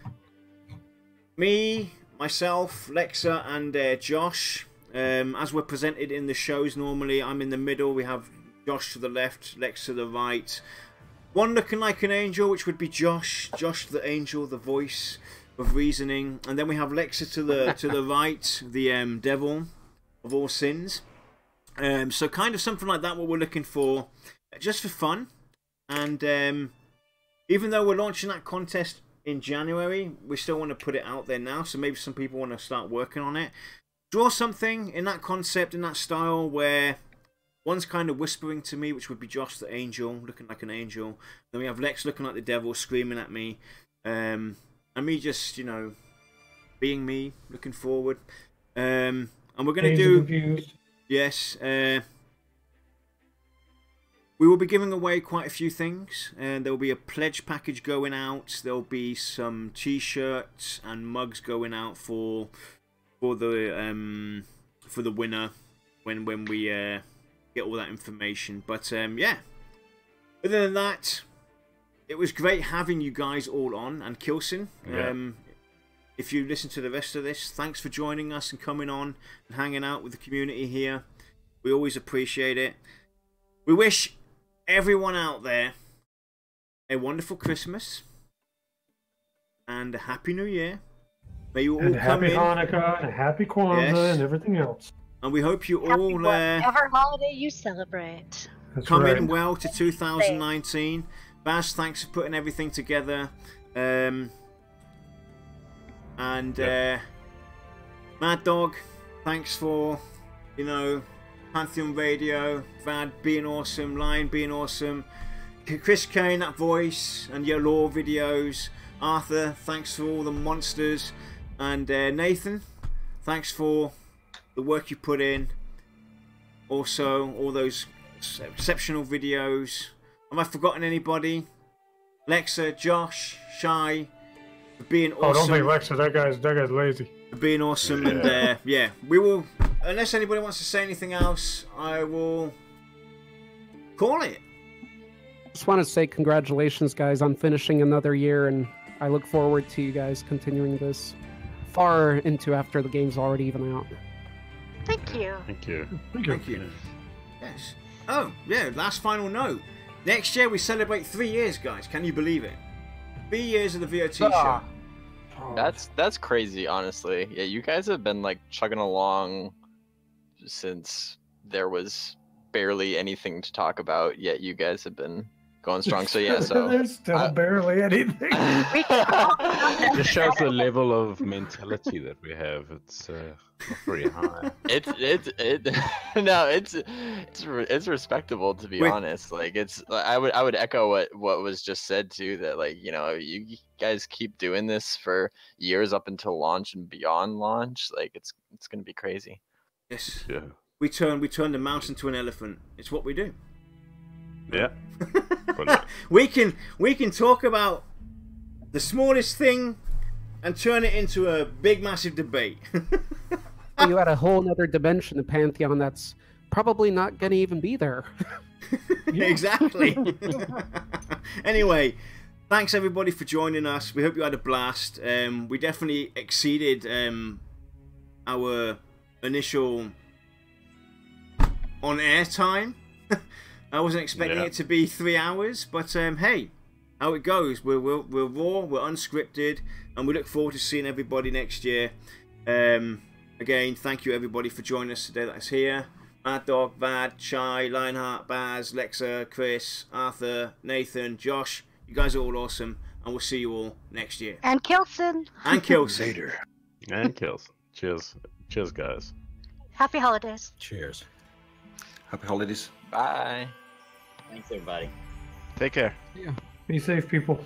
me, myself, Lexa, and Josh. As we're presented in the shows normally, I'm in the middle. We have Josh to the left, Lex to the right. One looking like an angel, which would be Josh. Josh the angel, the voice of reasoning. And then we have Lexa to the right, the devil of all sins. So kind of something like that, what we're looking for, just for fun. And even though we're launching that contest in January, we still want to put it out there now, so maybe some people want to start working on it. Draw something in that concept, in that style, where one's kind of whispering to me, which would be Josh the angel, looking like an angel. Then we have Lex looking like the devil, screaming at me. And me just, you know, being me, looking forward. And we're going to do... Confused. Yes. We will be giving away quite a few things, and there will be a pledge package going out. There will be some T-shirts and mugs going out for the winner when we get all that information. But yeah, other than that, it was great having you guys all on. And Kilsin, if you listen to the rest of this, thanks for joining us and coming on and hanging out with the community here. We always appreciate it. We wish everyone out there a wonderful Christmas and a happy New Year. May you all and come happy in. Hanukkah and happy Kwanzaa and everything else. And we hope you Happy all whatever holiday you celebrate. come in well to 2019. Baz, thanks for putting everything together. Mad Dog, thanks for, you know, Pantheon Radio, Vadd being awesome, Lion being awesome, Chris Kane, that voice, and your lore videos. Arthur, thanks for all the monsters. And Nathan, thanks for the work you put in. Also, all those exceptional videos. Have I forgotten anybody? Lexa, Josh, Shy, for being awesome. Oh, don't think Lexa, that guy's lazy. For being awesome, and yeah, we will. Unless anybody wants to say anything else, I will call it. Just want to say congratulations, guys, on finishing another year, and I look forward to you guys continuing this far into after the game's already even out. Thank you. Thank you. Thank you. Yes. Oh, yeah, last final note. Next year we celebrate 3 years, guys. Can you believe it? 3 years of the VOT show. That's crazy, honestly. Yeah, you guys have been like chugging along since there was barely anything to talk about, yet you guys have been going strong. So yeah, so there's still barely anything. It shows the level of mentality that we have. It's not very high. It's respectable, to be honest. Like I would echo what was just said too, that like, you know, you guys keep doing this for years up until launch and beyond launch. Like it's gonna be crazy. Yes. Yeah. We turn the mouse into an elephant. It's what we do. Yeah. we can talk about the smallest thing and turn it into a big massive debate. You had a whole other dimension of Pantheon that's probably not gonna even be there. Exactly. Anyway, thanks everybody for joining us. We hope you had a blast. We definitely exceeded our initial on air time. I wasn't expecting it to be 3 hours, but hey, how it goes. We're raw, we're unscripted, and we look forward to seeing everybody next year. Again, thank you everybody for joining us today that's here. Mad Dog, Vadd, Shy, Lyonheart, Baz, Lexa, Chris, Arthur, Nathan, Josh. You guys are all awesome, and we'll see you all next year. And Kilsin. And Kilsin. Later. And Kilsin. Cheers, guys. Happy holidays. Cheers. Happy holidays. Bye. Thanks, everybody. Take care. Yeah. Be safe, people.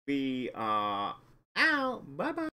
We are out. Bye-bye.